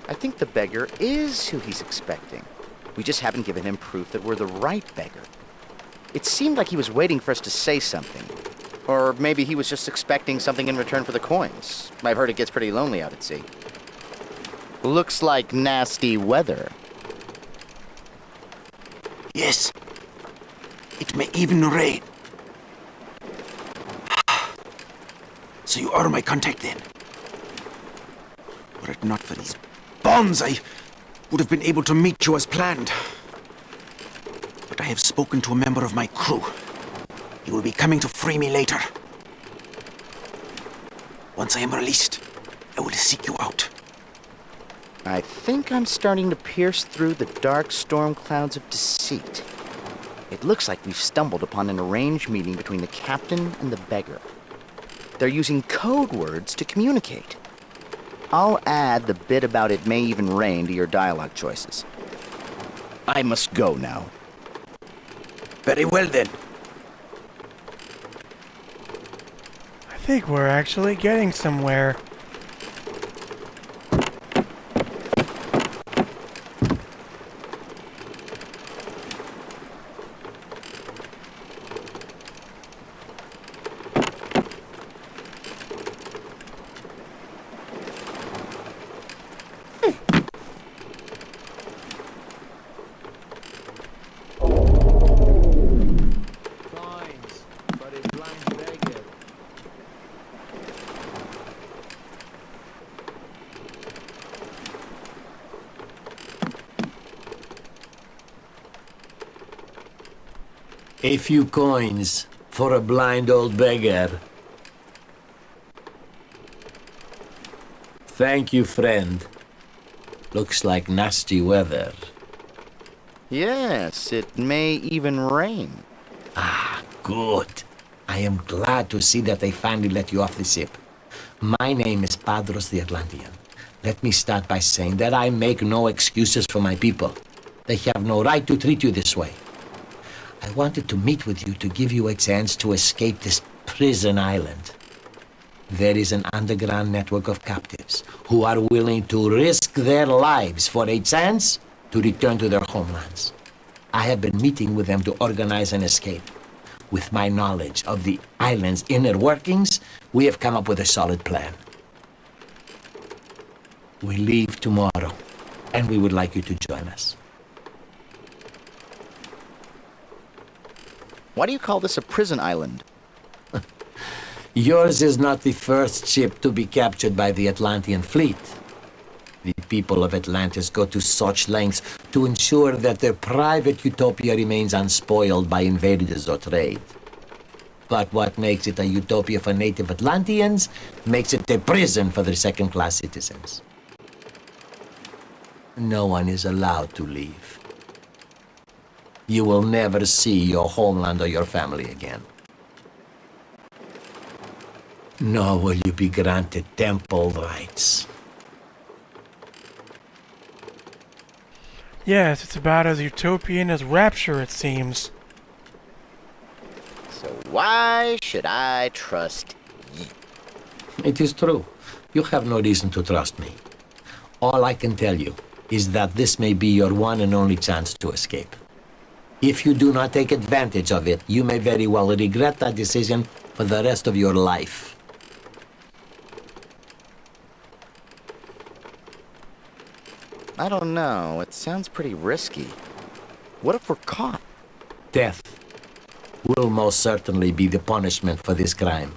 I think the beggar is who he's expecting. We just haven't given him proof that we're the right beggar. It seemed like he was waiting for us to say something. Or maybe he was just expecting something in return for the coins. I've heard it gets pretty lonely out at sea. Looks like nasty weather. Yes. It may even rain. So you are my contact then? Were it not for these bonds, I would have been able to meet you as planned. But I have spoken to a member of my crew. He will be coming to free me later. Once I am released, I will seek you out. I think I'm starting to pierce through the dark storm clouds of deceit. It looks like we've stumbled upon an arranged meeting between the captain and the beggar. They're using code words to communicate. I'll add the bit about it may even rain to your dialogue choices. I must go now. Very well then. I think we're actually getting somewhere. A few coins for a blind old beggar. Thank you, friend. Looks like nasty weather. Yes, it may even rain. Good. I am glad to see that they finally let you off the ship. My name is Padros the Atlantean. Let me start by saying that I make no excuses for my people. They have no right to treat you this way. I wanted to meet with you to give you a chance to escape this prison island. There is an underground network of captives who are willing to risk their lives for a chance to return to their homelands. I have been meeting with them to organize an escape. With my knowledge of the island's inner workings, we have come up with a solid plan. We leave tomorrow, and we would like you to join us. Why do you call this a prison island? Yours is not the first ship to be captured by the Atlantean fleet. The people of Atlantis go to such lengths to ensure that their private utopia remains unspoiled by invaders or trade. But what makes it a utopia for native Atlanteans makes it a prison for their second-class citizens. No one is allowed to leave. You will never see your homeland or your family again. Nor will you be granted temple rights. Yes, it's about as utopian as Rapture, it seems. So why should I trust you? It is true. You have no reason to trust me. All I can tell you is that this may be your one and only chance to escape. If you do not take advantage of it, you may very well regret that decision for the rest of your life. I don't know. It sounds pretty risky. What if we're caught? Death will most certainly be the punishment for this crime.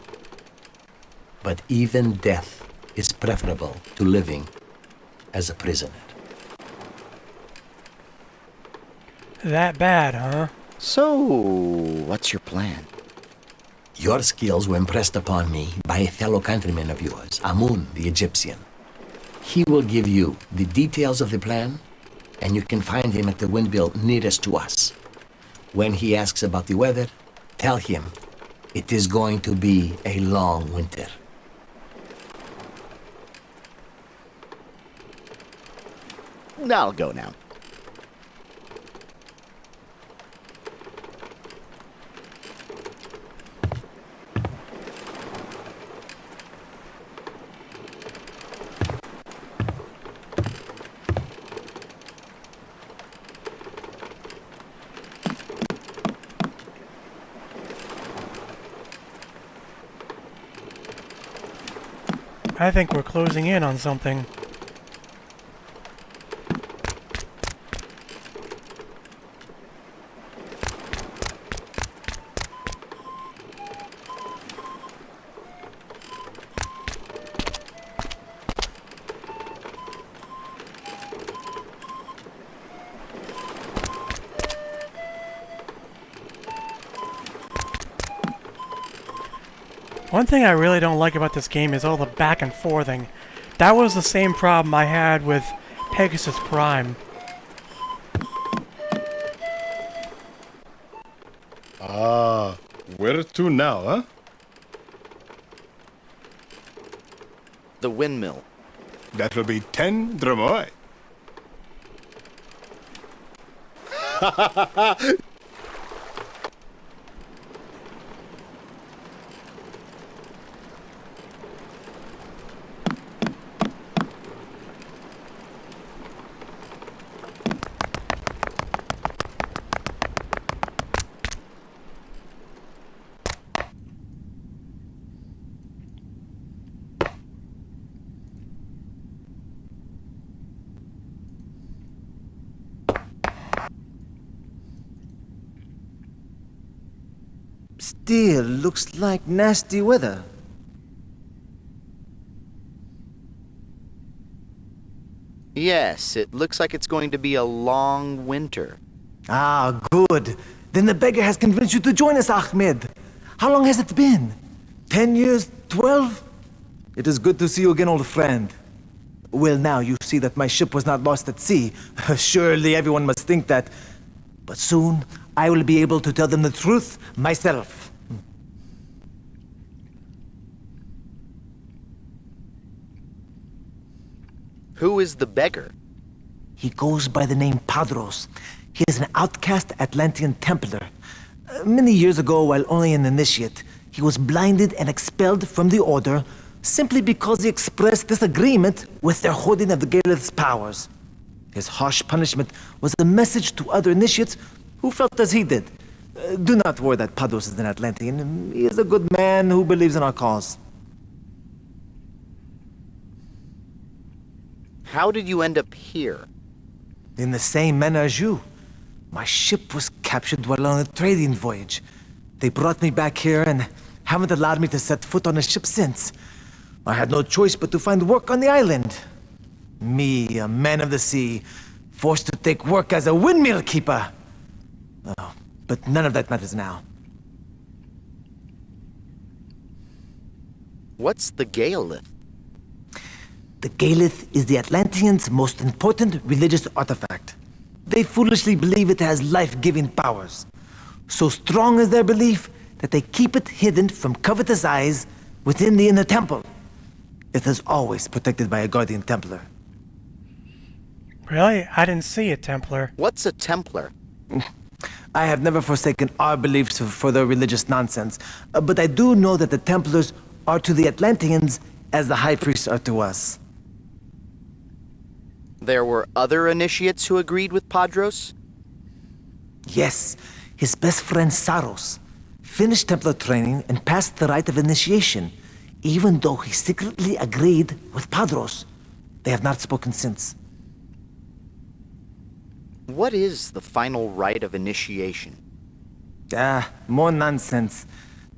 But even death is preferable to living as a prisoner. That bad, huh? So, what's your plan? Your skills were impressed upon me by a fellow countryman of yours, Amun the Egyptian. He will give you the details of the plan, and you can find him at the windmill nearest to us. When he asks about the weather, tell him it is going to be a long winter. I'll go now. I think we're closing in on something. One thing I really don't like about this game is all the back and forthing. That was the same problem I had with Pegasus Prime. Ah, where to now, huh? The windmill. That will be 10 dromoi. Still looks like nasty weather. Yes, it looks like it's going to be a long winter. Ah, good. Then the beggar has convinced you to join us, Ahmed. How long has it been? 10 years? 12? It is good to see you again, old friend. Well, now you see that my ship was not lost at sea. Surely everyone must think that. But soon, I will be able to tell them the truth myself. Who is the beggar? He goes by the name Padros. He is an outcast Atlantean Templar. Many years ago, while only an initiate, he was blinded and expelled from the Order simply because he expressed disagreement with their holding of the Galeth's powers. His harsh punishment was a message to other initiates who felt as he did. Do not worry that Padros is an Atlantean. He is a good man who believes in our cause. How did you end up here? In the same manner as you. My ship was captured while on a trading voyage. They brought me back here and haven't allowed me to set foot on a ship since. I had no choice but to find work on the island. Me, a man of the sea, forced to take work as a windmill keeper. Oh, but none of that matters now. What's the Galeth? The Galeth is the Atlanteans' most important religious artifact. They foolishly believe it has life-giving powers. So strong is their belief that they keep it hidden from covetous eyes within the inner temple. It is always protected by a guardian Templar. Really? I didn't see a Templar. What's a Templar? I have never forsaken our beliefs for their religious nonsense, but I do know that the Templars are to the Atlanteans as the High Priests are to us. There were other initiates who agreed with Padros? Yes, his best friend Saros finished Templar training and passed the rite of initiation, even though he secretly agreed with Padros. They have not spoken since. What is the final rite of initiation? More nonsense.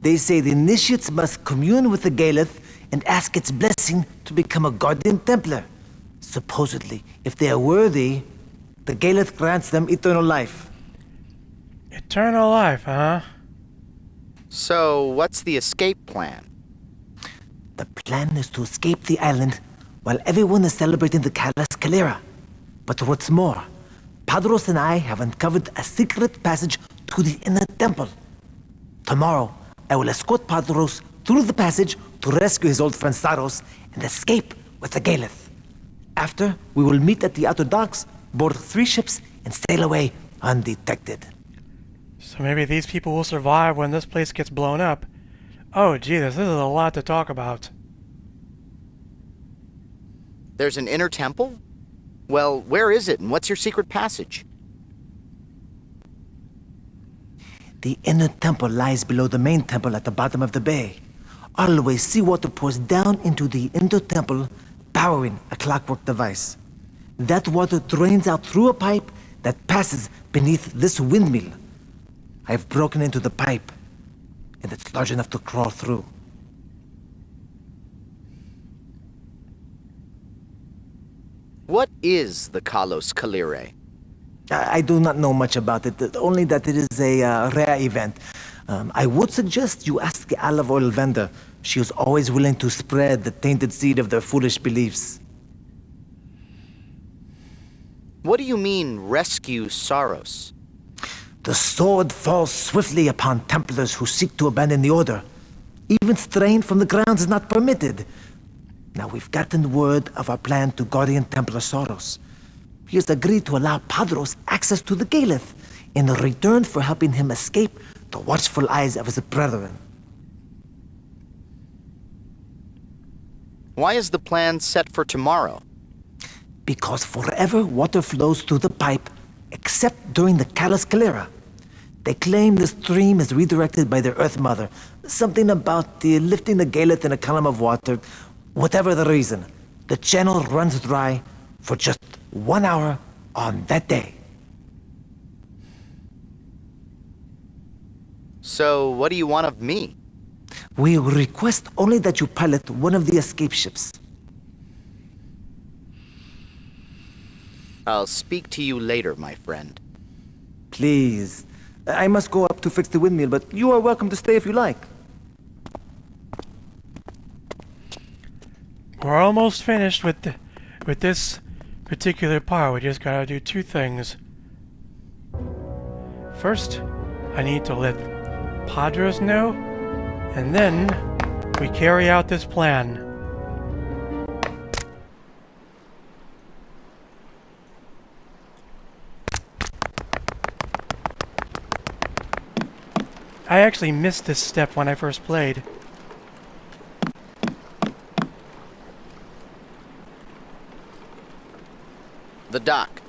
They say the initiates must commune with the Galeth and ask its blessing to become a guardian Templar. Supposedly, if they are worthy, the Galeth grants them eternal life. Eternal life, huh? So, what's the escape plan? The plan is to escape the island while everyone is celebrating the Calas Calera. But what's more, Padros and I have uncovered a secret passage to the inner temple. Tomorrow, I will escort Padros through the passage to rescue his old friend Saros and escape with the Galeth. After, we will meet at the outer docks, board 3 ships, and sail away undetected. So maybe these people will survive when this place gets blown up. Oh, Jesus, this is a lot to talk about. There's an inner temple? Well, where is it, and what's your secret passage? The inner temple lies below the main temple at the bottom of the bay. Always seawater pours down into the inner temple, powering a clockwork device. That water drains out through a pipe that passes beneath this windmill. I have broken into the pipe, and it's large enough to crawl through. What is the Kalos Kalire? I do not know much about it, only that it is a rare event. I would suggest you ask the olive oil vendor. She is always willing to spread the tainted seed of their foolish beliefs. What do you mean, rescue Saros? The sword falls swiftly upon Templars who seek to abandon the Order. Even straying from the grounds is not permitted. Now we've gotten word of our plan to Guardian Templar Saros. He has agreed to allow Padros access to the Galeth in return for helping him escape the watchful eyes of his brethren. Why is the plan set for tomorrow? Because forever water flows through the pipe, except during the Calas Calera. They claim the stream is redirected by their Earth Mother. Something about lifting the Galeth in a column of water. Whatever the reason, the channel runs dry for just 1 hour on that day. So, what do you want of me? We request only that you pilot one of the escape ships. I'll speak to you later, my friend. Please. I must go up to fix the windmill, but you are welcome to stay if you like. We're almost finished with this particular part. We just gotta do 2 things. First, I need to let Padros know, and then we carry out this plan. I actually missed this step when I first played. The dock.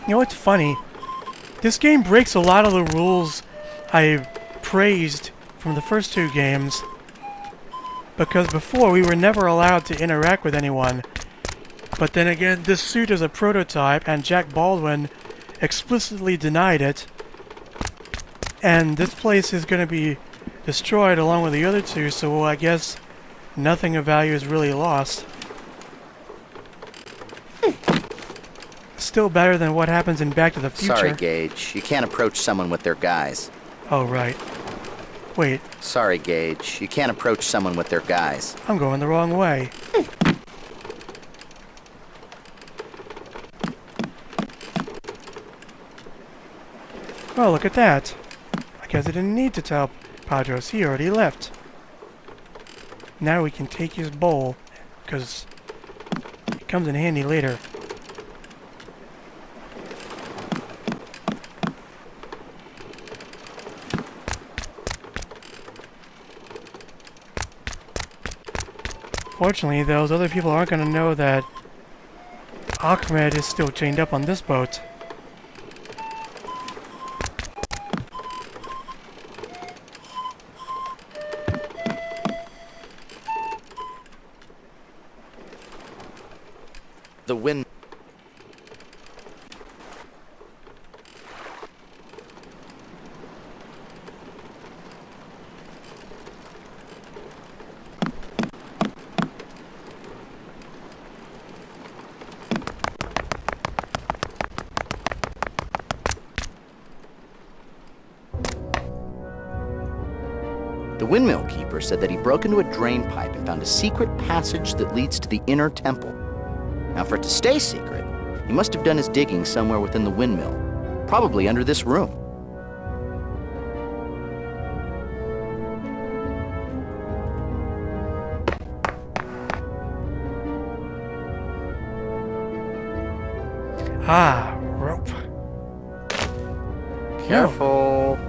You know, it's funny. This game breaks a lot of the rules I praised from the first two games. Because before, we were never allowed to interact with anyone. But then again, this suit is a prototype, and Jack Baldwin explicitly denied it. And this place is going to be destroyed along with the other two, so I guess nothing of value is really lost. Still better than what happens in Back to the Future. Sorry, Gage. You can't approach someone with their guise. Oh, right. Wait. Sorry, Gage. You can't approach someone with their guise. I'm going the wrong way. Oh, look at that. I guess I didn't need to tell Padros. He already left. Now we can take his bowl, because it comes in handy later. Fortunately, those other people aren't going to know that Ahmed is still chained up on this boat. The wind. The windmill keeper said that he broke into a drain pipe and found a secret passage that leads to the inner temple. Now, for it to stay secret, he must have done his digging somewhere within the windmill, probably under this room. Ah, rope. Careful.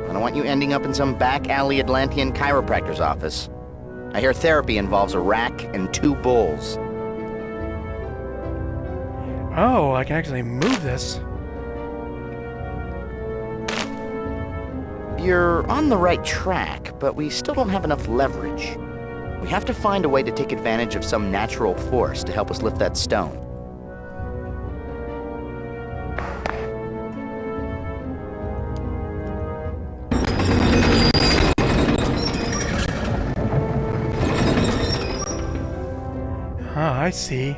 I don't want you ending up in some back alley Atlantean chiropractor's office. I hear therapy involves a rack and 2 bowls. Oh, I can actually move this. You're on the right track, but we still don't have enough leverage. We have to find a way to take advantage of some natural force to help us lift that stone. Ah, I see.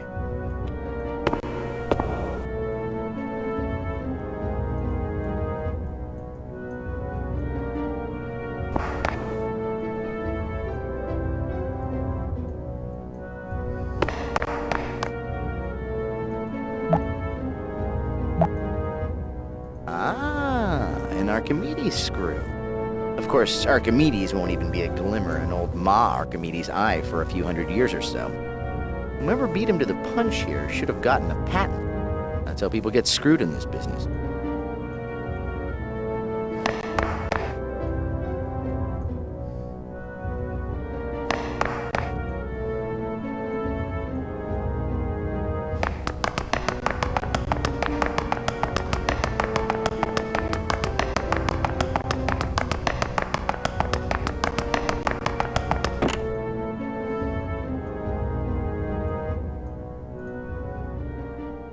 An Archimedes screw. Of course, Archimedes won't even be a glimmer in old Ma Archimedes' eye for a few hundred years or so. Whoever beat him to the punch here should have gotten a patent. That's how people get screwed in this business.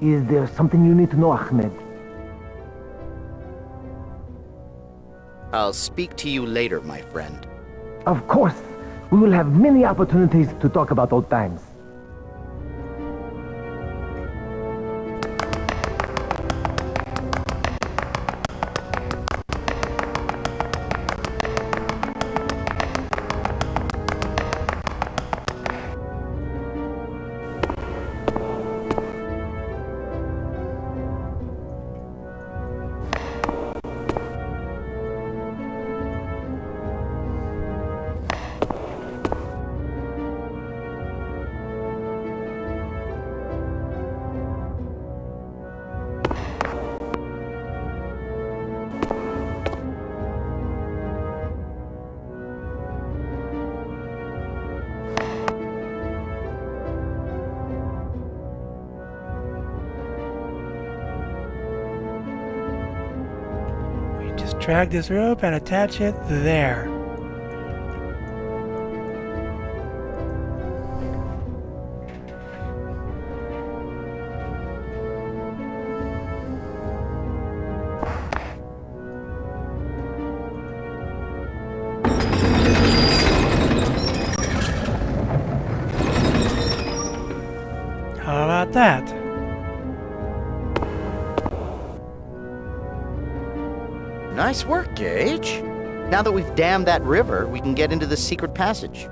Is there something you need to know, Ahmed? I'll speak to you later, my friend. Of course. We will have many opportunities to talk about old times. Just drag this rope and attach it there. How about that? Nice work, Gage. Now that we've dammed that river, we can get into the secret passage.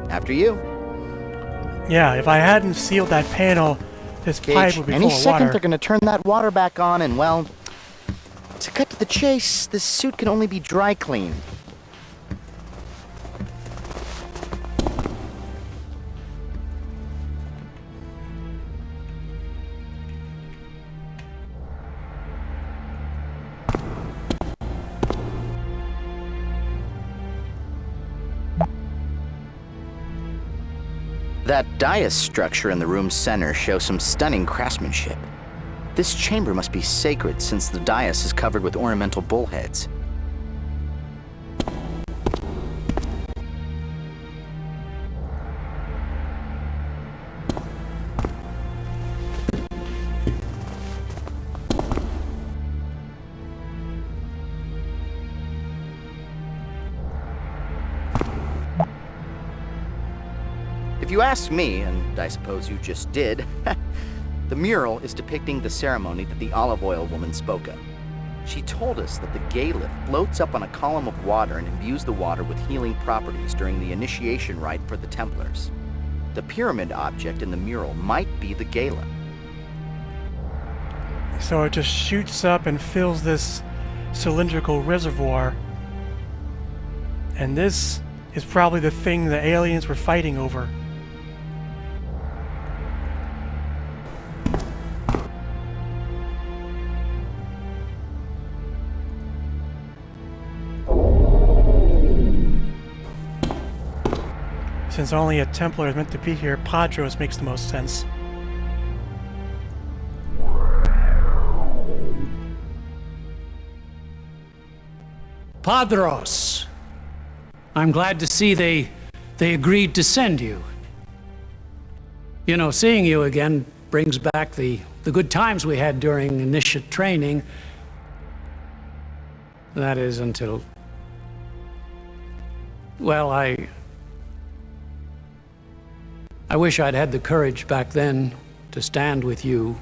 After you. Yeah, if I hadn't sealed that panel, this pipe would be full any of second water. they're gonna turn that water back on, and well, to cut to the chase, this suit can only be dry cleaned. That dais structure in the room's center shows some stunning craftsmanship. This chamber must be sacred since the dais is covered with ornamental bullheads. If you ask me, and I suppose you just did, the mural is depicting the ceremony that the olive oil woman spoke of. She told us that the Galeth floats up on a column of water and imbues the water with healing properties during the initiation rite for the Templars. The pyramid object in the mural might be the Galeth. So it just shoots up and fills this cylindrical reservoir. And this is probably the thing the aliens were fighting over. Since only a Templar is meant to be here, Padros makes the most sense. Padros! I'm glad to see they agreed to send you. You know, seeing you again brings back the good times we had during initiate training. That is until... Well, I wish I'd had the courage back then to stand with you,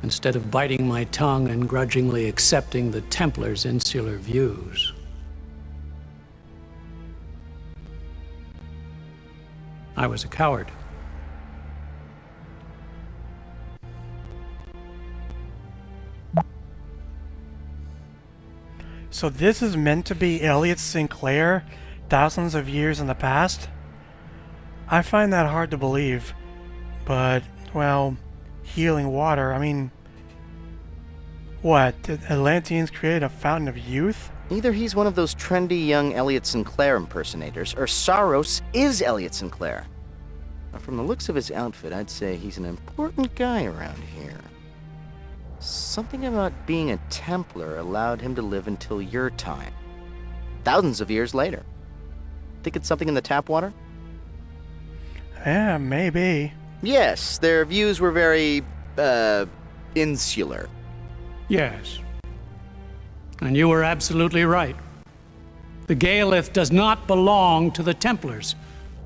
instead of biting my tongue and grudgingly accepting the Templars' insular views. I was a coward. So this is meant to be Elliot Sinclair, thousands of years in the past? I find that hard to believe, but, well, healing water, I mean, what, did Atlanteans create a fountain of youth? Either he's one of those trendy young Elliot Sinclair impersonators, or Saros is Elliot Sinclair. Now, from the looks of his outfit, I'd say he's an important guy around here. Something about being a Templar allowed him to live until your time. Thousands of years later. Think it's something in the tap water? Yeah, maybe. Yes, their views were very, insular. Yes. And you were absolutely right. The Galeth does not belong to the Templars.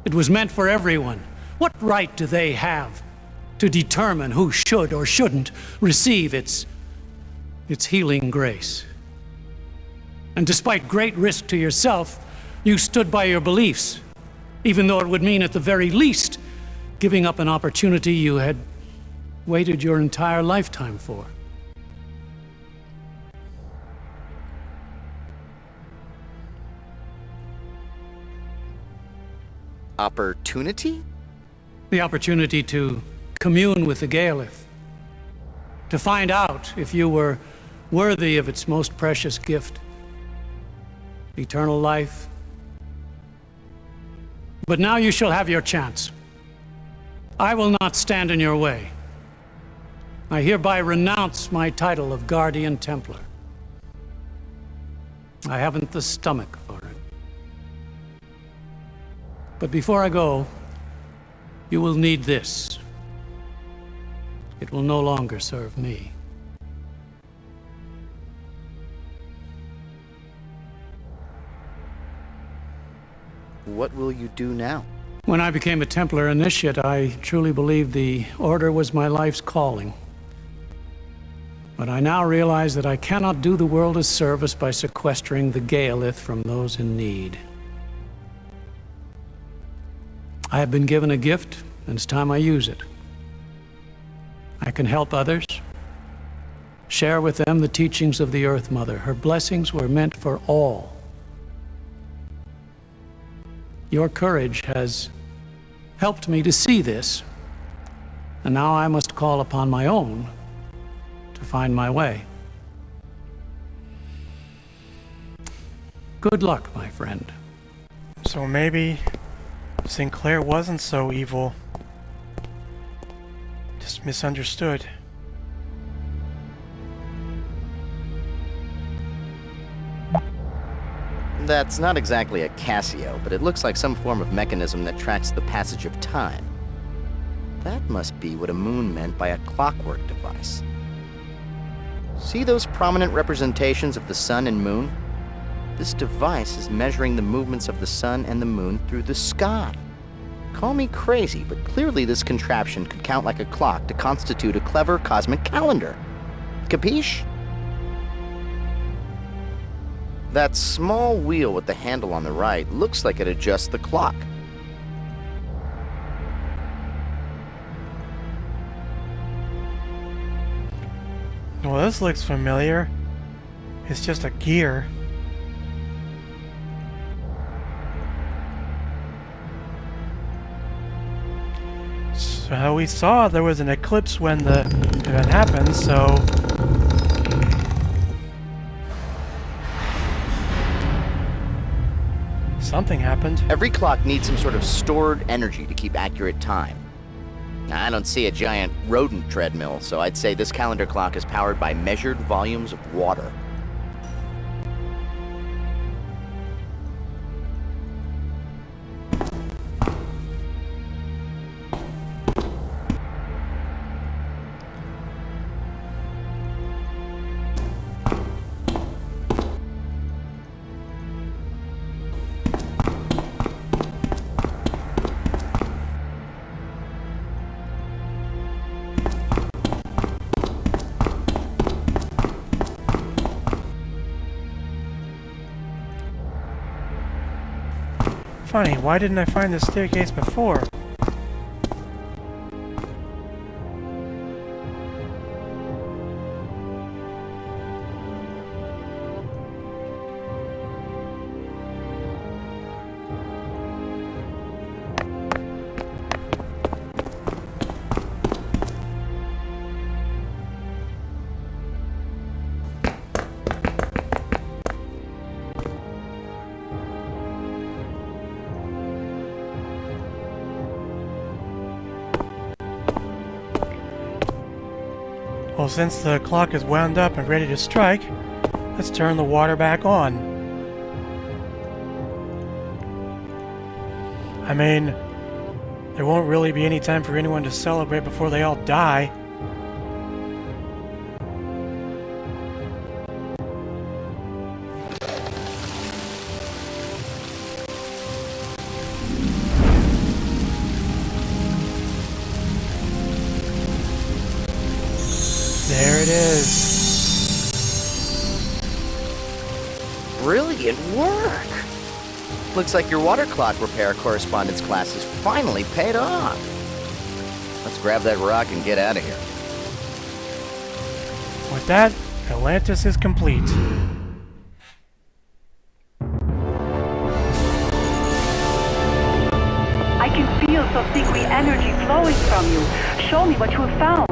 It was meant for everyone. What right do they have to determine who should or shouldn't receive its healing grace? And despite great risk to yourself, you stood by your beliefs, even though it would mean at the very least giving up an opportunity you had waited your entire lifetime for. Opportunity? The opportunity to commune with the Galeth, to find out if you were worthy of its most precious gift, eternal life. But now you shall have your chance. I will not stand in your way. I hereby renounce my title of Guardian Templar. I haven't the stomach for it. But before I go, you will need this. It will no longer serve me. What will you do now? When I became a Templar initiate, I truly believed the Order was my life's calling. But I now realize that I cannot do the world a service by sequestering the Gaelith from those in need. I have been given a gift, and it's time I use it. I can help others, share with them the teachings of the Earth Mother. Her blessings were meant for all. Your courage has helped me to see this, and now I must call upon my own to find my way. Good luck, my friend. So maybe Sinclair wasn't so evil. Just misunderstood. That's not exactly a Casio, but it looks like some form of mechanism that tracks the passage of time. That must be what a moon meant by a clockwork device. See those prominent representations of the sun and moon? This device is measuring the movements of the sun and the moon through the sky. Call me crazy, but clearly this contraption could count like a clock to constitute a clever cosmic calendar. Capiche? That small wheel with the handle on the right looks like it adjusts the clock. Well, this looks familiar. It's just a gear. So we saw there was an eclipse when the event happened, so... something happened. Every clock needs some sort of stored energy to keep accurate time. Now, I don't see a giant rodent treadmill, so I'd say this calendar clock is powered by measured volumes of water. Funny, why didn't I find this staircase before? Well, since the clock is wound up and ready to strike, let's turn the water back on. I mean, there won't really be any time for anyone to celebrate before they all die. There it is. Brilliant work! Looks like your water clock repair correspondence class has finally paid off. Let's grab that rock and get out of here. With that, Atlantis is complete. I can feel Sosikwi energy flowing from you. Show me what you have found.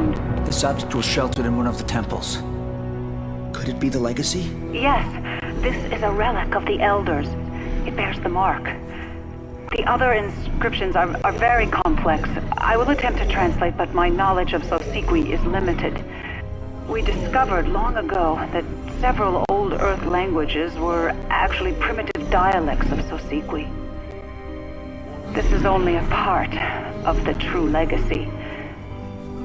This object was sheltered in one of the temples. Could it be the legacy? Yes, this is a relic of the Elders. It bears the mark. The other inscriptions are very complex. I will attempt to translate, but my knowledge of Sosikwi is limited. We discovered long ago that several old old Earth languages were actually primitive dialects of Sosikwi. This is only a part of the true legacy.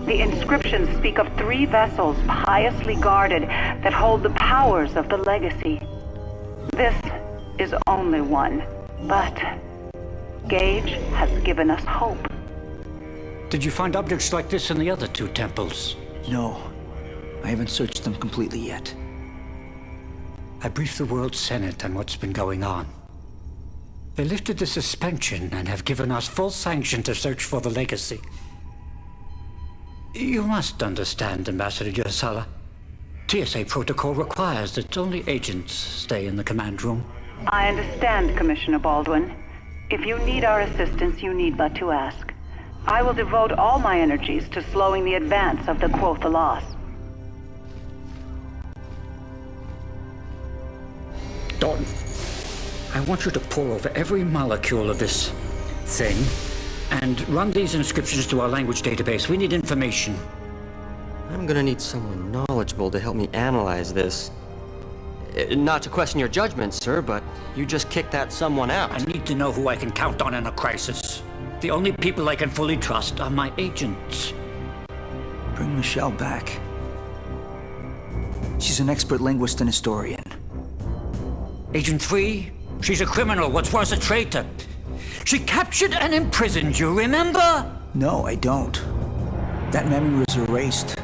The inscriptions speak of 3 vessels piously guarded that hold the powers of the legacy. This is only one, but Gage has given us hope. Did you find objects like this in the other 2 temples? No, I haven't searched them completely yet. I briefed the World Senate on what's been going on. They lifted the suspension and have given us full sanction to search for the legacy. You must understand, Ambassador Yosala. TSA protocol requires that only agents stay in the command room. I understand, Commissioner Baldwin. If you need our assistance, you need but to ask. I will devote all my energies to slowing the advance of the Quothalas. Dalton, I want you to pore over every molecule of this thing and run these inscriptions to our language database. We need information. I'm gonna need someone knowledgeable to help me analyze this. Not to question your judgment, sir, but you just kicked that someone out. I need to know who I can count on in a crisis. The only people I can fully trust are my agents. Bring Michelle back. She's an expert linguist and historian. Agent 3? She's a criminal, what's worse, a traitor. She captured and imprisoned you, remember? No, I don't. That memory was erased.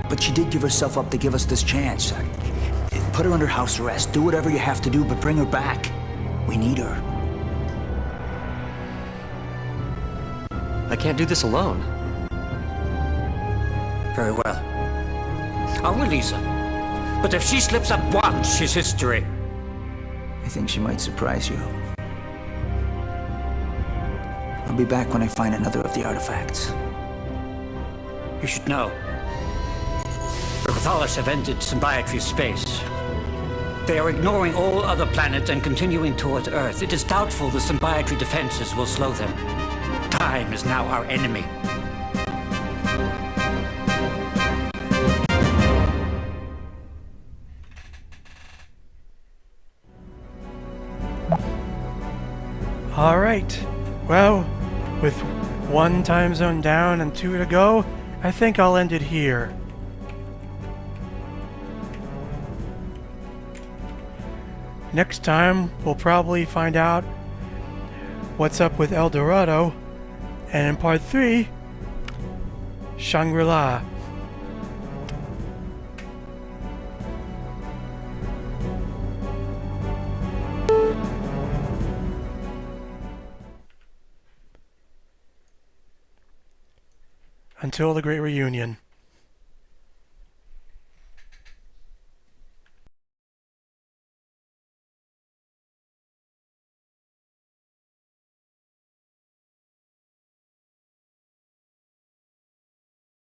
But she did give herself up to give us this chance. Put her under house arrest. Do whatever you have to do, but bring her back. We need her. I can't do this alone. Very well. I'll release her. But if she slips up once, she's history. I think she might surprise you. I'll be back when I find another of the artifacts. You should know. The Quothalas have entered Symbiotry's space. They are ignoring all other planets and continuing towards Earth. It is doubtful the Symbiotry defenses will slow them. Time is now our enemy. Alright, well, with 1 time zone down and 2 to go, I think I'll end it here. Next time, we'll probably find out what's up with El Dorado, and in part 3, Shangri-La. Until the great reunion.